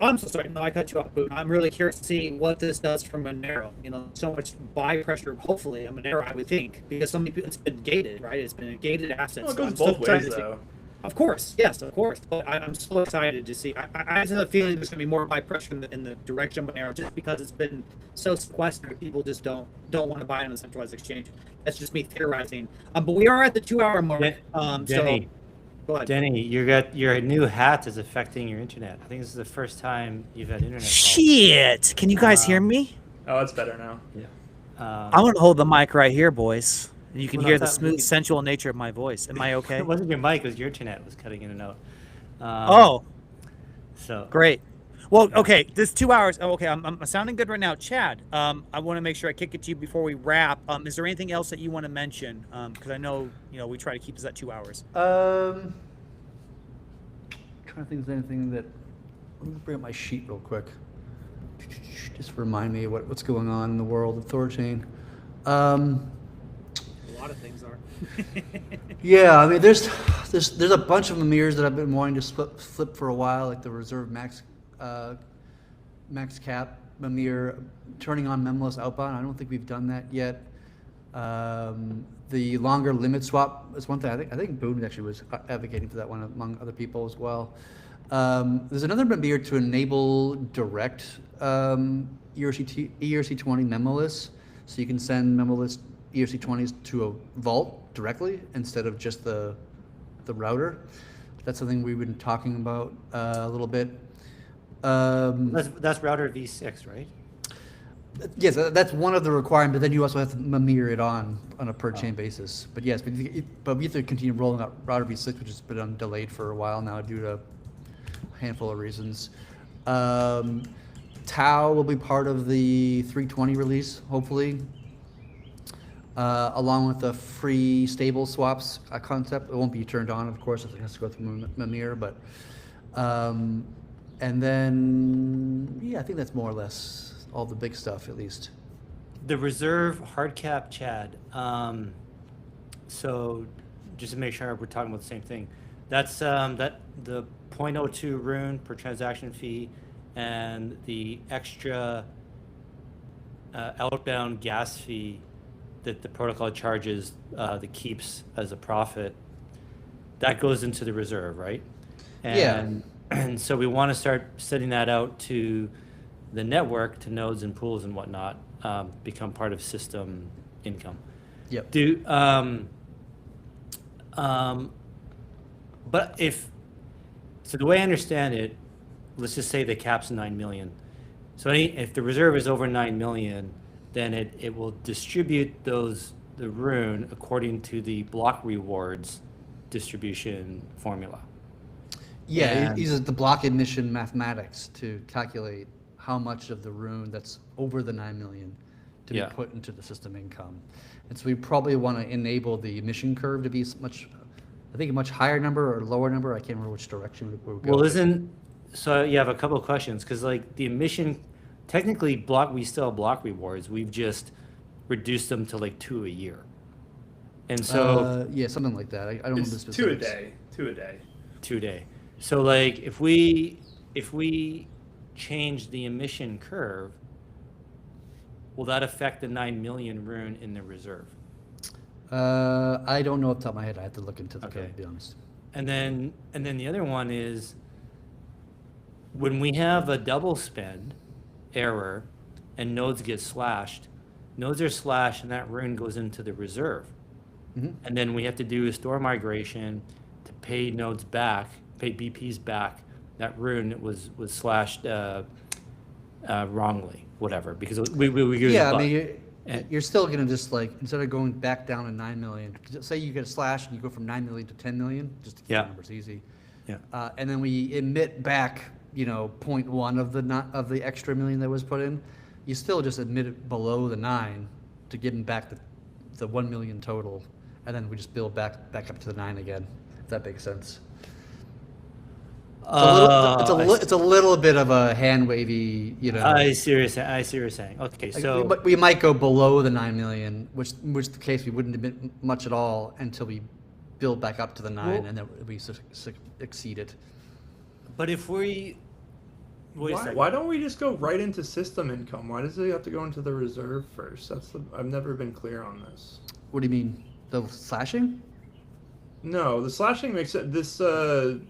Oh, I'm so sorry. No, I cut you off, Boone. I'm really curious to see what this does for Monero. So much buy pressure, hopefully, on Monero, I would think, because so many people, it's been gated, right? It's been a gated asset. Well, it goes both ways, though. Of course, yes, of course. But I'm so excited to see. I just have a feeling there's going to be more buy pressure in the direction of Monero, just because it's been so sequestered. People just don't want to buy it on a centralized exchange. That's just me theorizing. But we are at the 2-hour mark. Denny. Go ahead. Denny, your new hat is affecting your internet. I think this is the first time you've had internet. Shit! Can you guys hear me? Oh, it's better now. Yeah. I'm gonna hold the mic right here, boys. And you can Well, hear the that's smooth, not- sensual nature of my voice. Am I okay? It wasn't your mic; it was your internet was cutting in and out. Oh, So great. Well, okay, this 2 hours. Oh, okay, I'm sounding good right now. Chad, I want to make sure I kick it to you before we wrap. Is there anything else that you want to mention? Because I know we try to keep this at 2 hours. Trying to think if there's anything that. Let me bring up my sheet real quick. Just remind me what's going on in the world of THORChain. A lot of things are. Yeah, there's a bunch of mirrors that I've been wanting to flip for a while, like the reserve max cap Mimir, turning on memless outbound. I don't think we've done that yet. The longer limit swap is one thing. I think Boone actually was advocating for that one among other people as well. There's another Mimir to enable direct ERC20 memoless, so you can send memoless ERC20s to a vault directly instead of just the router. That's something we've been talking about a little bit. that's router v6, right? Yes, that's one of the requirements, but then you also have to Mimir it on a per chain basis. But yes, but we have to continue rolling out router v6, which has been delayed for a while now due to a handful of reasons. Tau will be part of the 320 release, hopefully, along with the free stable swaps concept. It won't be turned on, of course, it has to go through Mimir, but and then I think that's more or less all the big stuff, at least. The reserve hard cap, Chad. So just to make sure we're talking about the same thing, that's that the 0.02 rune per transaction fee and the extra outbound gas fee that the protocol charges the keeps as a profit. That goes into the reserve, right? And so we want to start setting that out to the network, to nodes and pools and whatnot, become part of system income. Yep. But so the way I understand it, let's just say the cap's 9 million. So if the reserve is over 9 million, then it will distribute the rune according to the block rewards distribution formula. Yeah, And- it uses the block emission mathematics to calculate how much of the rune that's over the 9 million to Yeah. be put into the system income. And so we probably want to enable the emission curve to be I think a much higher number or lower number. I can't remember which direction we would go. Well, so you have a couple of questions, because like the emission, technically we still have block rewards. We've just reduced them to like 2 a year. And so yeah, something like that. I don't remember the It's 2 a specifics. day. 2 a day. 2 day. So like if we change the emission curve, will that affect the 9 million rune in the reserve? I don't know off the top of my head. I have to look into the Okay. code, to be honest. And then the other one is when we have a double spend error and nodes get slashed, nodes are slashed and that rune goes into the reserve. Mhm. And then we have to do a store migration to pay nodes back, pay BPs back. That rune was slashed wrongly, whatever, because we Yeah, I mean, And- you're still going to just like, instead of going back down to 9 million, say you get a slash and you go from 9 million to 10 million, just to keep Yeah. the numbers easy. Yeah. And then we emit back, 0.1 of the extra million that was put in. You still just emit it below the 9 to give them back the 1 million total. And then we just build back up to the 9 again, if that makes sense. It's a little bit of a hand wavy, I see what you're saying. Okay, Like, so but we might go below the 9 million, which the case we wouldn't emit much at all until we build back up to the 9, Well- and then we exceed it. but if we wait a second. Why don't we just go right into system income? Why does it have to go into the reserve first? I've never been clear on this. What do you mean? The slashing? No, the slashing makes it this. So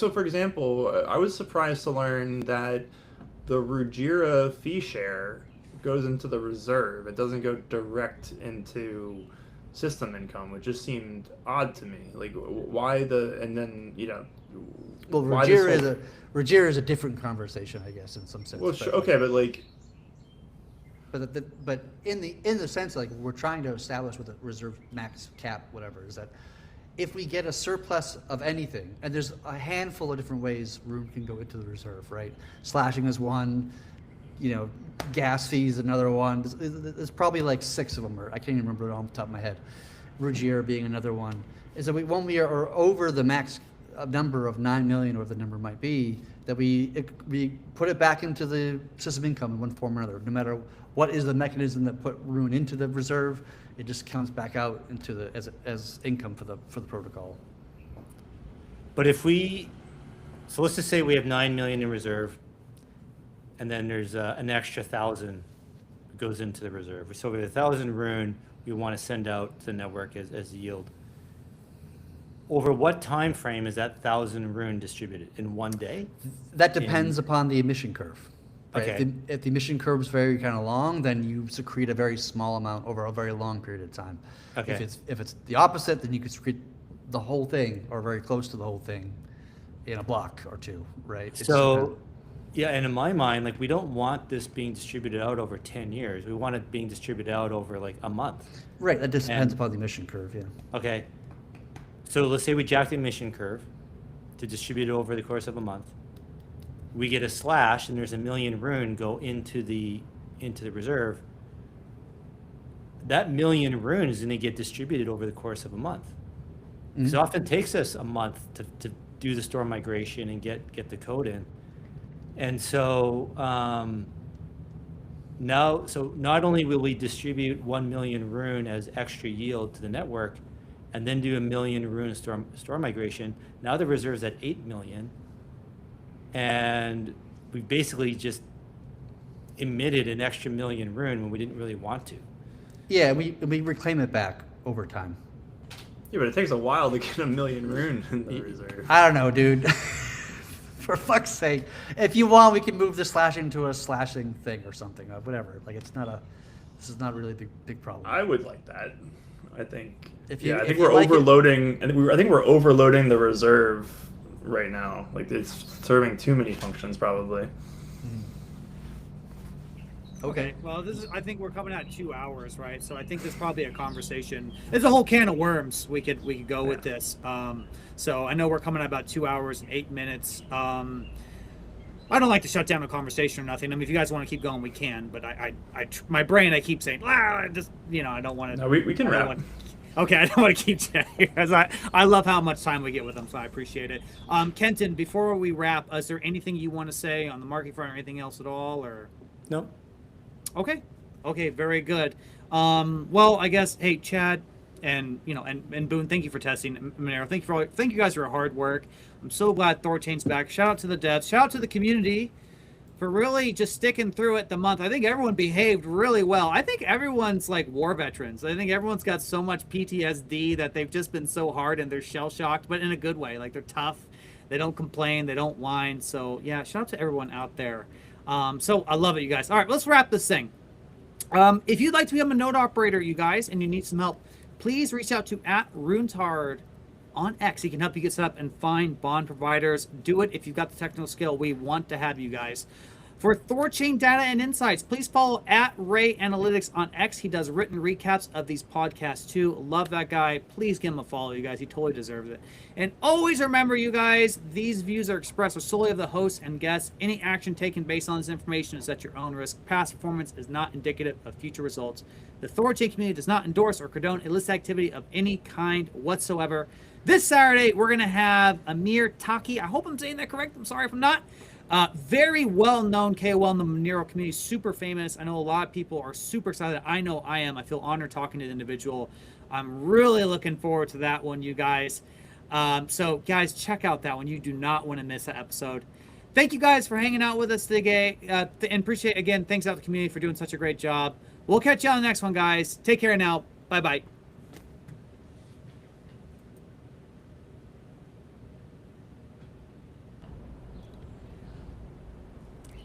for example, I was surprised to learn that the Rujira fee share goes into the reserve. It doesn't go direct into system income, which just seemed odd to me. Like, why Well, why this Ruggiero is a different conversation, I guess, in some sense. Well, but, okay, but like, but in the sense, like, we're trying to establish with a reserve max cap, whatever, is that if we get a surplus of anything, and there's a handful of different ways rune can go into the reserve, right? Slashing is one, gas fees another one. There's probably like 6 of them, or I can't even remember it off the top of my head. Ruggiero being another one. Is that when we are over the max number of 9 million, or the number might be, that we put it back into the system income in one form or another. No matter what is the mechanism that put rune into the reserve, it just comes back out into as income for the protocol. But so let's just say we have 9 million in reserve, and then there's an extra 1,000 goes into the reserve. So we have 1,000 rune we want to send out to the network as yield. Over what time frame is that 1,000 rune distributed? In one day? That depends upon the emission curve. Right? Okay. If the emission curve is very kind of long, then you secrete a very small amount over a very long period of time. Okay. If it's the opposite, then you could secrete the whole thing or very close to the whole thing in a block or two, right? So, yeah, and in my mind, like, we don't want this being distributed out over 10 years. We want it being distributed out over like a month. right. That just depends and- upon the emission curve. Yeah. Okay. So let's say we jack the emission curve to distribute it over the course of a month. We get a slash and there's 1 million rune go into the reserve. That 1 million rune is going to get distributed over the course of a month. Because it often takes us a month to do the store migration and get the code in. And so so not only will we distribute 1 million rune as extra yield to the network, and then do 1 million rune store migration, now the reserve's at 8 million, and we basically just emitted an extra 1 million rune when we didn't really want to. Yeah, we reclaim it back over time. yeah, but it takes a while to get 1 million rune in the reserve. I don't know, dude. For fuck's sake. If you want, we can move the slashing to a slashing thing or something, whatever. Like, this is not really a big problem. I would like that. I think. I If think you we're like it- overloading. I think we're overloading the reserve right now. Like, it's serving too many functions, probably. Okay. Well, I think we're coming at 2 hours, right? So I think there's probably a conversation. There's a whole can of worms we could go with this. So I know we're coming at about 2 hours and 8 minutes. I don't like to shut down a conversation or nothing. I mean, if you guys want to keep going, we can. But my brain, I keep saying, I just, I don't want to. No, we can wrap. Okay, I don't want to keep chatting because I love how much time we get with them, so I appreciate it. Kenton, before we wrap, is there anything you want to say on the marketing front or anything else at all, or? No. Okay, very good. Well, I guess, hey, Chad, and and Boone, thank you for testing. Monero, thank you guys for your hard work. I'm so glad THORChain's back. Shout out to the devs. Shout out to the community for really just sticking through it the month. I think everyone behaved really well. I think everyone's like war veterans. I think everyone's got so much PTSD that they've just been so hard and they're shell shocked, but in a good way. Like they're tough. They don't complain. They don't whine. So yeah, shout out to everyone out there. So I love it, you guys. All right, let's wrap this thing. If you'd like to become a node operator, you guys, and you need some help, please reach out to @RuneTard on X. He can help you get set up and find bond providers. Do it if you've got the technical skill. We want to have you guys. For THORChain data and insights, please follow @RayAnalytics on X. He does written recaps of these podcasts too. Love that guy. Please give him a follow, you guys. He totally deserves it. And always remember, you guys, these views are expressed solely of the hosts and guests. Any action taken based on this information is at your own risk. Past performance is not indicative of future results. The THORChain community does not endorse or condone illicit activity of any kind whatsoever. This Saturday, we're going to have Amir Taki. I hope I'm saying that correct. I'm sorry if I'm not. Very well-known KOL in the Monero community, super famous. I know a lot of people are super excited. I know I am. I feel honored talking to the individual. I'm really looking forward to that one, you guys. So, guys, check out that one. You do not want to miss that episode. Thank you guys for hanging out with us today. And appreciate, again, thanks out to the community for doing such a great job. We'll catch you on the next one, guys. Take care now. Bye-bye.